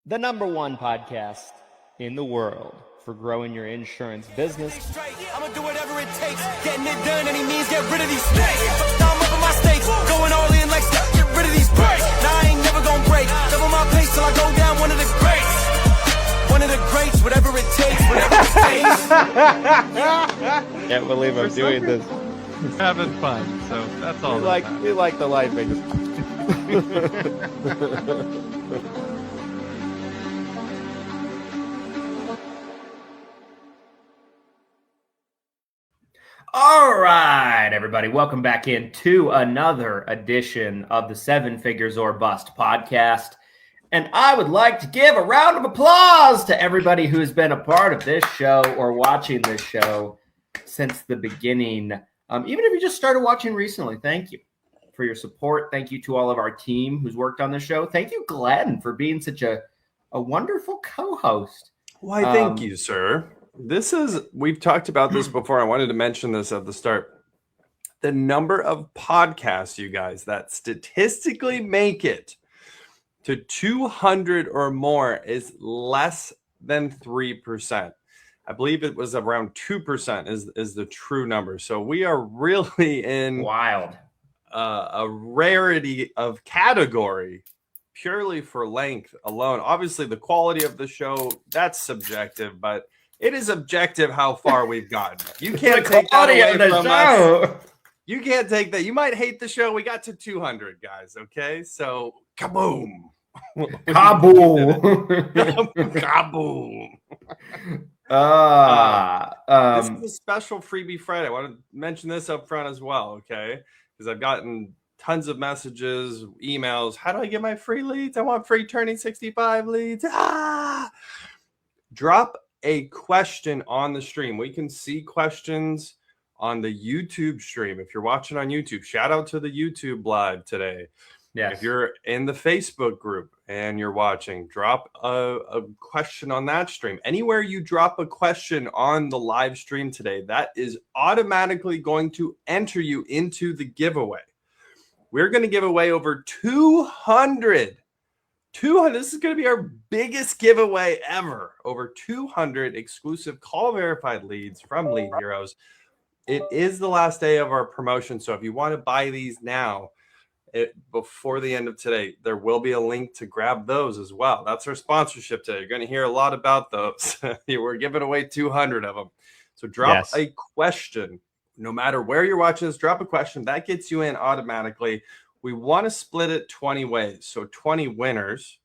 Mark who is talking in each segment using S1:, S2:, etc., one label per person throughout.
S1: the number one podcast in the world for growing your insurance business.
S2: I'm gonna do whatever it takes. Getting it done, any means, get rid of these snakes. I'm up in my stakes, going all in like get rid of these breaks. Now I ain't never gonna break. Double my pace till I go down one of the greats. One of the greats, whatever it takes, whatever it takes.
S1: Can't believe I'm doing this.
S3: Having fun, so that's all.
S1: We like the life. All right, everybody, welcome back into another edition of the Seven Figures or Bust podcast. And I would like to give a round of applause to everybody who has been a part of this show or watching this show since the beginning. Even if you just started watching recently, thank you for your support. Thank you to all of our team who's worked on the show. Thank you, Glenn, for being such a wonderful co-host.
S4: Why, thank you, sir. We've talked about this before. I wanted to mention this at the start. The number of podcasts, you guys, that statistically make it to 200 or more is less than 3%. I believe it was around 2% is the true number. So we are really in
S1: Wild.
S4: A rarity of category purely for length alone. Obviously, the quality of the show, that's subjective, but it is objective how far we've gotten. You can't take that away from us. You can't take that. You might hate the show. We got to 200, guys, okay? So, kaboom.
S1: Kaboom.
S4: Kaboom. This is a special freebie Friday. I want to mention this up front as well, okay? Because I've gotten tons of messages, emails. How do I get my free leads? I want free turning 65 leads. Drop a question on the stream. We can see questions on the YouTube stream. If you're watching on YouTube, shout out to the YouTube live today.
S1: Yes.
S4: If you're in the Facebook group and you're watching, drop a question on that stream. Anywhere you drop a question on the live stream today, that is automatically going to enter you into the giveaway. We're going to give away over 200. This is going to be our biggest giveaway ever. Over 200 exclusive call verified leads from Lead Heroes. It is the last day of our promotion. So if you want to buy these now, before the end of today, there will be a link to grab those as well. That's our sponsorship today. You're going to hear a lot about those. We're giving away 200 of them. So drop a question. No matter where you're watching this, drop a question. That gets you in automatically. We want to split it 20 ways, so 20 winners.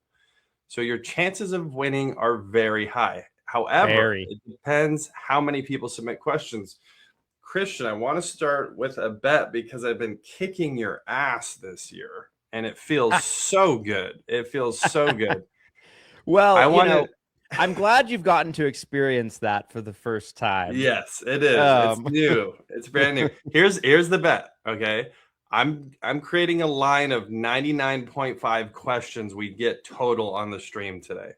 S4: So your chances of winning are very high. However, it depends how many people submit questions. Christian, I want to start with a bet because I've been kicking your ass this year, and it feels so good. It feels so good.
S1: Well, I'm glad you've gotten to experience that for the first time.
S4: Yes, it is. It's new. It's brand new. Here's the bet, okay? I'm creating a line of 99.5 questions we get total on the stream today.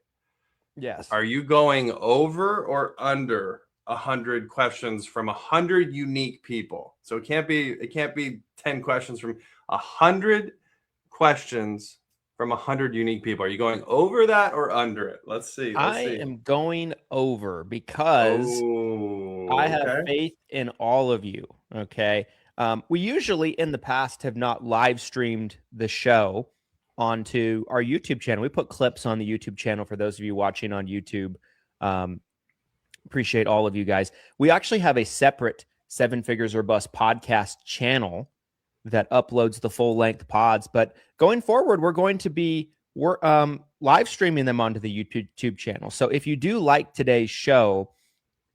S1: Yes.
S4: Are you going over or under 100 questions from 100 unique people? So it can't be 10 questions from 100 questions from 100 unique people. Are you going over that or under it? Let's see.
S1: I am going over because I have faith in all of you. Okay. We usually in the past have not live streamed the show onto our YouTube channel. We put clips on the YouTube channel for those of you watching on YouTube. Appreciate all of you guys. We actually have a separate Seven Figures or Bust podcast channel that uploads the full length pods. But going forward, we're going to be live streaming them onto the YouTube channel. So if you do like today's show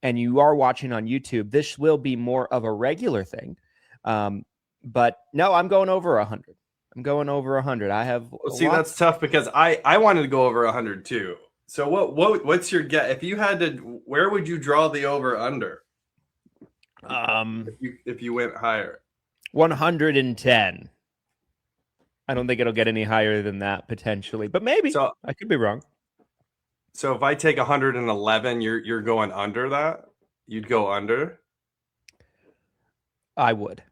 S1: and you are watching on YouTube, this will be more of a regular thing. But no, I'm going over 100. I'm going over 100. I have.
S4: That's tough because I wanted to go over 100 too. So what's your guess? If you had to, where would you draw the over under? If you went higher,
S1: 110. I don't think it'll get any higher than that potentially, but maybe. So I could be wrong.
S4: So if I take 111, you're going under that. You'd go under.
S1: I would.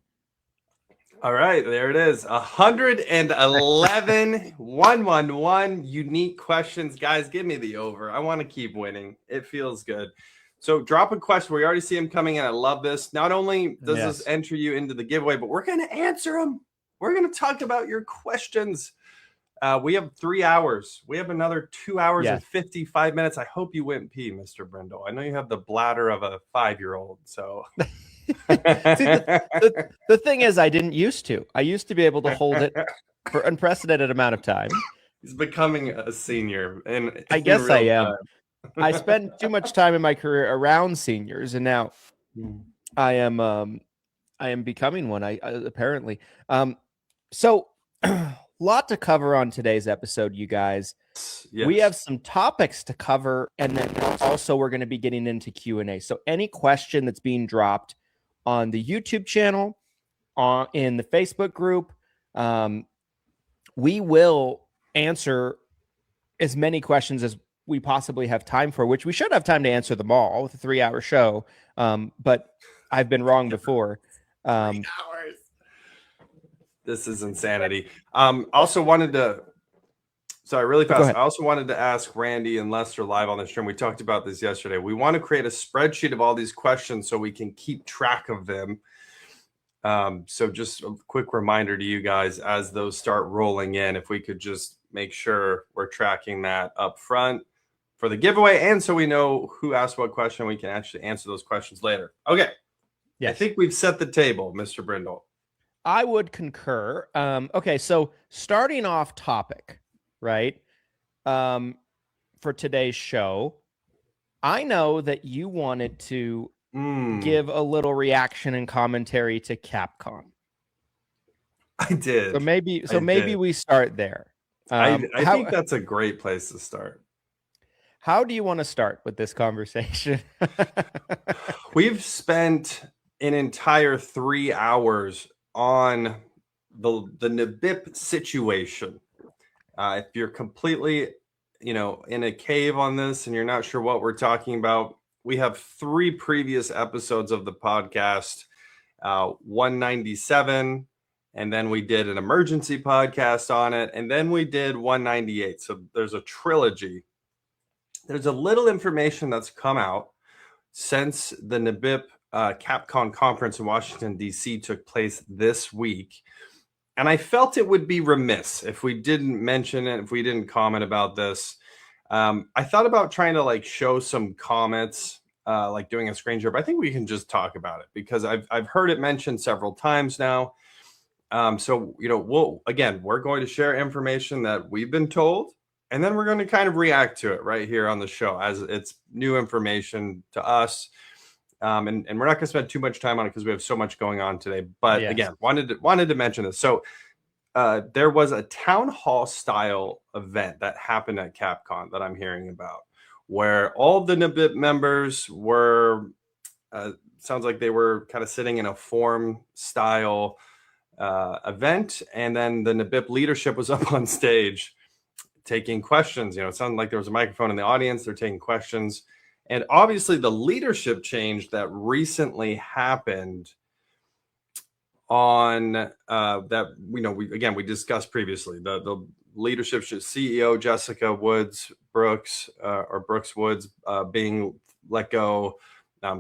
S4: All right, there it is. 111 unique questions. Guys, give me the over. I want to keep winning. It feels good. So drop a question. We already see them coming in. I love this. Not only does this enter you into the giveaway, but we're going to answer them. We're going to talk about your questions. We have 3 hours. We have another 2 hours and 55 minutes. I hope you went pee, Mr. Brindle. I know you have the bladder of a 5-year-old, so...
S1: See, the thing is, I didn't used to. I used to be able to hold it for unprecedented amount of time.
S4: He's becoming a senior, and
S1: I guess I am. I spent too much time in my career around seniors, and now I am becoming one. I apparently. So, lot to cover on today's episode, you guys. Yes. We have some topics to cover, and then also we're going to be getting into Q&A. So, any question that's being dropped on the YouTube channel, in the Facebook group, we will answer as many questions as we possibly have time for, which we should have time to answer them all with a 3-hour show. But I've been wrong before.
S4: 3 hours. This is insanity. Also wanted to, sorry, really fast. I also wanted to ask Randy and Lester live on the stream. We talked about this yesterday. We want to create a spreadsheet of all these questions so we can keep track of them. So just a quick reminder to you guys as those start rolling in, if we could just make sure we're tracking that up front for the giveaway, and so we know who asked what question, we can actually answer those questions later. Okay. Yes. I think we've set the table, Mr. Brindle.
S1: I would concur. Okay, so starting off topic, right? For today's show, I know that you wanted to give a little reaction and commentary to CapCon.
S4: I did.
S1: So maybe we start there.
S4: I think that's a great place to start.
S1: How do you want to start with this conversation?
S4: We've spent an entire 3 hours on the NABIP situation. If you're completely, in a cave on this and you're not sure what we're talking about, we have 3 previous episodes of the podcast, 197, and then we did an emergency podcast on it, and then we did 198. So there's a trilogy. There's a little information that's come out since the NABIP CapCon conference in Washington, D.C. took place this week. And I felt it would be remiss if we didn't mention it, if we didn't comment about this. I thought about trying to show some comments, doing a screen share, but I think we can just talk about it because I've heard it mentioned several times now. So, we're going to share information that we've been told, and then we're going to kind of react to it right here on the show as it's new information to us. And we're not going to spend too much time on it because we have so much going on today. But again, wanted to mention this. So there was a town hall style event that happened at CapCon that I'm hearing about, where all the NABIP members were, sounds like they were kind of sitting in a forum style event. And then the NABIP leadership was up on stage taking questions. It sounded like there was a microphone in the audience. They're taking questions. And obviously the leadership change that recently happened on that, we discussed previously, the leadership CEO Jessica Brooks Woods being let go,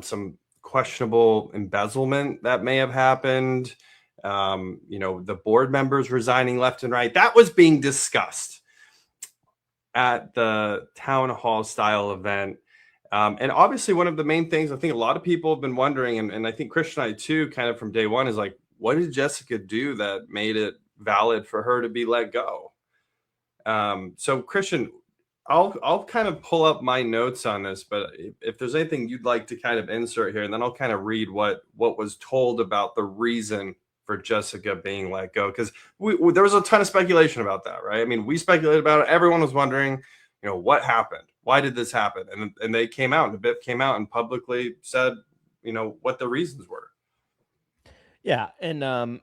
S4: some questionable embezzlement that may have happened, the board members resigning left and right. That was being discussed at the town hall style event. And obviously one of the main things I think a lot of people have been wondering, and I think Christian and I too, kind of from day one, is what did Jessica do that made it valid for her to be let go? So Christian, I'll kind of pull up my notes on this, but if there's anything you'd like to kind of insert here, and then I'll kind of read what was told about the reason for Jessica being let go, because there was a ton of speculation about that, right? I mean, we speculated about it. Everyone was wondering, what happened? Why did this happen? And they came out, and NABIP came out and publicly said, what the reasons were.
S1: Yeah. And,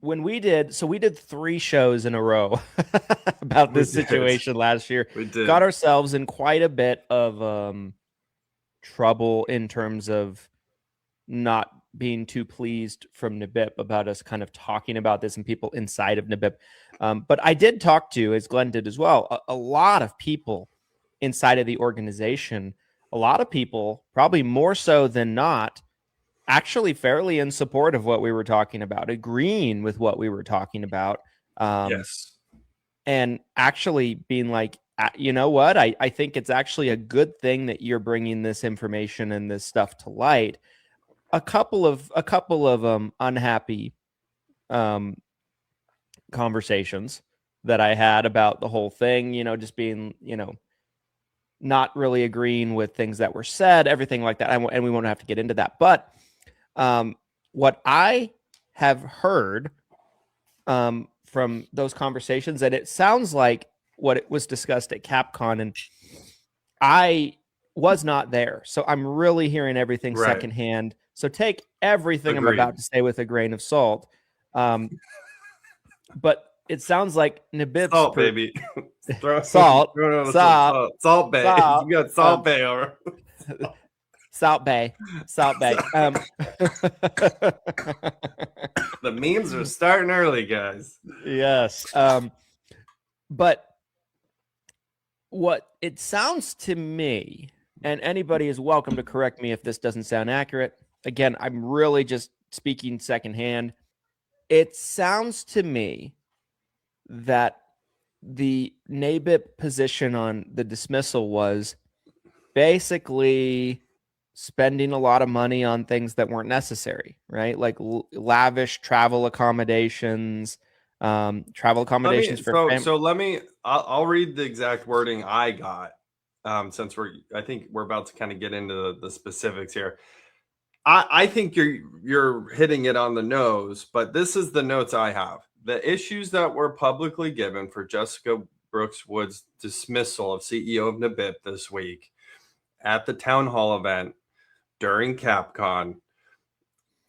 S1: when we did 3 shows in a row about this situation last year, we got ourselves in quite a bit of trouble in terms of not being too pleased from NABIP about us kind of talking about this and people inside of NABIP. But I did talk to, as Glenn did as well, a lot of people inside of the organization, a lot of people, probably more so than not, actually fairly in support of what we were talking about, agreeing with what we were talking about.
S4: Yes.
S1: And actually being like, you know what? I think it's actually a good thing that you're bringing this information and this stuff to light. A couple of unhappy conversations that I had about the whole thing, just being, not really agreeing with things that were said, everything like that. And we won't have to get into that. But what I have heard from those conversations, and it sounds like what it was discussed at CapCon, and I was not there, so I'm really hearing everything secondhand. So take everything I'm about to say with a grain of salt. But it sounds like NABIP's
S4: salt, baby.
S1: Salt
S4: Bay.
S1: Salt.
S4: You got Salt Bay over.
S1: Salt Bay.
S4: The memes are starting early, guys.
S1: Yes. But what it sounds to me, and anybody is welcome to correct me if this doesn't sound accurate. Again, I'm really just speaking secondhand. It sounds to me that the NABIP position on the dismissal was basically spending a lot of money on things that weren't necessary, right? Like lavish travel accommodations, I'll
S4: read the exact wording I got, since I think we're about to kind of get into the specifics here. I think you're hitting it on the nose, but this is the notes I have. The issues that were publicly given for Jessica Brooks Wood's dismissal of CEO of NABIP this week at the town hall event during CapCon,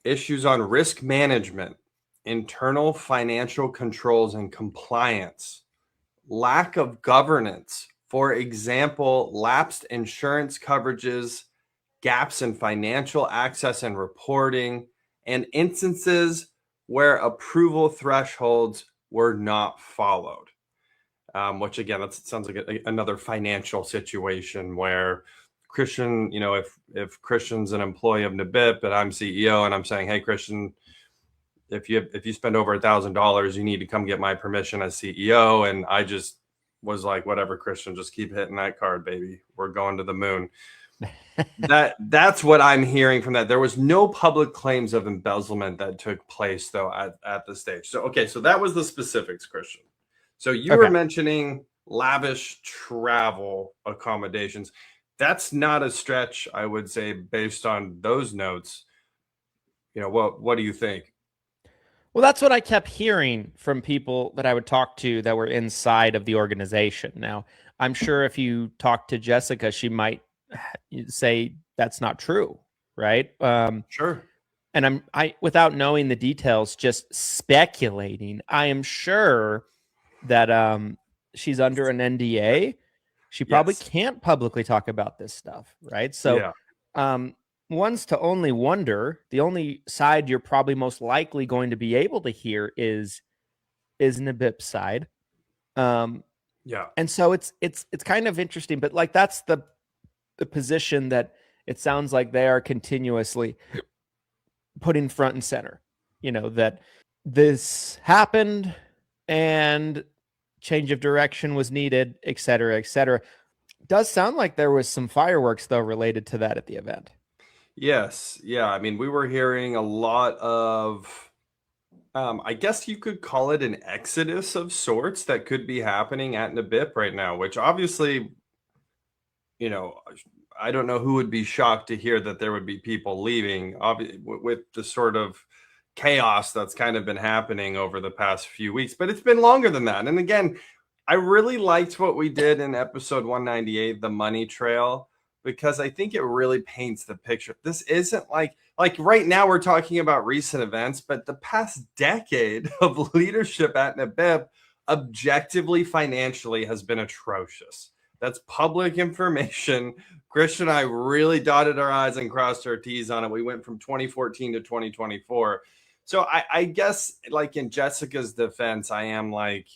S4: issues on risk management, internal financial controls and compliance, lack of governance, for example, lapsed insurance coverages, gaps in financial access and reporting, and instances where approval thresholds were not followed. Which again, that sounds like another financial situation where Christian, if Christian's an employee of NABIP and I'm CEO and I'm saying, hey, Christian, if you spend over $1,000, you need to come get my permission as CEO. And I just was like, whatever, Christian, just keep hitting that card, baby. We're going to the moon. That's what I'm hearing from that. There was no public claims of embezzlement that took place though at the stage. So, okay. So that was the specifics, Christian. So you were mentioning lavish travel accommodations. That's not a stretch, I would say, based on those notes. What do you think?
S1: Well, that's what I kept hearing from people that I would talk to that were inside of the organization. Now, I'm sure if you talk to Jessica, she might say that's not true, right?
S4: Sure.
S1: And I without knowing the details, just speculating, I am sure that she's under an NDA. She probably can't publicly talk about this stuff, right? So one's to only wonder. The only side you're probably most likely going to be able to hear is NABIP's side. And so it's kind of interesting, but like that's the position that it sounds like they are continuously putting front and center, that this happened and change of direction was needed, et cetera, et cetera. Does sound like there was some fireworks though related to that at the event.
S4: Yes. Yeah. I mean, we were hearing a lot of, I guess you could call it an exodus of sorts that could be happening at NABIP right now, which obviously, I don't know who would be shocked to hear that there would be people leaving with the sort of chaos that's kind of been happening over the past few weeks, but it's been longer than that. And again, I really liked what we did in episode 198, the money trail, because I think it really paints the picture. This isn't like right now we're talking about recent events, but the past decade of leadership at NABIP objectively financially has been atrocious. That's public information. Christian and I really dotted our I's and crossed our T's on it. We went from 2014 to 2024. So I guess, like, in Jessica's defense, I am like,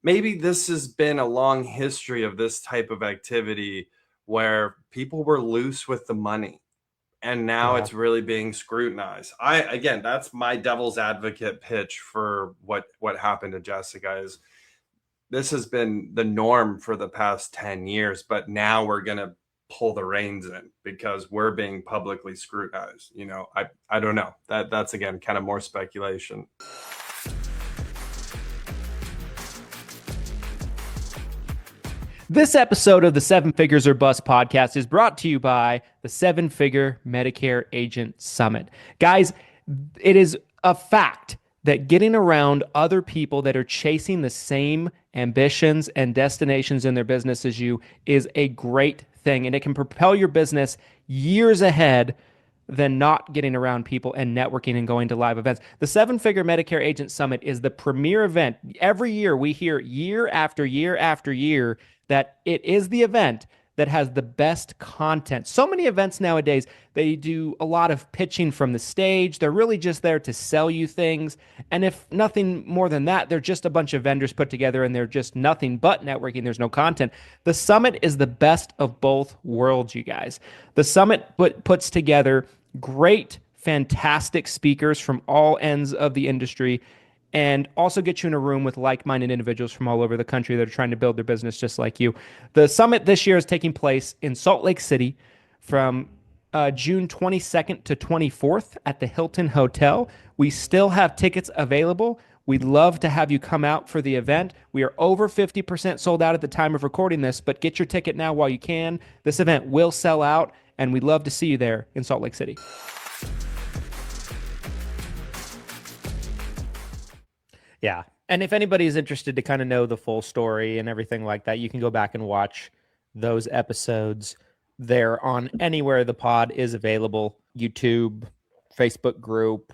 S4: maybe this has been a long history of this type of activity where people were loose with the money. And now it's really being scrutinized. Again, that's my devil's advocate pitch for what happened to Jessica. Is this has been the norm for the past 10 years, but now we're going to pull the reins in because we're being publicly scrutinized. You know, I don't know. That's, again, kind of more speculation.
S1: This episode of the Seven Figures or Bust podcast is brought to you by the Seven Figure Medicare Agent Summit. Guys, it is a fact that getting around other people that are chasing the same ambitions and destinations in their business as you is a great thing, and it can propel your business years ahead than not getting around people and networking and going to live events. The Seven Figure Medicare Agent Summit is the premier event. Every year we hear year after year after year that it is the event that has the best content. So many events nowadays, they do a lot of pitching from the stage. They're really just there to sell you things. And if nothing more than that, they're just a bunch of vendors put together and they're just nothing but networking. There's no content. The summit is the best of both worlds, you guys. The summit puts together great, fantastic speakers from all ends of the industry, and also get you in a room with like-minded individuals from all over the country that are trying to build their business just like you. The summit this year is taking place in Salt Lake City from June 22nd to 24th at the Hilton Hotel. We still have tickets available. We'd love to have you come out for the event. We are over 50% sold out at the time of recording this, but get your ticket now while you can. This event will sell out, and we'd love to see you there in Salt Lake City. Yeah. And if anybody is interested to kind of know the full story and everything like that, you can go back and watch those episodes. They're on anywhere the pod is available: YouTube, Facebook group,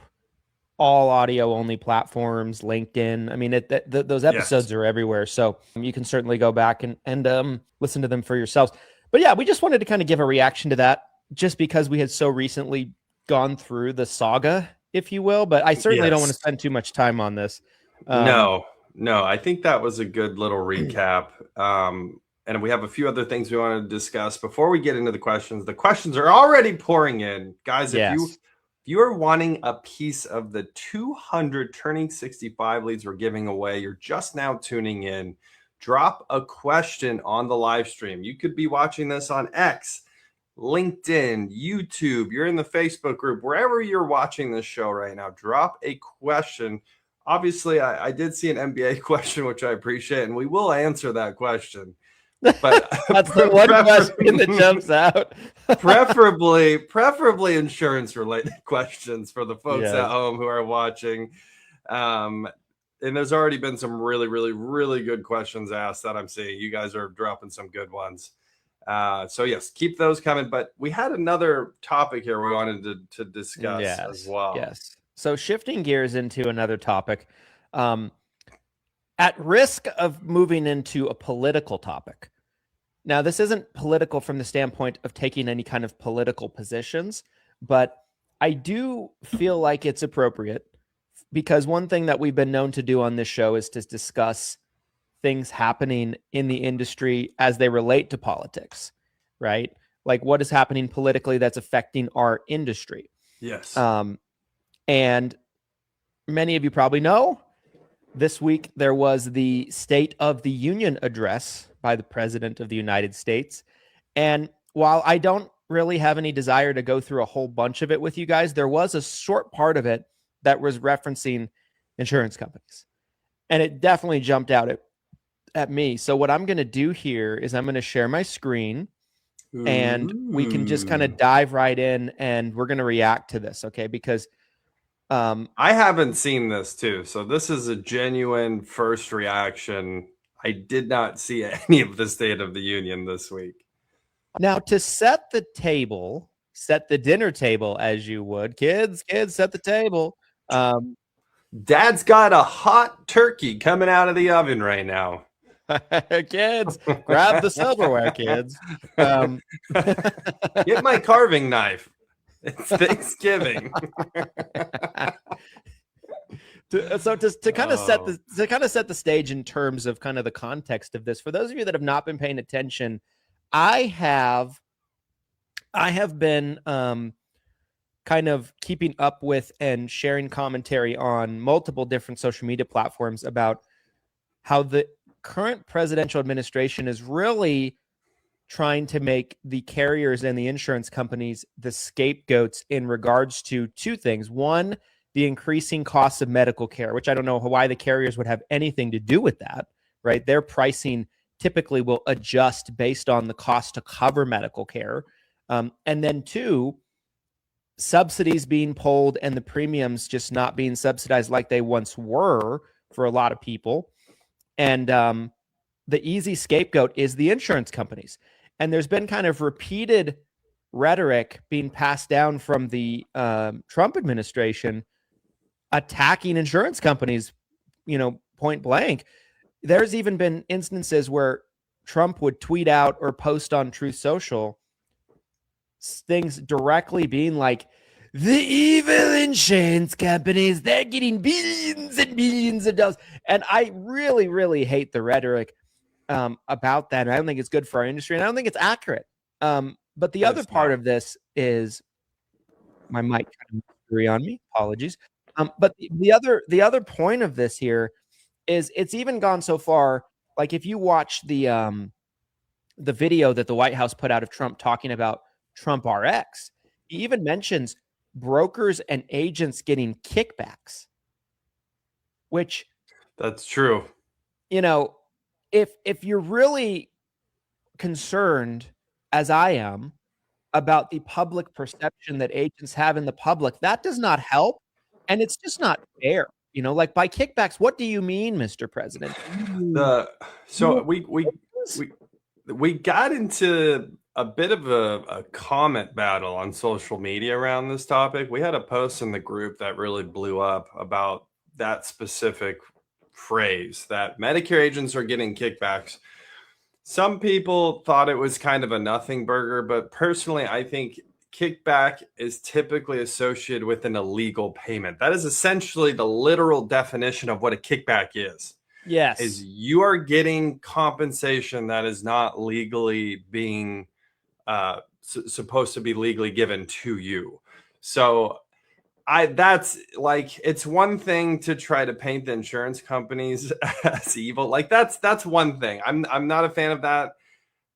S1: all audio only platforms, LinkedIn. I mean, those episodes are everywhere. So you can certainly go back and listen to them for yourselves. But yeah, we just wanted to kind of give a reaction to that just because we had so recently gone through the saga, if you will. But I certainly don't want to spend too much time on this.
S4: No, I think that was a good little recap. And we have a few other things we want to discuss before we get into the questions. The questions are already pouring in. Guys, if you are wanting a piece of the 200 turning 65 leads we're giving away, you're just now tuning in, drop a question on the live stream. You could be watching this on X, LinkedIn, YouTube, you're in the Facebook group, wherever you're watching this show right now, drop a question. Obviously, I did see an MBA question, which I appreciate, and we will answer that question. But
S1: that's the one question that jumps out.
S4: preferably insurance-related questions for the folks at home who are watching. And there's already been some really, really, really good questions asked that I'm seeing. You guys are dropping some good ones. So yes, keep those coming. But we had another topic here we wanted to discuss as well.
S1: Yes. So shifting gears into another topic, at risk of moving into a political topic. Now, this isn't political from the standpoint of taking any kind of political positions, but I do feel like it's appropriate because one thing that we've been known to do on this show is to discuss things happening in the industry as they relate to politics, right? Like what is happening politically that's affecting our industry.
S4: Yes.
S1: And many of you probably know this week there was the State of the Union address by the President of the United States. And while I don't really have any desire to go through a whole bunch of it with you guys, there was a short part of it that was referencing insurance companies. And it definitely jumped out at me. So what I'm going to do here is I'm going to share my screen and we can just kind of dive right in and we're going to react to this, okay? Because
S4: I haven't seen this too, so this is a genuine first reaction. I did not see any of the State of the Union this week.
S1: Now, to set the table, set the dinner table as you would, kids, set the table.
S4: Dad's got a hot turkey coming out of the oven right now.
S5: Kids, grab the silverware, kids.
S4: Get my carving knife. It's Thanksgiving.
S5: To kind of set the stage in terms of kind of the context of this, for those of you that have not been paying attention, I have been kind of keeping up with and sharing commentary on multiple different social media platforms about how the current presidential administration is really trying to make the carriers and the insurance companies the scapegoats in regards to two things. One, the increasing costs of medical care, which I don't know why the carriers would have anything to do with that, right? Their pricing typically will adjust based on the cost to cover medical care. And then two, subsidies being pulled and the premiums just not being subsidized like they once were for a lot of people. And the easy scapegoat is the insurance companies. And there's been kind of repeated rhetoric being passed down from the Trump administration attacking insurance companies, point blank. There's even been instances where Trump would tweet out or post on Truth Social things directly being like, the evil insurance companies, they're getting billions and billions of dollars. And I really, really hate the rhetoric about that. I don't think it's good for our industry, and I don't think it's accurate. But the other part of this is my mic kind of agree on me. Apologies. But the other point of this here is it's even gone so far. Like if you watch the video that the White House put out of Trump talking about Trump RX, he even mentions brokers and agents getting kickbacks, which
S4: that's true.
S5: If you're really concerned, as I am, about the public perception that agents have in the public, that does not help. And it's just not fair. Like by kickbacks, what do you mean, Mr. President?
S4: So we got into a bit of a comment battle on social media around this topic. We had a post in the group that really blew up about that specific phrase, that Medicare agents are getting kickbacks. Some people thought it was kind of a nothing burger, but personally, I think kickback is typically associated with an illegal payment. That is essentially the literal definition of what a kickback is.
S5: Yes.
S4: Is you are getting compensation that is not legally being supposed to be legally given to you. So that's like, it's one thing to try to paint the insurance companies as evil. Like that's one thing. I'm not a fan of that.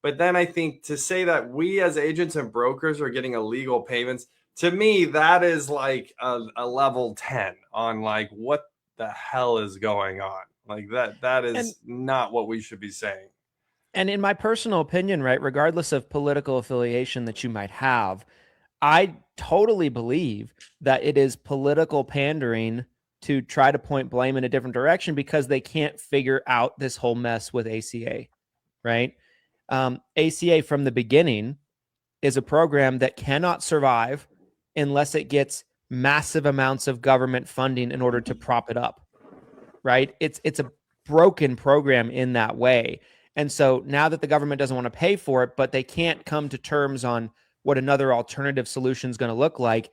S4: But then I think to say that we as agents and brokers are getting illegal payments, to me, that is like a level 10 on like, what the hell is going on? Like that is not what we should be saying.
S5: And in my personal opinion, right, regardless of political affiliation that you might have, I totally believe that it is political pandering to try to point blame in a different direction because they can't figure out this whole mess with ACA, right? ACA from the beginning is a program that cannot survive unless it gets massive amounts of government funding in order to prop it up, right? It's a broken program in that way. And so now that the government doesn't want to pay for it, but they can't come to terms on what another alternative solution is going to look like,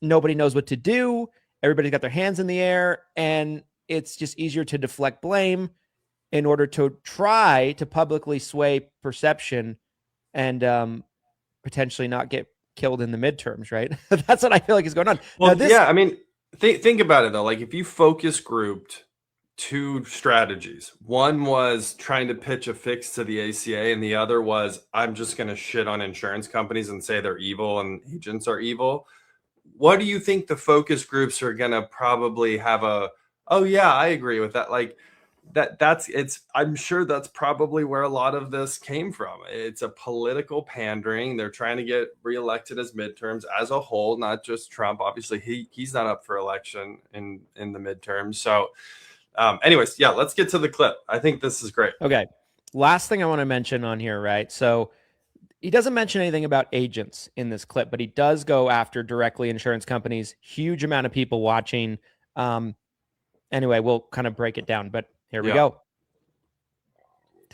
S5: nobody knows what to do. Everybody's got their hands in the air, and it's just easier to deflect blame in order to try to publicly sway perception and potentially not get killed in the midterms, right? That's what I feel like is going on.
S4: Well, yeah, I mean, think about it though. Like if you focus grouped two strategies, one was trying to pitch a fix to the ACA, and the other was I'm just going to shit on insurance companies and say they're evil and agents are evil. What do you think the focus groups are going to probably have oh yeah, I agree with that. Like I'm sure that's probably where a lot of this came from. It's a political pandering. They're trying to get reelected as midterms as a whole, not just Trump. Obviously he's not up for election in the midterms. So anyways, yeah, let's get to the clip. I think this is great.
S5: Okay. Last thing I want to mention on here, right? So he doesn't mention anything about agents in this clip, but he does go after directly insurance companies. Huge amount of people watching. Anyway, we'll kind of break it down, but here we go.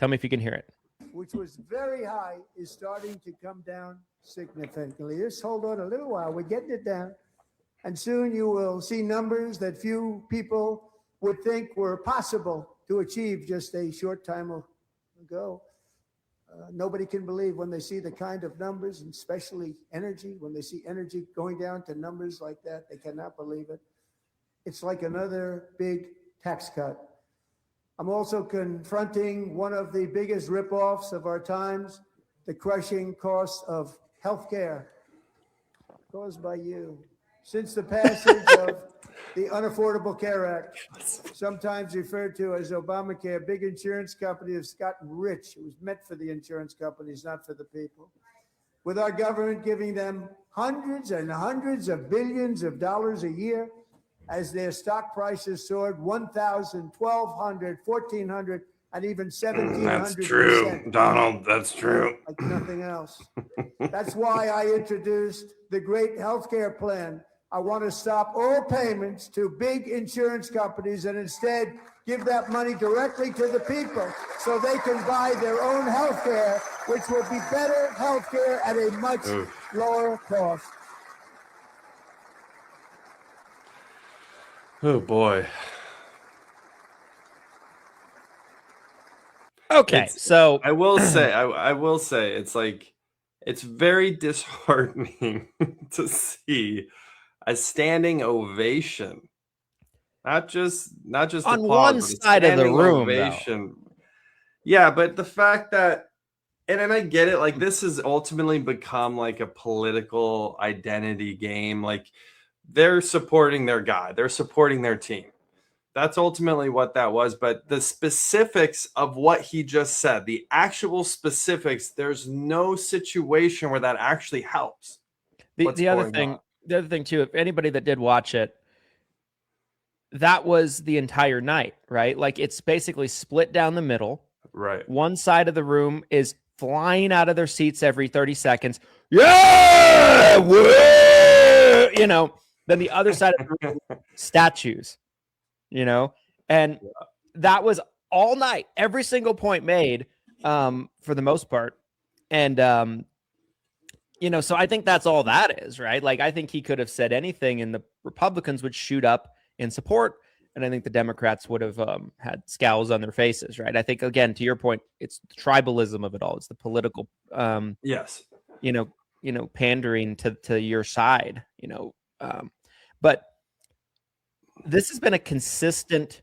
S5: Tell me if you can hear it.
S6: Which was very high, is starting to come down significantly. Just hold on a little while. We're getting it down. And soon you will see numbers that few people would think were possible to achieve just a short time ago. Nobody can believe when they see the kind of numbers, and especially energy, when they see energy going down to numbers like that, they cannot believe it. It's like another big tax cut. I'm also confronting one of the biggest ripoffs of our times, the crushing costs of healthcare caused by you. Since the passage of the Unaffordable Care Act, sometimes referred to as Obamacare, big insurance companies have gotten rich. It was meant for the insurance companies, not for the people. With our government giving them hundreds and hundreds of billions of dollars a year as their stock prices soared 1,000, 1,200, 1,400, and even 1,700%.
S4: That's true, Donald. That's true.
S6: Like nothing else. That's why I introduced the great healthcare plan. I want to stop all payments to big insurance companies and instead give that money directly to the people so they can buy their own health care, which will be better health care at a much lower cost.
S4: Oh, boy.
S5: Okay, so
S4: I will say, it's like, it's very disheartening to see a standing ovation, not just
S5: on
S4: applause,
S5: one
S4: but a
S5: side of the
S4: standing
S5: room,
S4: ovation. Yeah, but the fact that, and I get it, like this has ultimately become like a political identity game. Like they're supporting their guy, they're supporting their team. That's ultimately what that was. But the specifics of what he just said, the actual specifics, there's no situation where that actually helps.
S5: The other thing too, if anybody that did watch it, that was the entire night, right? Like it's basically split down the middle.
S4: Right.
S5: One side of the room is flying out of their seats every 30 seconds. Yeah! Whoa! You know, then the other side of the room, statues, you know, and that was all night, every single point made, for the most part. And, you know, so I think that's all that is, right? Like, I think he could have said anything and the Republicans would shoot up in support. And I think the Democrats would have had scowls on their faces, right? I think, again, to your point, it's the tribalism of it all. It's the political,
S4: yes,
S5: you know, pandering to your side, you know. But this has been a consistent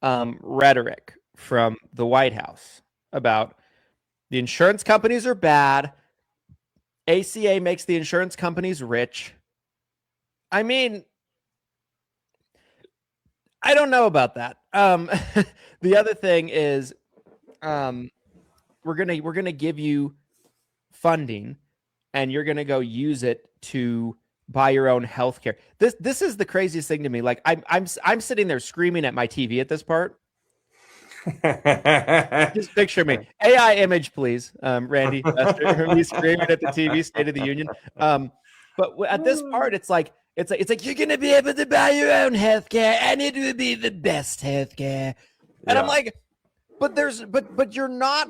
S5: rhetoric from the White House about the insurance companies are bad. ACA makes the insurance companies rich. I mean, I don't know about that. The other thing is, we're gonna give you funding, and you're gonna go use it to buy your own healthcare. This is the craziest thing to me. Like I'm sitting there screaming at my TV at this part. Just picture me. AI image, please, Randy. Me screaming at the TV, State of the Union. But at this part, it's like you're gonna be able to buy your own healthcare, and it will be the best healthcare. And I'm like, but you're not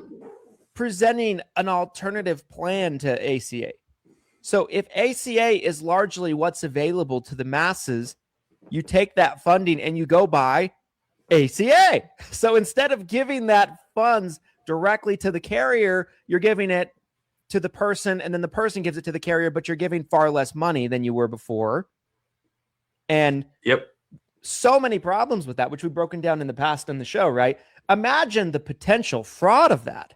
S5: presenting an alternative plan to ACA. So if ACA is largely what's available to the masses, you take that funding and you go buy ACA. So instead of giving that funds directly to the carrier, you're giving it to the person, and then the person gives it to the carrier, but you're giving far less money than you were before. And so many problems with that, which we've broken down in the past on the show, right? Imagine the potential fraud of that.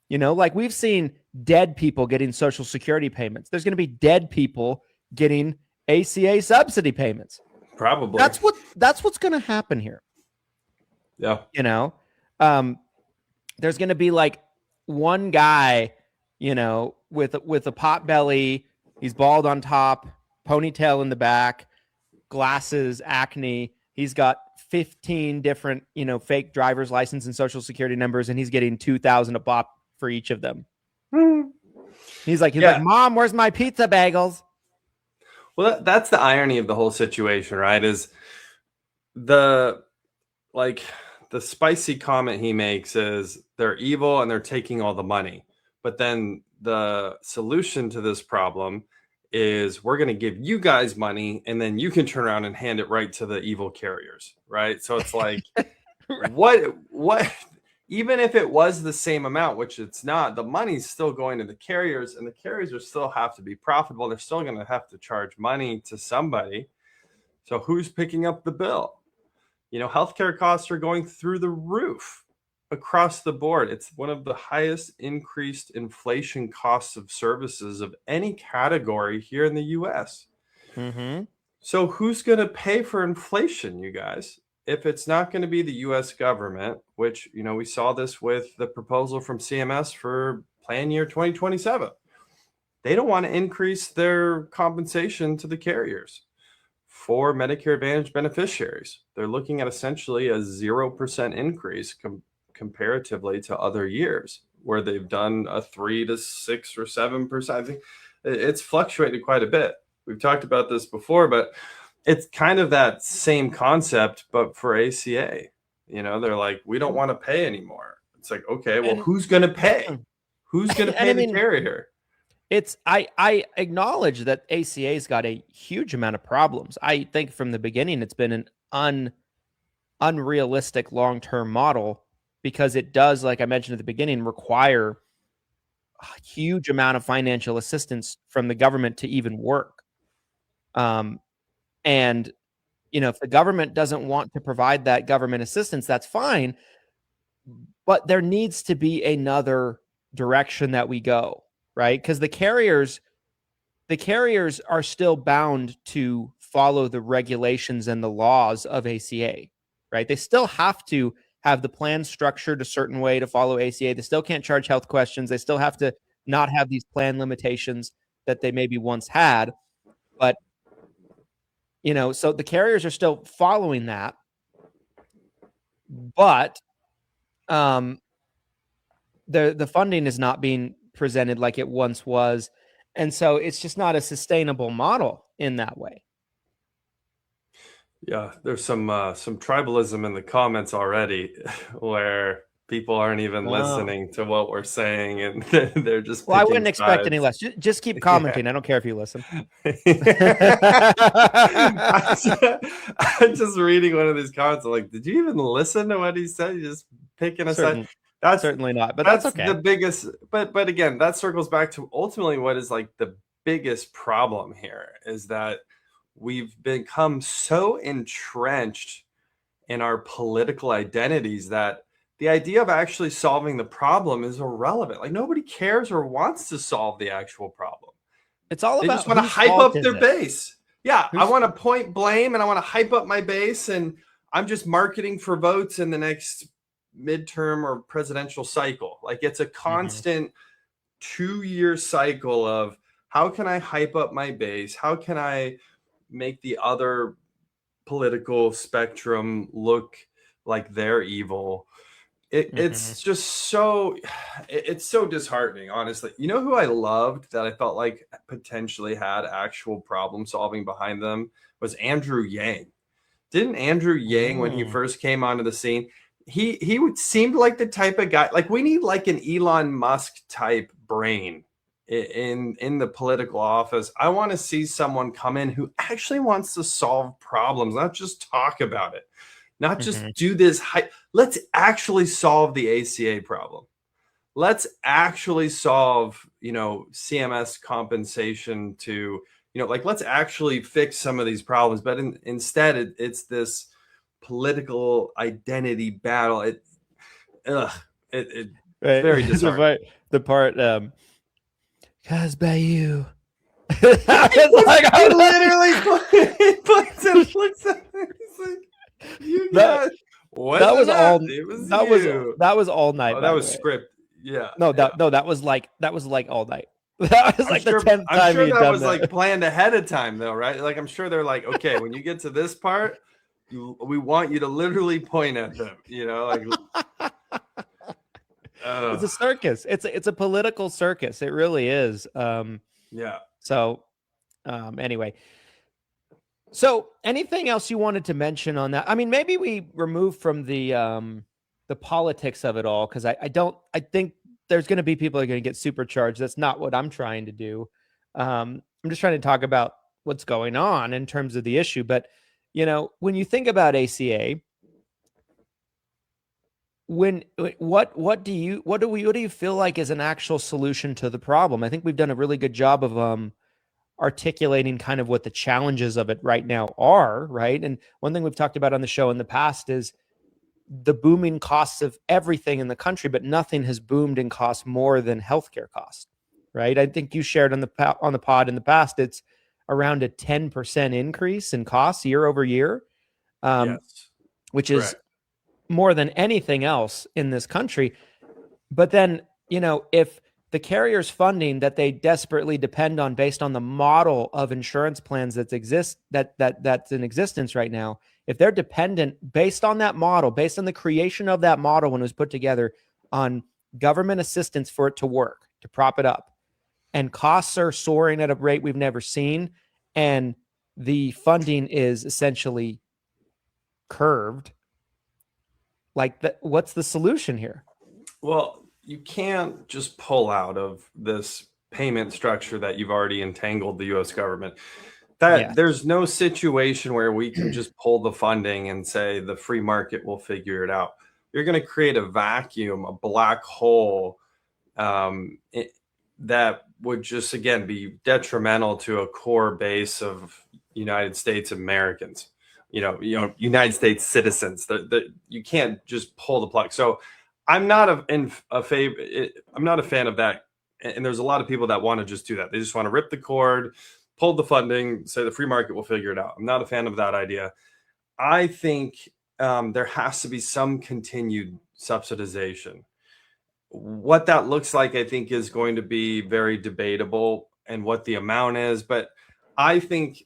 S5: You know, like we've seen dead people getting Social Security payments. There's going to be dead people getting ACA subsidy payments.
S4: Probably.
S5: That's what's going to happen here.
S4: Yeah.
S5: You know, there's going to be like one guy, you know, with a pot belly. He's bald on top, ponytail in the back, glasses, acne. He's got 15 different, you know, fake driver's license and Social Security numbers, and he's getting $2,000 a pop for each of them. He's like, Mom, where's my pizza bagels?
S4: Well, that's the irony of the whole situation, right? Is the the spicy comment he makes is they're evil and they're taking all the money. But then the solution to this problem is we're going to give you guys money and then you can turn around and hand it right to the evil carriers, right? So it's like, what, even if it was the same amount, which it's not, the money's still going to the carriers and the carriers will still have to be profitable. They're still going to have to charge money to somebody. So who's picking up the bill? You know, healthcare costs are going through the roof across the board. It's one of the highest increased inflation costs of services of any category here in the US.
S5: Mm-hmm.
S4: So who's going to pay for inflation, you guys? If it's not going to be the US government, which, you know, we saw this with the proposal from CMS for plan year 2027. They don't want to increase their compensation to the carriers for Medicare Advantage beneficiaries. They're looking at essentially a 0% increase comparatively to other years where they've done a 3 to 6 or 7%. I think it's fluctuated quite a bit. We've talked about this before, but it's kind of that same concept, but for ACA. You know, they're like, we don't want to pay anymore. It's like, okay, well, who's going to pay? Who's going to pay the carrier?
S5: I acknowledge that ACA's got a huge amount of problems. I think from the beginning it's been an unrealistic long-term model because it does, like I mentioned at the beginning, require a huge amount of financial assistance from the government to even work. And, you know, if the government doesn't want to provide that government assistance, that's fine. But there needs to be another direction that we go, right? Because the carriers are still bound to follow the regulations and the laws of ACA, right? They still have to have the plan structured a certain way to follow ACA. They still can't charge health questions. They still have to not have these plan limitations that they maybe once had. But, you know, so the carriers are still following that. But the funding is not being presented like it once was. And so it's just not a sustainable model in that way.
S4: Yeah, there's some tribalism in the comments already where people aren't even listening to what we're saying and they're just
S5: I wouldn't expect any less. Just keep commenting. I don't care if you listen.
S4: I'm just reading one of these comments. I'm like, did you even listen to what he said? You're just picking a side. That's
S5: certainly not, but that's okay.
S4: The biggest, but again, that circles back to ultimately what is like the biggest problem here is that we've become so entrenched in our political identities that the idea of actually solving the problem is irrelevant. Like nobody cares or wants to solve the actual problem.
S5: It's all about
S4: they just want to hype up their base. Yeah, I want to point blame and I want to hype up my base and I'm just marketing for votes in the next midterm or presidential cycle. Like it's a constant 2-year cycle of how can I hype up my base? How can I make the other political spectrum look like they're evil? It's just so it's so disheartening, honestly. You know who I loved that I felt like potentially had actual problem solving behind them was Andrew Yang. Didn't Andrew Yang, when he first came onto the scene, he would seemed like the type of guy, like we need like an Elon Musk type brain in the political office. I want to see someone come in who actually wants to solve problems, not just talk about it, not just do this hype. Let's actually solve the ACA problem. Let's actually solve, you know, CMS compensation to, you know, like let's actually fix some of these problems. But instead, it's this political identity battle. It's very disheartening.
S5: The part, cause by you.
S4: I literally puts and looks at me. He's like, you guys.
S5: That was all night.
S4: Oh, that was script. Yeah.
S5: That was like all night. That was like the 10th time.
S4: I'm sure that was like planned ahead of time, though, right? Like I'm sure they're like, okay, when you get to this part, we want you to literally point at them. You know, like
S5: it's a circus. It's a political circus. It really is.
S4: Yeah.
S5: So, anyway, So anything else you wanted to mention on that? I mean, maybe we remove from the politics of it all, because I think there's going to be people that are going to get supercharged. That's not what I'm trying to do. I'm just trying to talk about what's going on in terms of the issue. But, when you think about ACA, what do you feel like is an actual solution to the problem? I think we've done a really good job of articulating kind of what the challenges of it right now are, right? And one thing we've talked about on the show in the past is the booming costs of everything in the country, but nothing has boomed in cost more than healthcare costs, right? I think you shared on the pod in the past, it's around a 10% increase in costs year over year,
S4: Yes.
S5: which is more than anything else in this country. But then, if the carrier's funding that they desperately depend on based on the model of insurance plans that's in existence right now, if they're dependent based on that model, based on the creation of that model when it was put together on government assistance for it to work, to prop it up, and costs are soaring at a rate we've never seen, and the funding is essentially curved, what's the solution here?
S4: Well, you can't just pull out of this payment structure that you've already entangled the U.S. government. There's no situation where we can just pull the funding and say the free market will figure it out. You're going to create a vacuum, a black hole that would just, again, be detrimental to a core base of United States Americans, United States citizens. You can't just pull the plug. So I'm not I'm not a fan of that. And there's a lot of people that want to just do that. They just want to rip the cord, pull the funding, say the free market will figure it out. I'm not a fan of that idea. I think there has to be some continued subsidization. What that looks like, I think, is going to be very debatable, and what the amount is. But I think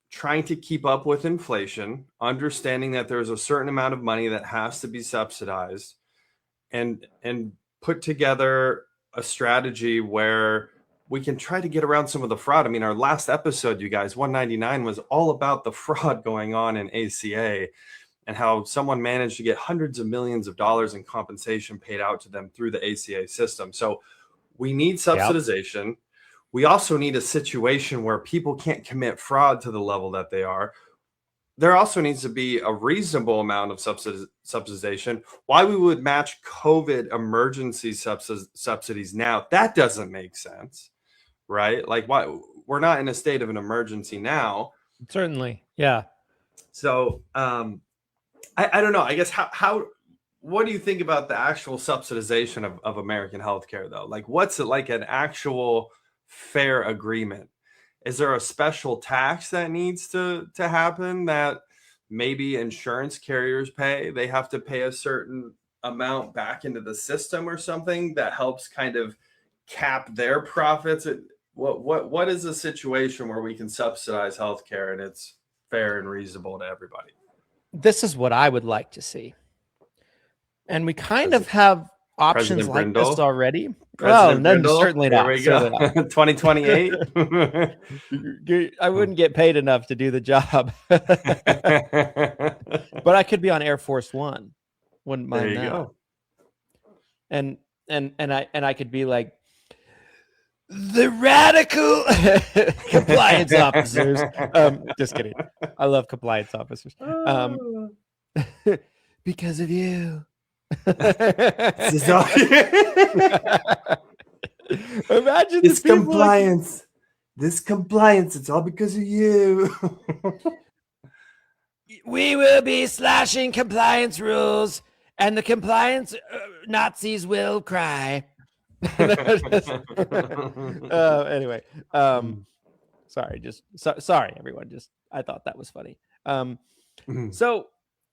S4: trying to keep up with inflation, understanding that there's a certain amount of money that has to be subsidized, and put together a strategy where we can try to get around some of the fraud. I mean, our last episode, you guys, 199, was all about the fraud going on in ACA and how someone managed to get hundreds of millions of dollars in compensation paid out to them through the ACA system. So we need subsidization. Yep. We also need a situation where people can't commit fraud to the level that they are. There also needs to be a reasonable amount of subsidization. Why we would match COVID emergency subsidies now, that doesn't make sense, right? Like, why we're not in a state of an emergency now.
S5: Certainly, yeah.
S4: So I don't know. I guess what do you think about the actual subsidization of American healthcare, though? Like, what's it like an actual fair agreement? Is there a special tax that needs to happen that maybe insurance carriers pay? They have to pay a certain amount back into the system or something that helps kind of cap their profits. What is a situation where we can subsidize healthcare and it's fair and reasonable to everybody?
S5: This is what I would like to see. And we kind of have options like
S4: Brindle?
S5: This already.
S4: President
S5: No,
S4: Brindle?
S5: certainly not.
S4: There we go. 2028.
S5: I wouldn't get paid enough to do the job. But I could be on Air Force One. Wouldn't mind
S4: There you
S5: that.
S4: go.
S5: And I could be like, the radical compliance officers. Just kidding. I love compliance officers. Because of you. Imagine
S4: this compliance. This compliance, it's all because of you.
S5: We will be slashing compliance rules, and the compliance Nazis will cry. Anyway, sorry, everyone. I thought that was funny. So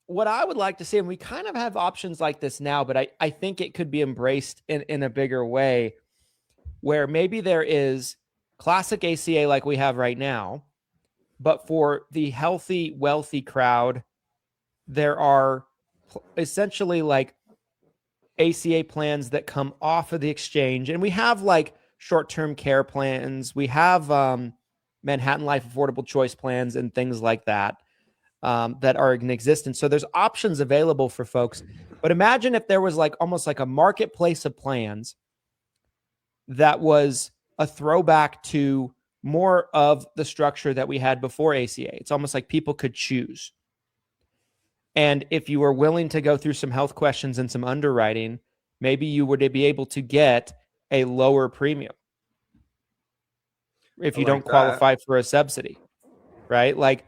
S5: what I would like to see, and we kind of have options like this now, but I think it could be embraced in a bigger way, where maybe there is classic ACA like we have right now, but for the healthy, wealthy crowd, there are essentially like ACA plans that come off of the exchange. And we have like short-term care plans. We have Manhattan Life Affordable Choice Plans and things like that that are in existence. So there's options available for folks. But imagine if there was like almost like a marketplace of plans that was a throwback to more of the structure that we had before ACA. It's almost like people could choose. And if you were willing to go through some health questions and some underwriting, maybe you would be able to get a lower premium if you don't qualify for a subsidy, right? Like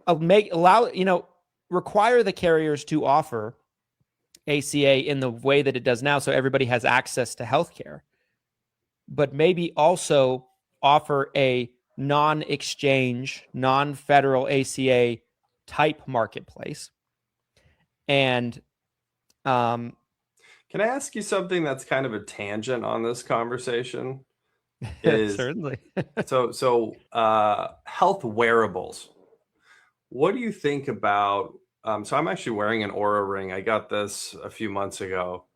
S5: require the carriers to offer ACA in the way that it does now, so everybody has access to healthcare, but maybe also offer a non-exchange, non-federal ACA type marketplace. And
S4: can I ask you something that's kind of a tangent on this conversation?
S5: Certainly.
S4: so health wearables. What do you think about so I'm actually wearing an Oura ring. I got this a few months ago.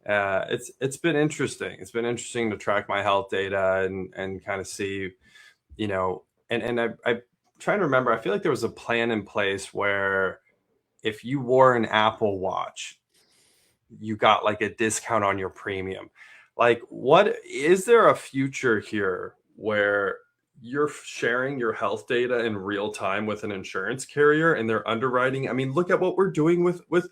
S4: It's been interesting. It's been interesting to track my health data and kind of see, and I'm trying to remember. I feel like there was a plan in place where if you wore an Apple Watch, you got like a discount on your premium. Like, what is there a future here where you're sharing your health data in real time with an insurance carrier and they're underwriting? I mean, look at what we're doing with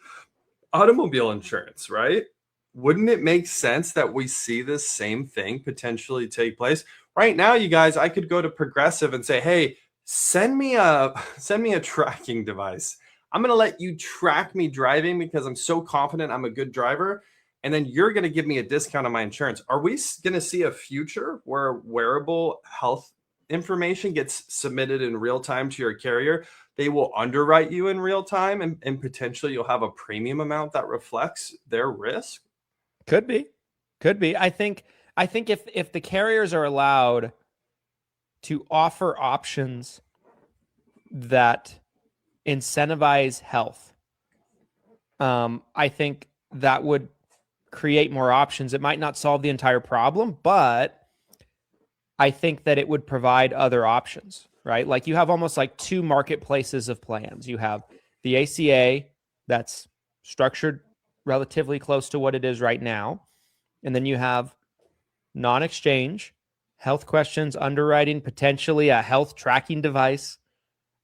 S4: automobile insurance, right? Wouldn't it make sense that we see this same thing potentially take place? Right now, you guys, I could go to Progressive and say, hey, send me a tracking device. I'm going to let you track me driving because I'm so confident I'm a good driver. And then you're going to give me a discount on my insurance. Are we going to see a future where wearable health information gets submitted in real time to your carrier? They will underwrite you in real time and potentially you'll have a premium amount that reflects their risk?
S5: Could be. I think if the carriers are allowed to offer options that incentivize health, I think that would create more options. It might not solve the entire problem, but I think that it would provide other options, right? Like you have almost like two marketplaces of plans. You have the ACA that's structured relatively close to what it is right now. And then you have non-exchange, health questions, underwriting, potentially a health tracking device.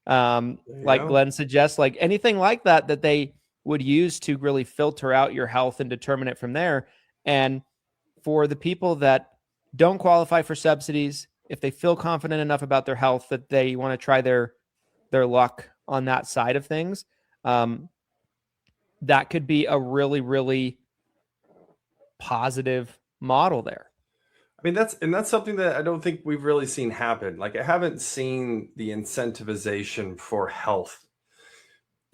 S5: Like Glenn suggests, like anything like that they would use to really filter out your health and determine it from there. And for the people that don't qualify for subsidies, if they feel confident enough about their health that they want to try their luck on that side of things, that could be a really, really positive model there.
S4: I mean, that's something that I don't think we've really seen happen. Like I haven't seen the incentivization for health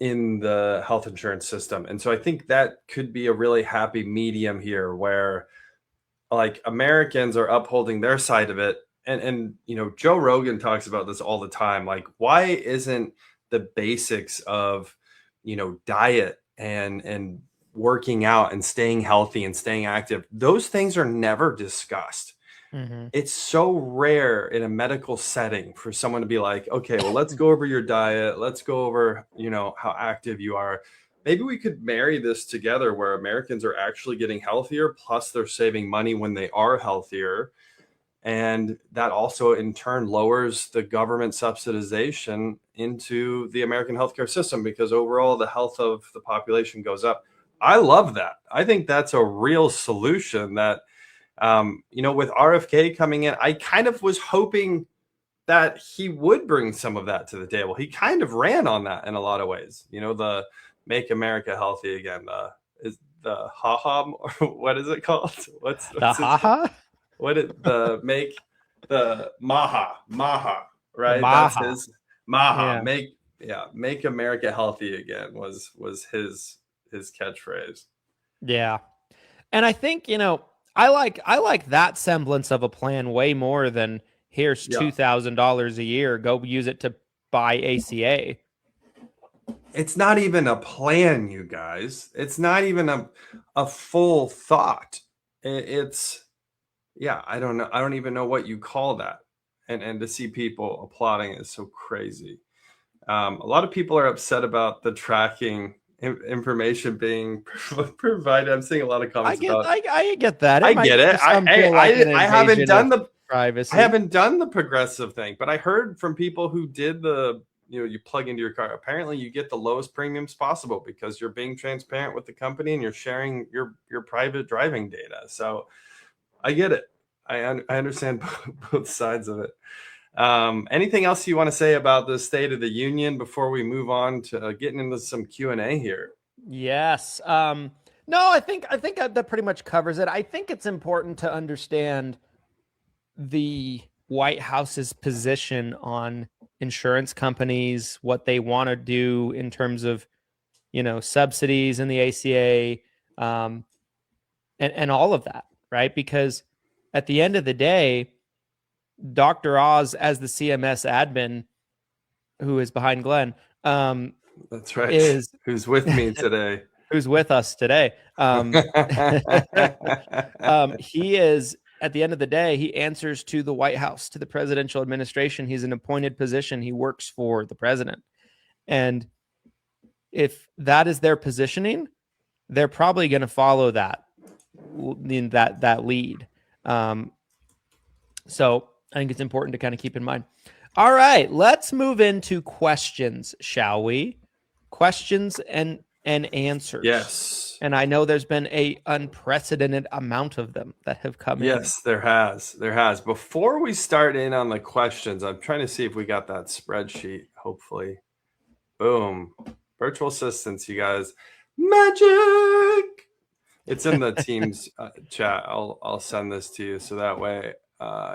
S4: in the health insurance system. And so I think that could be a really happy medium here where like Americans are upholding their side of it. And Joe Rogan talks about this all the time. Like, why isn't the basics of, diet and working out and staying healthy and staying active, those things are never discussed. Mm-hmm. It's so rare in a medical setting for someone to be like, okay, well, let's go over your diet. Let's go over, how active you are. Maybe we could marry this together where Americans are actually getting healthier, plus they're saving money when they are healthier. And that also in turn lowers the government subsidization into the American healthcare system because overall the health of the population goes up. I love that. I think that's a real solution that, with RFK coming in, I kind of was hoping that he would bring some of that to the table. He kind of ran on that in a lot of ways. The Make America Healthy Again. Is the ha-ha, or what is it called? What's
S5: the ha-ha?
S4: Make the Maha, right?
S5: Maha.
S4: That's his Maha.
S5: Yeah.
S4: Make America Healthy Again was his catchphrase.
S5: Yeah. And I think, I like that semblance of a plan way more than here's $2,000 a year. Go use it to buy ACA.
S4: It's not even a plan, you guys. It's not even a full thought. I don't know. I don't even know what you call that. and to see people applauding is so crazy. A lot of people are upset about the tracking information being provided. I'm seeing a lot of comments about.
S5: I get that.
S4: I get it. I haven't done the
S5: privacy.
S4: I haven't done the progressive thing, but I heard from people who did the, you plug into your car. Apparently, you get the lowest premiums possible because you're being transparent with the company and you're sharing your private driving data. So I get it. I understand both sides of it. Anything else you want to say about the State of the Union before we move on to getting into some Q&A here?
S5: Yes. No, I think that pretty much covers it. I think it's important to understand the White House's position on insurance companies, what they want to do in terms of, subsidies in the ACA, and all of that, right? Because at the end of the day, Dr. Oz, as the CMS admin, who is behind Glenn,
S4: that's right, who's with me today,
S5: who's with us today. He is, at the end of the day, he answers to the White House, to the presidential administration. He's an appointed position. He works for the president. And if that is their positioning, they're probably going to follow that lead. So I think it's important to kind of keep in mind. All right, let's move into questions, shall we? Questions and answers.
S4: Yes.
S5: And I know there's been a unprecedented amount of them that have come in.
S4: Yes, there has. Before we start in on the questions, I'm trying to see if we got that spreadsheet, hopefully. Boom. Virtual assistants, you guys. Magic! It's in the Teams chat. I'll send this to you so that way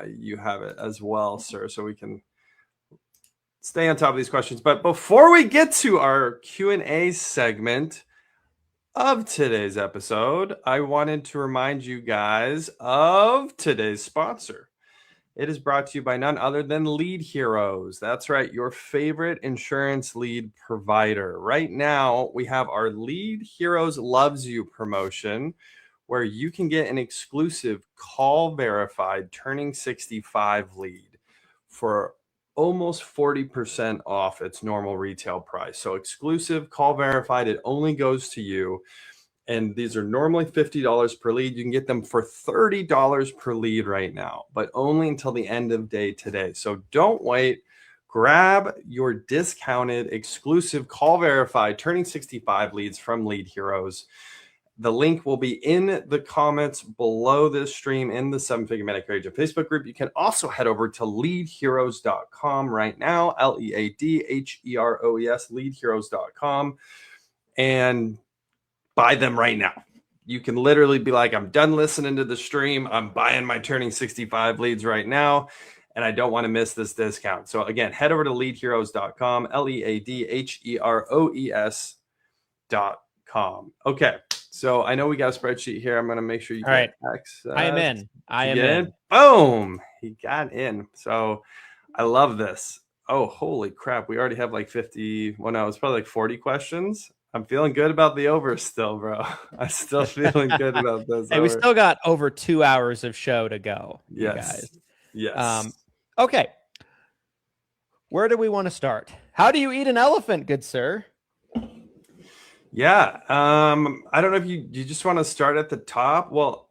S4: you have it as well, sir, so we can stay on top of these questions. But before we get to our Q&A segment of today's episode, I wanted to remind you guys of today's sponsor. It is brought to you by none other than Lead Heroes. That's right, your favorite insurance lead provider. Right now, we have our Lead Heroes Loves You promotion, where you can get an exclusive call verified turning 65 lead for almost 40% off its normal retail price. So exclusive call verified, it only goes to you. And these are normally $50 per lead. You can get them for $30 per lead right now, but only until the end of day today. So don't wait. Grab your discounted exclusive call verified turning 65 leads from Lead Heroes. The link will be in the comments below this stream in the 7-Figure Medicare Agent Facebook group. You can also head over to leadheroes.com right now, LEADHEROES, leadheroes.com, and buy them right now. You can literally be like, I'm done listening to the stream. I'm buying my turning 65 leads right now, and I don't want to miss this discount. So again, head over to leadheroes.com, LEADHEROES.com. Okay. So I know we got a spreadsheet here. I'm going to make sure you get access.
S5: I am in. I am in.
S4: Boom. He got in. So I love this. Oh, holy crap. We already have like 50. Well, no, it's probably like 40 questions. I'm feeling good about the over still, bro. I'm still feeling good about this.
S5: Hey, we still got over 2 hours of show to go.
S4: Yes.
S5: Guys.
S4: Yes.
S5: Okay. Where do we want to start? How do you eat an elephant, good sir?
S4: Yeah. I don't know if you just want to start at the top. Well,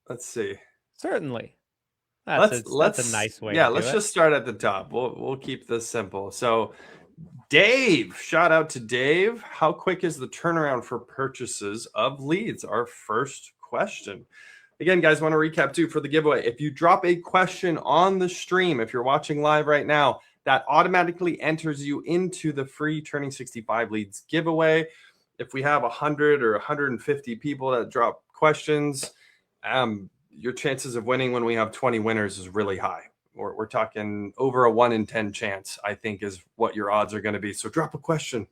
S4: let's see.
S5: Certainly.
S4: That's
S5: a nice way.
S4: Yeah, let's just start at the top. We'll keep this simple. So Dave, shout out to Dave. How quick is the turnaround for purchases of leads? Our first question. Again, guys, want to recap too for the giveaway. If you drop a question on the stream, if you're watching live right now, that automatically enters you into the free Turning 65 Leads giveaway. If we have 100 or 150 people that drop questions, your chances of winning when we have 20 winners is really high. We're talking over a 1 in 10 chance, I think, is what your odds are going to be. So drop a question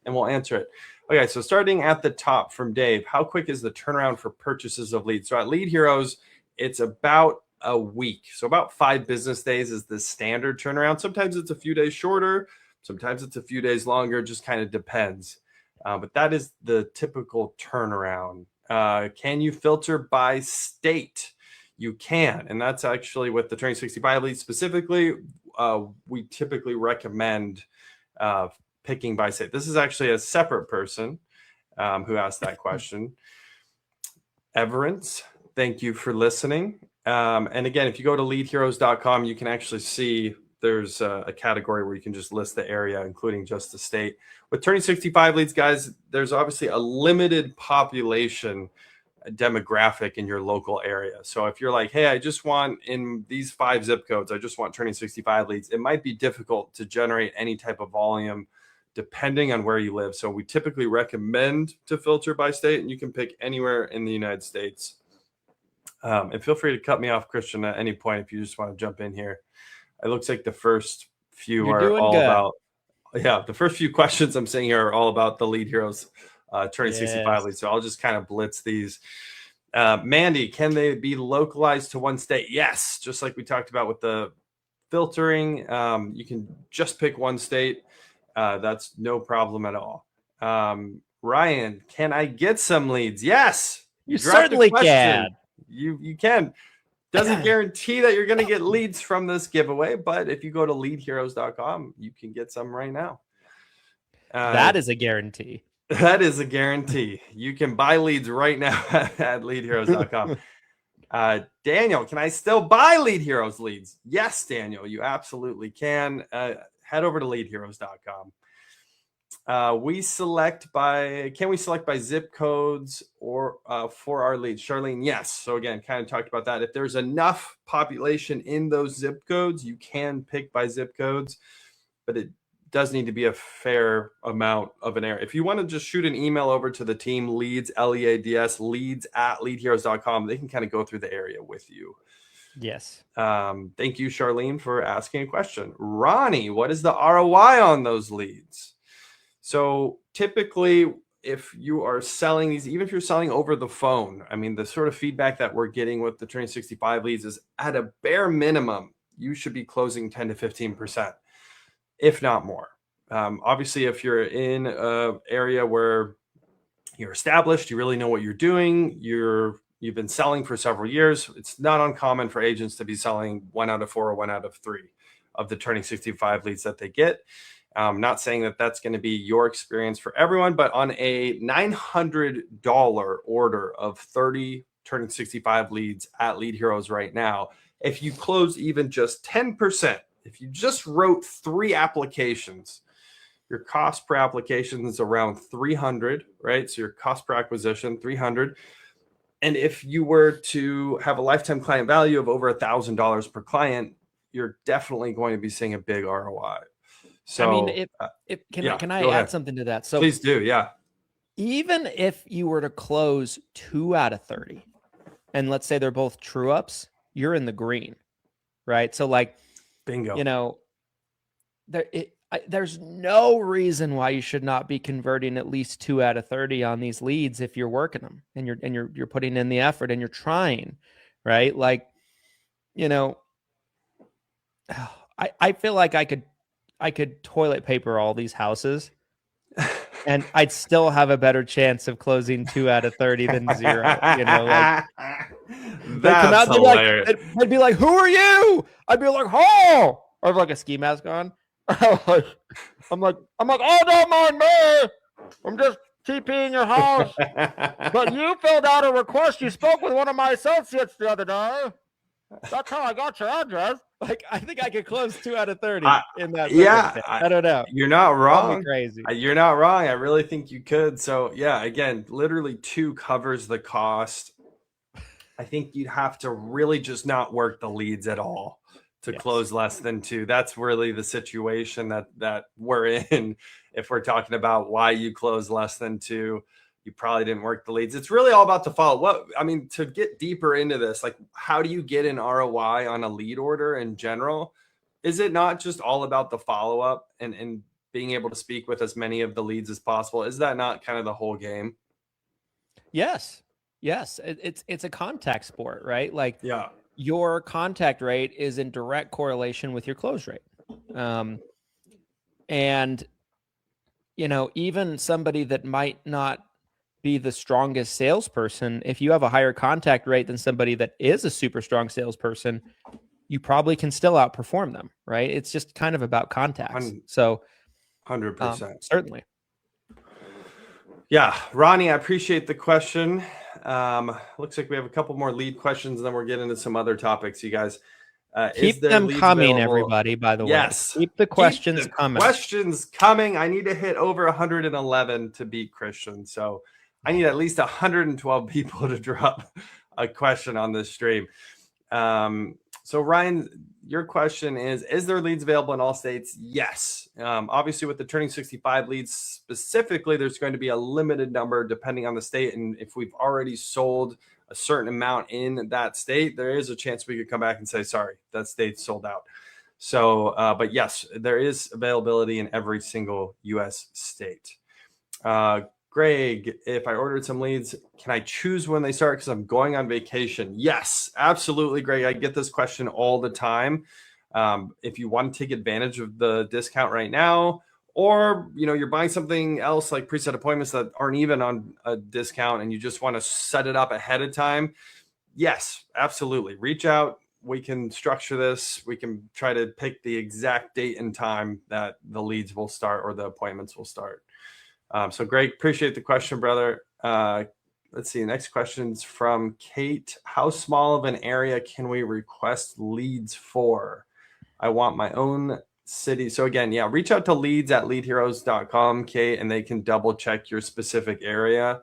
S4: and we'll answer it. Okay, so starting at the top from Dave, how quick is the turnaround for purchases of leads? So at Lead Heroes, it's about a week. So about 5 business days is the standard turnaround. Sometimes it's a few days shorter. Sometimes it's a few days longer. It just kind of depends. But that is the typical turnaround. Can you filter by state? you can. And that's actually with the Turning 65 leads specifically, we typically recommend picking by state. This is actually a separate person who asked that question. Everence, thank you for listening. And again, if you go to leadheroes.com, you can actually see there's a category where you can just list the area, including just the state. With Turning 65 leads, guys, there's obviously a limited population demographic in your local area. So if you're like, hey, I just want in these 5 zip codes, I just want Turning 65 leads, it might be difficult to generate any type of volume depending on where you live. So we typically recommend to filter by state, and you can pick anywhere in the United States. And feel free to cut me off, Christian, at any point if you just want to jump in here. It looks like the first few are all about, the first few questions I'm saying here are all about the Lead Heroes Turning 65 leads. So I'll just kind of blitz these. Mandy, can they be localized to one state? Yes, just like we talked about with the filtering, you can just pick one state. That's no problem at all. Ryan, can I get some leads? Yes,
S5: you certainly can.
S4: You can. Doesn't guarantee that you're going to get leads from this giveaway, but if you go to leadheroes.com, you can get some right now.
S5: That is a guarantee.
S4: That is a guarantee. You can buy leads right now at leadheroes.com. Daniel, can I still buy Lead Heroes leads? Yes, Daniel, you absolutely can. Head over to leadheroes.com. Can we select by zip codes or for our leads? Charlene, yes. So again, kind of talked about that. If there's enough population in those zip codes, you can pick by zip codes, but it does need to be a fair amount of an area. If you want to just shoot an email over to the team, leads, L-E-A-D-S, leads at leadheroes.com, they can kind of go through the area with you.
S5: Yes.
S4: Thank you, Charlene, for asking a question. Ronnie, what is the ROI on those leads? So typically, if you are selling these, even if you're selling over the phone, I mean, the sort of feedback that we're getting with the Turning 65 leads is at a bare minimum, you should be closing 10 to 15%, if not more. Obviously, if you're in an area where you're established, you really know what you're doing, you've been selling for several years, it's not uncommon for agents to be selling 1 out of 4 or 1 out of 3 of the Turning 65 leads that they get. I'm not saying that that's going to be your experience for everyone, but on a $900 order of 30 Turning 65 leads at Lead Heroes right now, if you close even just 10%, if you just wrote 3 applications, your cost per application is around $300, right? So your cost per acquisition, $300. And if you were to have a lifetime client value of over $1,000 per client, you're definitely going to be seeing a big ROI. So,
S5: I mean, can I add something to that? So
S4: please do. Yeah.
S5: Even if you were to close 2 out of 30, and let's say they're both true ups, you're in the green, right? So like,
S4: bingo,
S5: you know, there's no reason why you should not be converting at least 2 out of 30 on these leads if you're working them and you're putting in the effort and you're trying, right? Like, you know, I feel like I could toilet paper all these houses and I'd still have a better chance of closing 2 out of 30 than 0. You know, like
S4: that's hilarious.
S5: They'd be like, "Who are you?" I'd be like, "Oh," I have like a ski mask on. I'm like, "Oh, don't mind me. I'm just TPing your house." But you filled out a request. You spoke with one of my associates the other day. That's how I got your address. Like, I think I could close 2 out of 30 in that.
S4: Yeah,
S5: I don't know.
S4: You're not wrong.
S5: Crazy.
S4: You're not wrong. I really think you could. So yeah, again, literally 2 covers the cost. I think you'd have to really just not work the leads at all to close less than 2. That's really the situation that we're in. If we're talking about why you close less than 2, you probably didn't work the leads. It's really all about the follow. To get deeper into this, like, how do you get an ROI on a lead order in general? Is it not just all about the follow-up and being able to speak with as many of the leads as possible? Is that not kind of the whole game?
S5: Yes. It's a contact sport, right? Like,
S4: yeah,
S5: your contact rate is in direct correlation with your close rate. And, you know, even somebody that might not be the strongest salesperson. If you have a higher contact rate than somebody that is a super strong salesperson, you probably can still outperform them, right? It's just kind of about contacts. So
S4: 100%.
S5: Certainly.
S4: Yeah, Ronnie, I appreciate the question. Looks like we have a couple more lead questions, and then we're getting into some other topics, you guys.
S5: Keep them coming, everybody, by the way.
S4: Yes.
S5: Keep the questions coming.
S4: Questions coming. I need to hit over 111 to beat Christian. So I need at least 112 people to drop a question on this stream. So Ryan, your question is there leads available in all states? Yes. Obviously with the turning 65 leads specifically, there's going to be a limited number depending on the state. And if we've already sold a certain amount in that state, there is a chance we could come back and say, sorry, that state's sold out. So, but yes, there is availability in every single US state. Greg, if I ordered some leads, can I choose when they start? Because I'm going on vacation. Yes, absolutely, Greg. I get this question all the time. If you want to take advantage of the discount right now, or you're buying something else like preset appointments that aren't even on a discount and you just want to set it up ahead of time, yes, absolutely. Reach out. We can structure this. We can try to pick the exact date and time that the leads will start or the appointments will start. So Greg, appreciate the question, brother. Let's see. Next question's from Kate. How small of an area can we request leads for? I want my own city. So again, yeah, reach out to leads@leadheroes.com, Kate, and they can double check your specific area.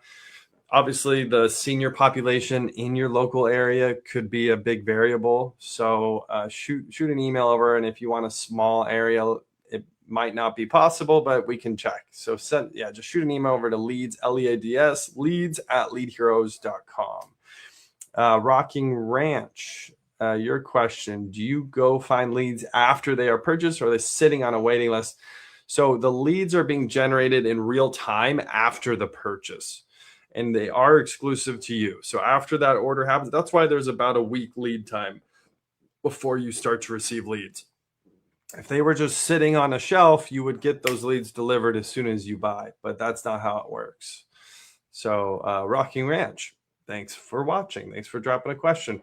S4: Obviously, the senior population in your local area could be a big variable. So shoot an email over, and if you want a small area, it might not be possible, but we can check. So just shoot an email over to leads, L-E-A-D-S, leads@leadheroes.com. Rocking Ranch, your question, do you go find leads after they are purchased, or are they sitting on a waiting list? So the leads are being generated in real time after the purchase, and they are exclusive to you. So after that order happens, that's why there's about a week lead time before you start to receive leads. If they were just sitting on a shelf, you would get those leads delivered as soon as you buy, but that's not how it works. So Rocking Ranch, thanks for watching. Thanks for dropping a question.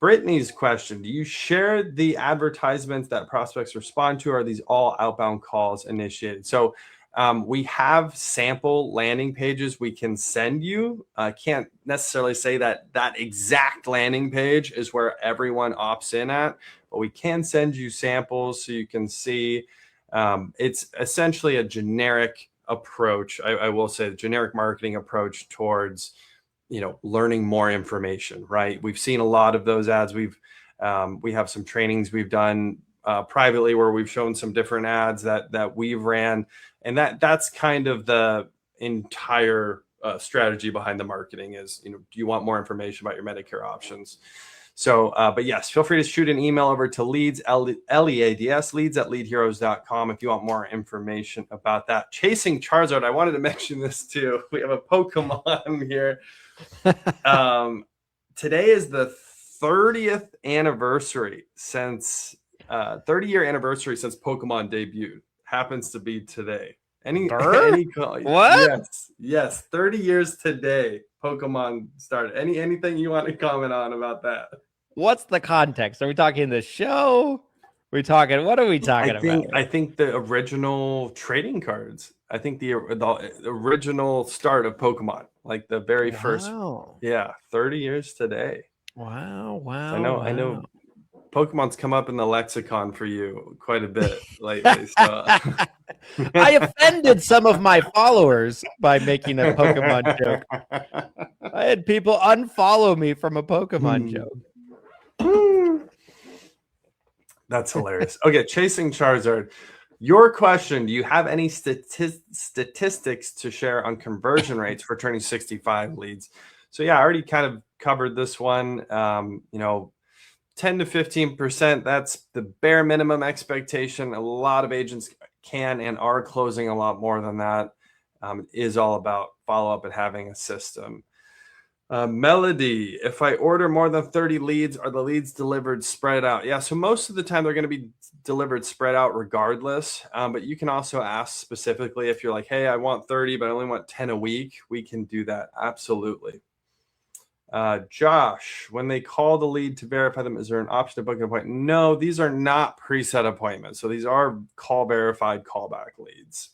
S4: Brittany's question, do you share the advertisements that prospects respond to? Or are these all outbound calls initiated? So we have sample landing pages we can send you. I can't necessarily say that exact landing page is where everyone opts in at, but we can send you samples so you can see. It's essentially a generic approach. I will say the generic marketing approach towards learning more information, right? We've seen a lot of those ads. We have some trainings we've done privately where we've shown some different ads that we've ran, and that's kind of the entire strategy behind the marketing is, do you want more information about your Medicare options? So, but yes, feel free to shoot an email over to leads, L-E-A-D-S, leads@leadheroes.com if you want more information about that. Chasing Charizard, I wanted to mention this too. We have a Pokemon here. Today is the 30th anniversary since 30-year anniversary since Pokemon debuted. Happens to be today.
S5: What?
S4: Yes, 30 years today. Pokemon started. Anything you want to comment on about that?
S5: What's the context? Are we talking the show? What are we talking about?
S4: I think the original trading cards. I think the original start of Pokemon, like the very first. Yeah, 30 years today.
S5: Wow.
S4: I know. Pokemon's come up in the lexicon for you quite a bit lately. So.
S5: I offended some of my followers by making a Pokemon joke. I had people unfollow me from a Pokemon joke.
S4: That's hilarious. Okay, Chasing Charizard. Your question, do you have any statistics to share on conversion rates for turning 65 leads? So yeah, I already kind of covered this one. 10 to 15%, that's the bare minimum expectation. A lot of agents can and are closing a lot more than that. It is all about follow-up and having a system. Melody, if I order more than 30 leads, are the leads delivered spread out? Yeah, so most of the time they're going to be delivered spread out regardless. But you can also ask specifically if you're like, hey, I want 30, but I only want 10 a week. We can do that. Absolutely. Josh, when they call the lead to verify them, is there an option to book an appointment? No, these are not preset appointments. So these are call verified callback leads.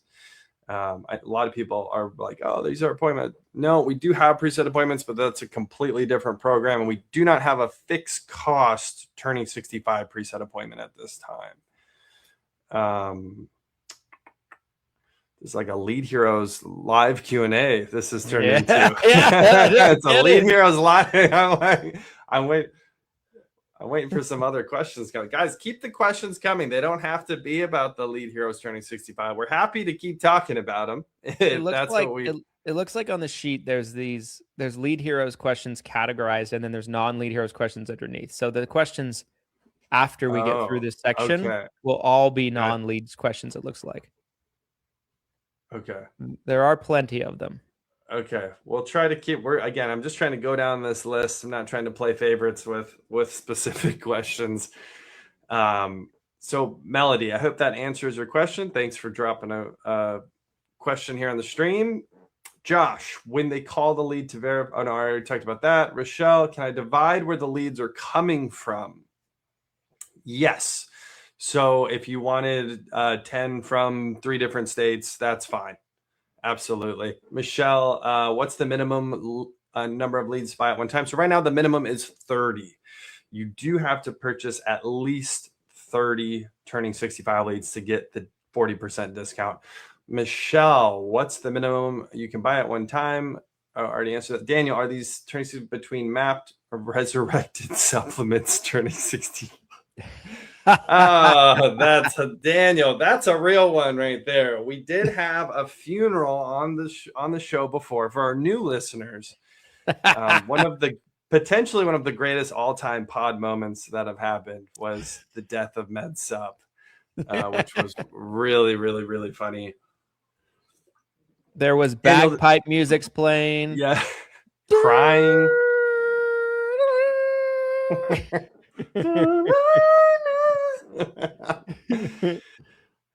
S4: A lot of people are like, oh, these are appointments. No, we do have preset appointments, but that's a completely different program. And we do not have a fixed cost turning 65 preset appointment at this time. It's like a Lead Heroes live Q&A. This is turned into. It's a Lead Heroes live. I'm waiting for some other questions coming. Guys, keep the questions coming. They don't have to be about the Lead Heroes turning 65. We're happy to keep talking about them.
S5: It looks like on the sheet there's Lead Heroes questions categorized, and then there's non-Lead Heroes questions underneath. So the questions after we get through this section will all be non-leads questions, it looks like.
S4: Okay.
S5: There are plenty of them.
S4: Okay, we'll try to keep. I'm just trying to go down this list. I'm not trying to play favorites with specific questions. So Melody, I hope that answers your question. Thanks for dropping a question here on the stream. Josh, when they call the lead to verify, oh no, I already talked about that. Rochelle, can I divide where the leads are coming from? Yes. So if you wanted 10 from 3 different states, that's fine. Absolutely. Michelle, what's the minimum number of leads to buy at one time? So right now the minimum is 30. You do have to purchase at least 30 turning 65 leads to get the 40% discount. Michelle, what's the minimum you can buy at one time? I already answered that. Daniel, are these turning between mapped or resurrected supplements turning 60? That's Daniel. That's a real one right there. We did have a funeral on the show before for our new listeners. Potentially one of the greatest all-time pod moments that have happened was the death of Med Sup, which was really, really, really funny.
S5: There was bagpipe music playing.
S4: Yeah, crying.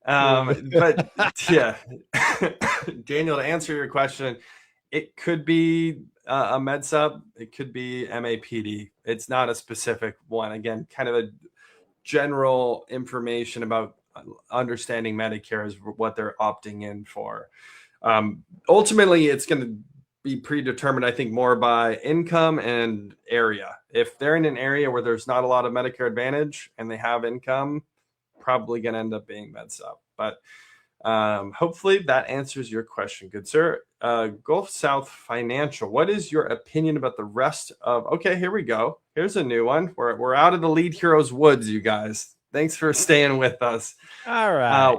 S4: But yeah, Daniel, to answer your question, it could be a med sub, it could be MAPD. It's not a specific one. Again, kind of a general information about understanding Medicare is what they're opting in for. Ultimately, it's going to be predetermined, I think, more by income and area. If they're in an area where there's not a lot of Medicare Advantage and they have income, probably going to end up being med sub. But hopefully that answers your question, good sir. Gulf South Financial, what is your opinion about the rest of? Okay, here we go. Here's a new one. We're out of the Lead Heroes woods, you guys. Thanks for staying with us.
S5: All right.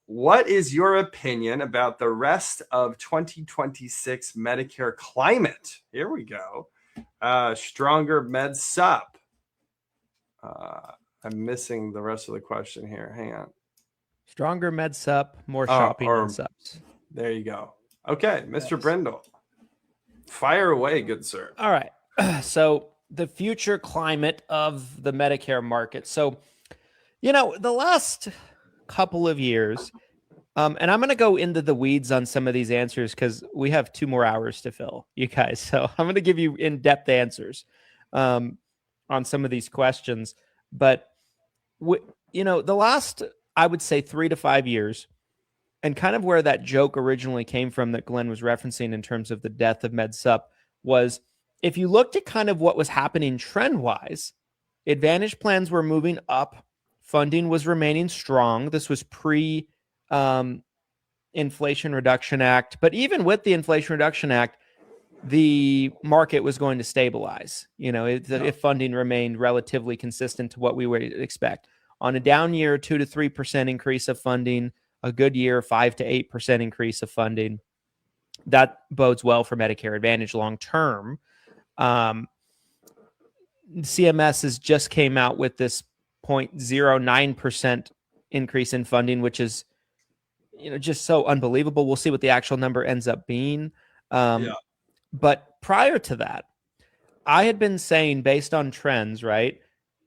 S4: What is your opinion about the rest of 2026 Medicare climate? Here we go. Stronger med sup. I'm missing the rest of the question here. Hang on.
S5: Stronger med sup, more shopping med sups.
S4: There you go. Okay, Mr. Brindle. Fire away, good sir.
S5: All right. So the future climate of the Medicare market. So, the last couple of years, and I'm going to go into the weeds on some of these answers because we have 2 more hours to fill, you guys. So I'm going to give you in-depth answers on some of these questions. But, the last, I would say 3 to 5 years, and kind of where that joke originally came from that Glenn was referencing in terms of the death of Med Sup was if you looked at kind of what was happening trend-wise, Advantage plans were moving up. Funding was remaining strong. This was pre-Inflation Reduction Act. But even with the Inflation Reduction Act, the market was going to stabilize, if funding remained relatively consistent to what we would expect. On a down year, 2 to 3% increase of funding, a good year, 5 to 8% increase of funding. That bodes well for Medicare Advantage long term. CMS has just came out with this 0.09% increase in funding, which is, just so unbelievable. We'll see what the actual number ends up being. But prior to that, I had been saying, based on trends, right,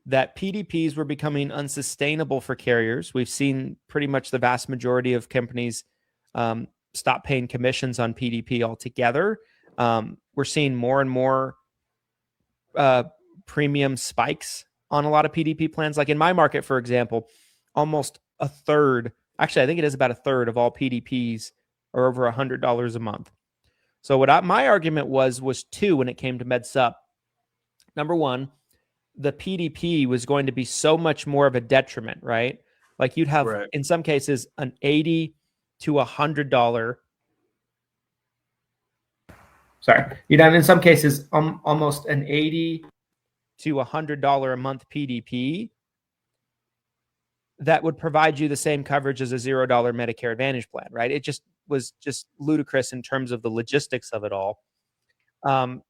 S5: that PDPs were becoming unsustainable for carriers. We've seen pretty much the vast majority of companies stop paying commissions on PDP altogether. We're seeing more and more premium spikes on a lot of PDP plans. Like in my market, for example, almost a third, actually, I think it is about a third of all PDPs are over $100 a month. So my argument was two when it came to MedSup. Number one, the PDP was going to be so much more of a detriment, right? Like you'd have, in some cases, an $80 to $100.
S1: Sorry. You'd have, in some cases, almost an $80
S5: to $100 a month PDP that would provide you the same coverage as a $0 Medicare Advantage plan, right? It just was just ludicrous in terms of the logistics of it all. On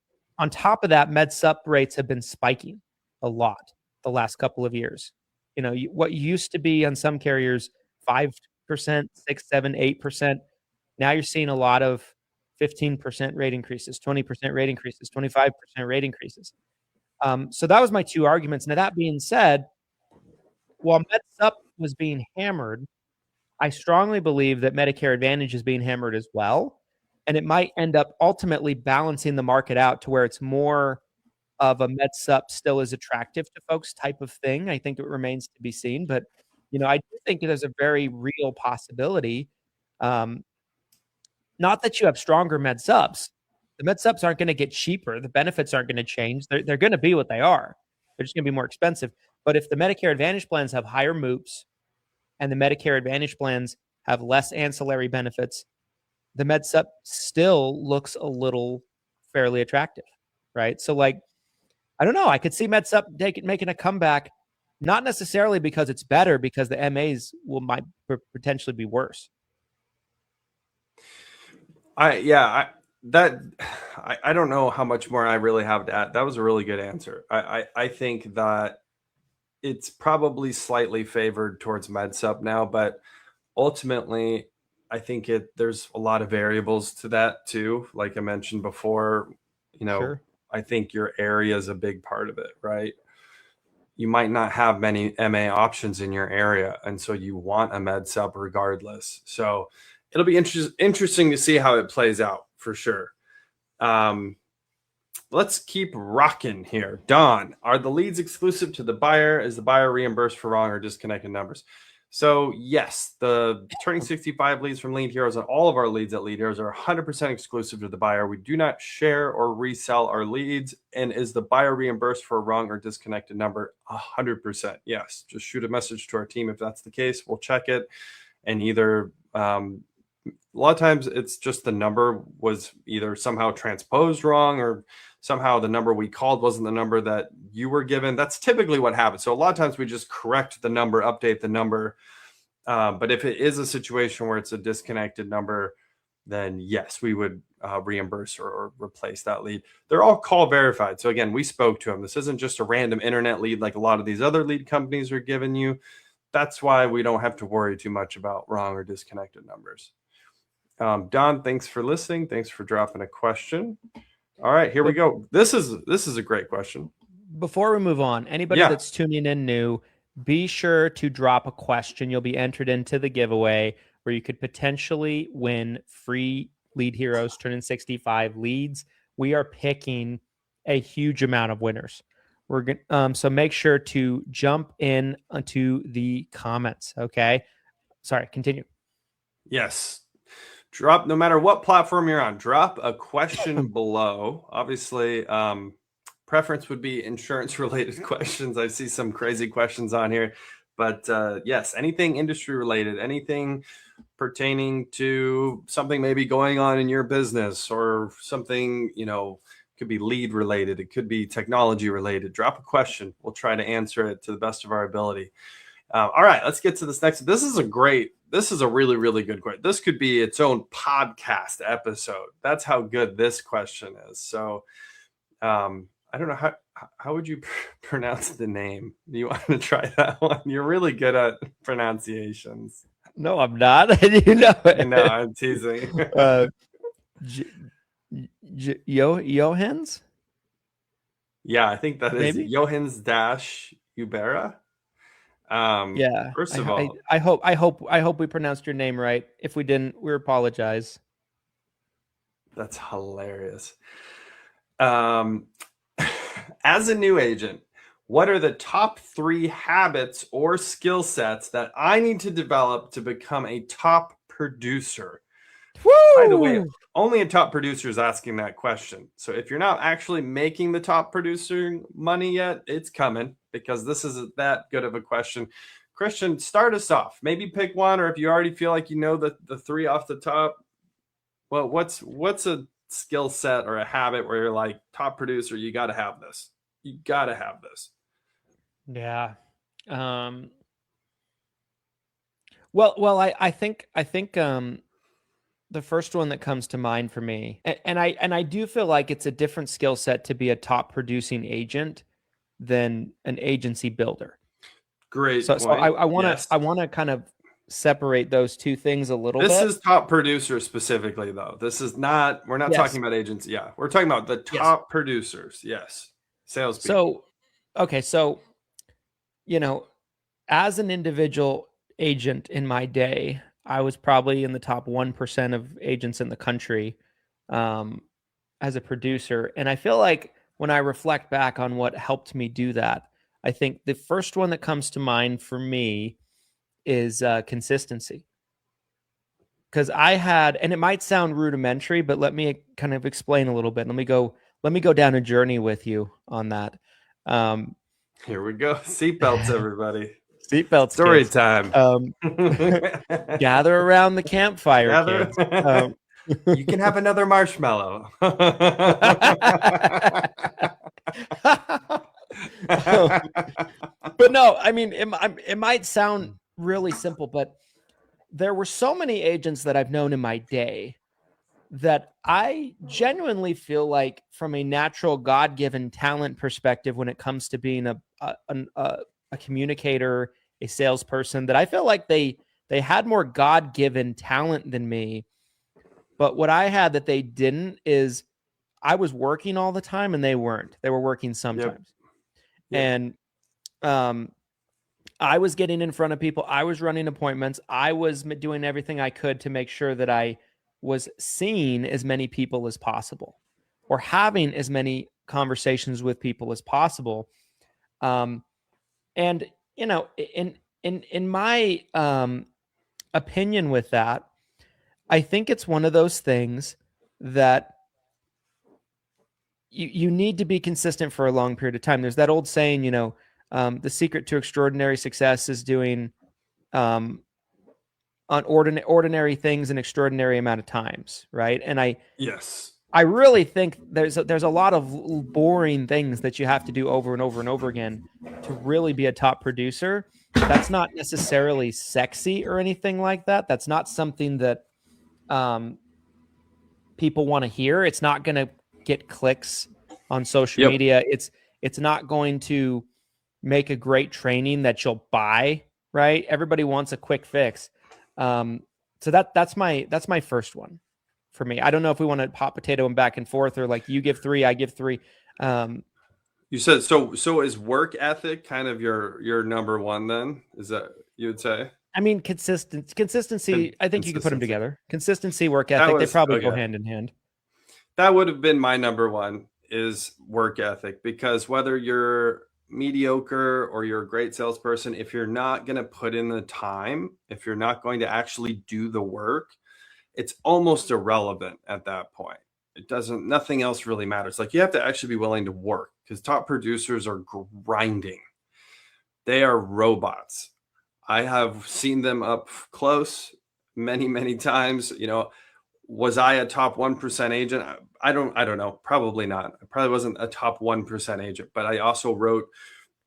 S5: top of that, MedSup rates have been spiking a lot the last couple of years. You know, what used to be on some carriers 5%, 6, 7, 8%. Now you're seeing a lot of 15% rate increases, 20% rate increases, 25% rate increases. So that was my two arguments. Now, that being said, while MedSup was being hammered, I strongly believe that Medicare Advantage is being hammered as well. And it might end up ultimately balancing the market out to where it's more of a MedSup still is attractive to folks type of thing. I think it remains to be seen. But, you know, I do think there's a very real possibility. Not that you have stronger MedSups. The MedSups aren't going to get cheaper. The benefits aren't going to change. They're going to be what they are. They're just going to be more expensive. But if the Medicare Advantage plans have higher MOOPs and the Medicare Advantage plans have less ancillary benefits, the MedSup still looks a little fairly attractive, right? So, like, I don't know. I could see MedSup making a comeback, not necessarily because it's better, because the MAs might potentially be worse.
S4: I don't know how much more I really have to add. That was a really good answer. I think that it's probably slightly favored towards MedSup now, but ultimately I think there's a lot of variables to that too. Like I mentioned before, you know, sure. I think your area is a big part of it, right? You might not have many MA options in your area, and so you want a MedSup regardless. So it'll be interesting to see how it plays out for sure. Let's keep rocking here. Don, are the leads exclusive to the buyer? Is the buyer reimbursed for wrong or disconnected numbers? So yes, the turning 65 leads from Lead Heroes and all of our leads at Lead Heroes are 100% exclusive to the buyer. We do not share or resell our leads. And is the buyer reimbursed for a wrong or disconnected number? 100%. Yes. Just shoot a message to our team if that's the case. We'll check it. And either a lot of times it's just the number was either somehow transposed wrong or somehow the number we called wasn't the number that you were given. That's typically what happens. So a lot of times we just correct the number, update the number. But if it is a situation where it's a disconnected number, then yes, we would reimburse or replace that lead. They're all call verified. So again, we spoke to them. This isn't just a random internet lead like a lot of these other lead companies are giving you. That's why we don't have to worry too much about wrong or disconnected numbers. Don, thanks for listening. Thanks for dropping a question. All right, here we go. This is a great question.
S5: Before we move on, anybody that's tuning in new, be sure to drop a question. You'll be entered into the giveaway where you could potentially win free Lead Heroes Turning 65 leads. We are picking a huge amount of winners. We're going so make sure to jump in onto the comments. Okay. Sorry, continue.
S4: Yes. Drop, no matter what platform you're on, drop a question below. Obviously, preference would be insurance related questions. I see some crazy questions on here, but yes, anything industry related, anything pertaining to something maybe going on in your business or something, you know, could be lead related. It could be technology related. Drop a question. We'll try to answer it to the best of our ability. All right, let's get to this next. This is a really, really good question. This could be its own podcast episode. That's how good this question is. So I don't know, how would you pronounce the name? Do you want to try that one? You're really good at pronunciations.
S5: No, I'm not. You know it.
S4: No, I'm teasing.
S5: Johans?
S4: Yeah, I think that is
S5: Maybe?
S4: Johans Dash Ubera.
S5: Yeah.
S4: First of all,
S5: I hope we pronounced your name right. If we didn't, we apologize.
S4: that's hilarious. As a new agent, what are the top 3 habits or skill sets that I need to develop to become a top producer?
S5: Woo!
S4: By the way, only a top producer is asking that question. So if you're not actually making the top producer money yet, it's coming, because this isn't that good of a question. Christian, start us off. Maybe pick one, or if you already feel like you know the 3 off the top, well, what's a skill set or a habit where you're like, top producer, you got to have this. You got to have this.
S5: Yeah. Well, I think the first one that comes to mind for me, and I do feel like it's a different skill set to be a top producing agent than an agency builder.
S4: Great.
S5: So
S4: point.
S5: I want to
S4: Yes.
S5: I want to kind of separate those two things a little
S4: This
S5: bit.
S4: is top producer specifically, though. This is not, we're not
S5: Yes.
S4: talking about agents. Yeah. We're talking about the top producers. Yes. Salespeople.
S5: So, as an individual agent in my day, I was probably in the top 1% of agents in the country as a producer. And I feel like when I reflect back on what helped me do that, I think the first one that comes to mind for me is consistency. Because I had, and it might sound rudimentary, but let me kind of explain a little bit. Let me go down a journey with you on that.
S4: Here we go. Seatbelts, everybody.
S5: Seatbelts.
S4: Story
S5: kids.
S4: time.
S5: Gather around the campfire,
S4: Gather-
S5: kids.
S4: You can have another marshmallow.
S5: But no, I mean, it might sound really simple, but there were so many agents that I've known in my day that I genuinely feel like, from a natural God-given talent perspective, when it comes to being a communicator, a salesperson, that I feel like they had more God-given talent than me. But what I had that they didn't is I was working all the time and they weren't. They were working sometimes.
S4: Yep.
S5: And I was getting in front of people. I was running appointments. I was doing everything I could to make sure that I was seeing as many people as possible, or having as many conversations with people as possible. And in my opinion with that, I think it's one of those things that you need to be consistent for a long period of time. There's that old saying, the secret to extraordinary success is doing on ordinary things an extraordinary amount of times, right? And I really think there's a lot of boring things that you have to do over and over and over again to really be a top producer. That's not necessarily sexy or anything like that. That's not something that people want to hear. It's not going to get clicks on social media. It's not going to make a great training that you'll buy, right? Everybody wants a quick fix. So that's my first one for me. I don't know if we want to hot potato them back and forth, or like you give 3, I give 3.
S4: You said so is work ethic kind of your number one then? Is that you would say?
S5: I mean, consistency. I think you could put them together. Consistency, work ethic. They probably go hand in hand.
S4: That would have been my number one, is work ethic, because whether you're mediocre or you're a great salesperson, if you're not going to put in the time, if you're not going to actually do the work, it's almost irrelevant at that point. Nothing else really matters. Like, you have to actually be willing to work, because top producers are grinding. They are robots. I have seen them up close many, many times. Was I a top 1% agent? I don't know. Probably not. I probably wasn't a top 1% agent, but I also wrote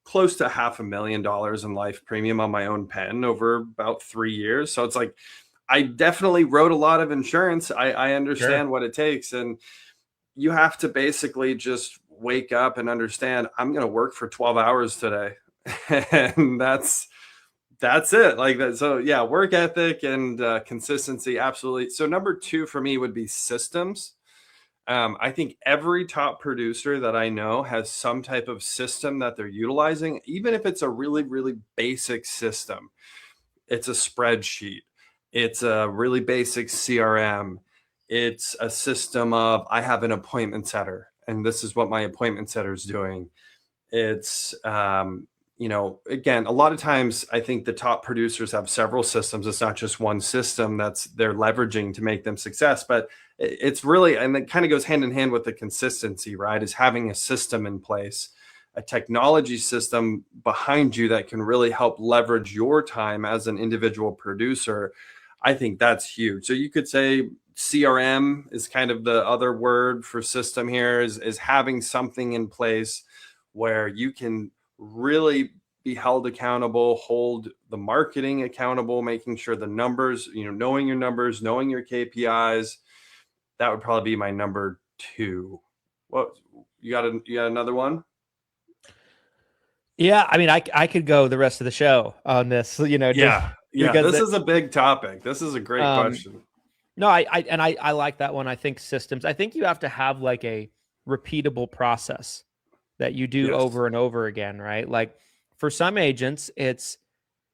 S4: close to $500,000 in life premium on my own pen over about 3 years. So it's like, I definitely wrote a lot of insurance. I understand what it takes. And you have to basically just wake up and understand, I'm going to work for 12 hours today. And that's it. Like that. So yeah, work ethic and consistency. Absolutely. So number 2 for me would be systems. I think every top producer that I know has some type of system that they're utilizing, even if it's a really, really basic system. It's a spreadsheet. It's a really basic CRM. It's a system of, I have an appointment setter, and this is what my appointment setter is doing. It's, again, a lot of times I think the top producers have several systems. It's not just one system that's they're leveraging to make them success, but it's really, and it kind of goes hand in hand with the consistency, right? Is having a system in place, a technology system behind you that can really help leverage your time as an individual producer. I think that's huge. So you could say CRM is kind of the other word for system here, is having something in place where you can really be held accountable, hold the marketing accountable, making sure the numbers, knowing your numbers, knowing your KPIs. That would probably be my number 2. What you got another one?
S5: Yeah, I mean, I could go the rest of the show on this,
S4: Yeah. This is a big topic. This is a great question.
S5: No, I like that one. I think systems. I think you have to have like a repeatable process that you do over and over again, right? Like for some agents,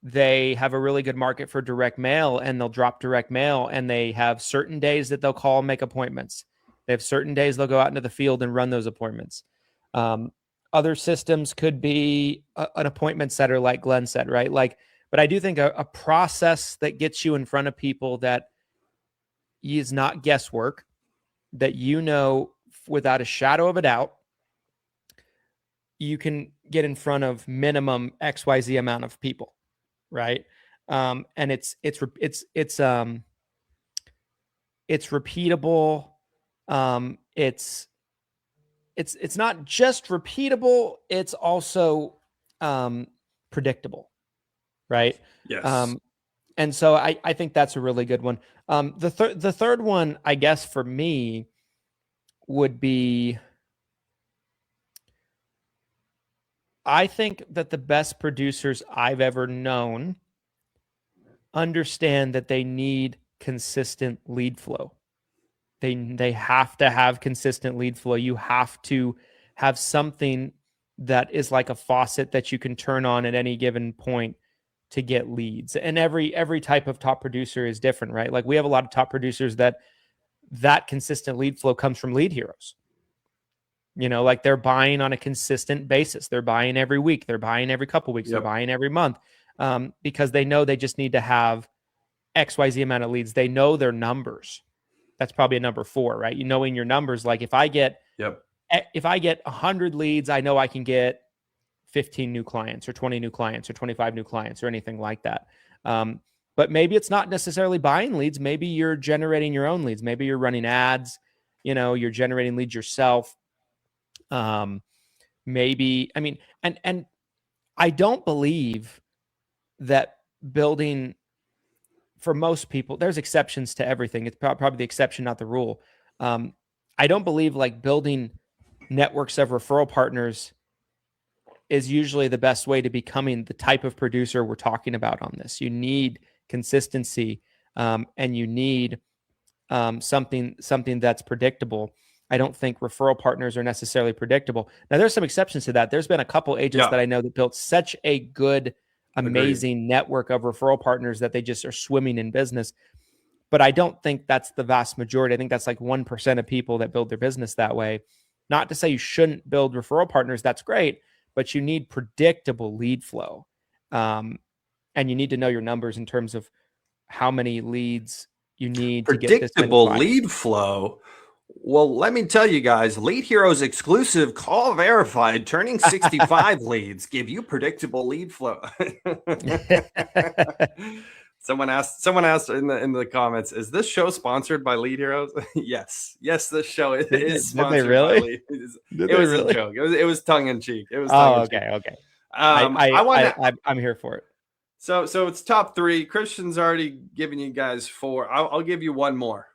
S5: they have a really good market for direct mail, and they'll drop direct mail, and they have certain days that they'll call and make appointments. They have certain days they'll go out into the field and run those appointments. Other systems could be an appointment setter, like Glenn said, right? But I do think a process that gets you in front of people that is not guesswork, that without a shadow of a doubt, you can get in front of minimum XYZ amount of people, right? And it's repeatable. It's not just repeatable, it's also predictable, right?
S4: Yes.
S5: And so I think that's a really good one. The third one, I guess, for me would be, I think that the best producers I've ever known understand that they need consistent lead flow. They have to have consistent lead flow. You have to have something that is like a faucet that you can turn on at any given point to get leads. And every type of top producer is different, right? Like we have a lot of top producers that consistent lead flow comes from lead heroes. Like they're buying on a consistent basis. They're buying every week. They're buying every couple weeks. They're buying every month because they know they just need to have XYZ amount of leads. They know their numbers. That's probably a number 4, right? Knowing your numbers. Like if I get 100 leads, I know I can get 15 new clients or 20 new clients or 25 new clients or anything like that. But maybe it's not necessarily buying leads. Maybe you're generating your own leads. Maybe you're running ads. You're generating leads yourself. Maybe, I mean, and I don't believe that building, for most people, there's exceptions to everything. It's probably the exception, not the rule. I don't believe like building networks of referral partners is usually the best way to becoming the type of producer we're talking about on this. You need consistency, and you need something that's predictable. I don't think referral partners are necessarily predictable. Now, there's some exceptions to that. There's been a couple agents that I know that built such a good, amazing network of referral partners that they just are swimming in business. But I don't think that's the vast majority. I think that's like 1% of people that build their business that way. Not to say you shouldn't build referral partners. That's great. But you need predictable lead flow. And you need to know your numbers in terms of how many leads you need to get this
S4: predictable lead flow. Well, let me tell you guys, Lead Heroes exclusive, call verified, turning 65 leads, give you predictable lead flow. Someone asked in the comments, is this show sponsored by Lead Heroes? Yes, this show is sponsored by Lead. It was a joke. It was tongue in cheek. It was
S5: okay. I'm here for it.
S4: So it's top 3. Christian's already given you guys 4. I'll give you one more.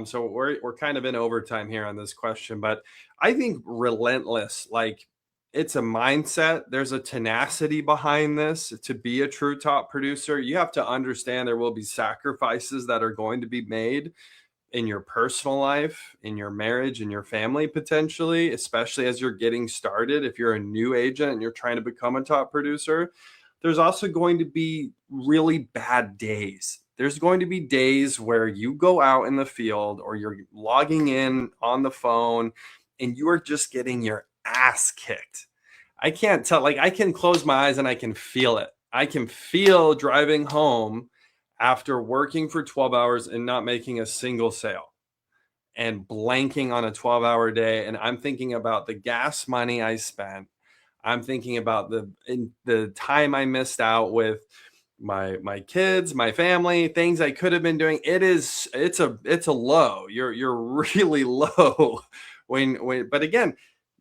S4: So we're kind of in overtime here on this question, but I think relentless, like it's a mindset. There's a tenacity behind this to be a true top producer. You have to understand there will be sacrifices that are going to be made in your personal life, in your marriage, in your family, potentially, especially as you're getting started. If you're a new agent and you're trying to become a top producer, there's also going to be really bad days. There's going to be days where you go out in the field or you're logging in on the phone and you are just getting your ass kicked. I can't tell, like, I can close my eyes and I can feel it. I can feel driving home after working for 12 hours and not making a single sale and blanking on a 12-hour day. And I'm thinking about the gas money I spent. I'm thinking about the time I missed out with my kids, my family, things I could have been doing. It's a low. You're really low but again,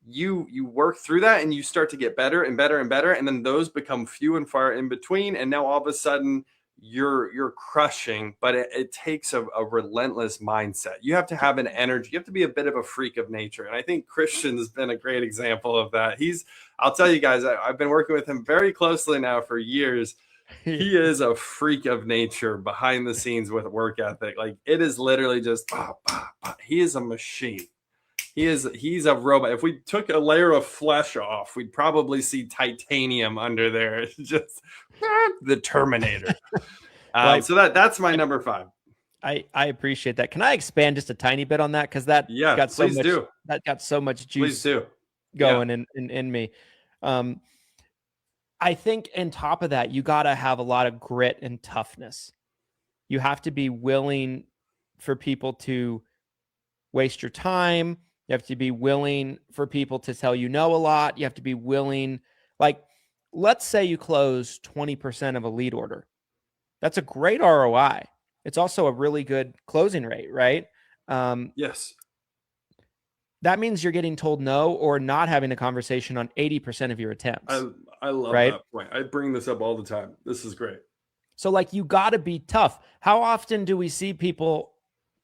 S4: you work through that and you start to get better and better and better. And then those become few and far in between. And now all of a sudden you're crushing, but it takes a relentless mindset. You have to have an energy. You have to be a bit of a freak of nature. And I think Christian has been a great example of that. I'll tell you guys, I've been working with him very closely now for years. He is a freak of nature behind the scenes with work ethic. Like, it is literally just, he is a machine. He's a robot. If we took a layer of flesh off, we'd probably see titanium under there. It's just the Terminator. So that's my number 5.
S5: I appreciate that. Can I expand just a tiny bit on that? Because that got so much juice going in me. I think on top of that, you got to have a lot of grit and toughness. You have to be willing for people to waste your time. You have to be willing for people to tell you no a lot. You have to be willing, like, let's say you close 20% of a lead order. That's a great ROI. It's also a really good closing rate, right?
S4: Yes.
S5: That means you're getting told no or not having a conversation on 80% of your attempts.
S4: I love that point. I bring this up all the time. This is great.
S5: So, like, you got to be tough. How often do we see people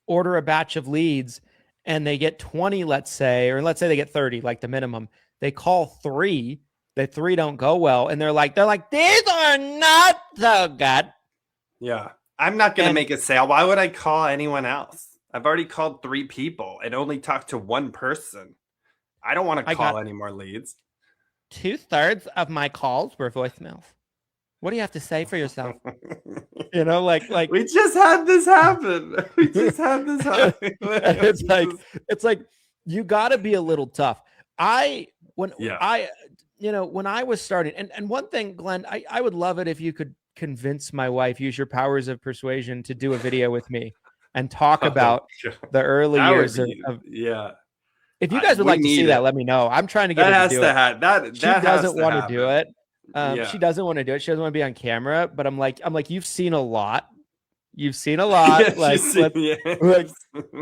S5: order a batch of leads and they get 20, let's say, or let's say they get 30, like the minimum. They call 3, the 3 don't go well, and they're like, these are not so good.
S4: Yeah. I'm not going to make a sale. Why would I call anyone else? I've already called 3 people and only talked to 1 person. I don't want to call any more leads.
S5: 2/3 of my calls were voicemails. What do you have to say for yourself? You know, like
S4: we just had this happen.
S5: It's like you got to be a little tough. When I was starting, and one thing, Glenn, I would love it if you could convince my wife, use your powers of persuasion to do a video with me and talk about the early years of If you guys would like to see that, let me know. I'm trying to get her to do it. She doesn't want to do it. She doesn't want to do it. She doesn't want to be on camera, but I'm like, you've seen a lot.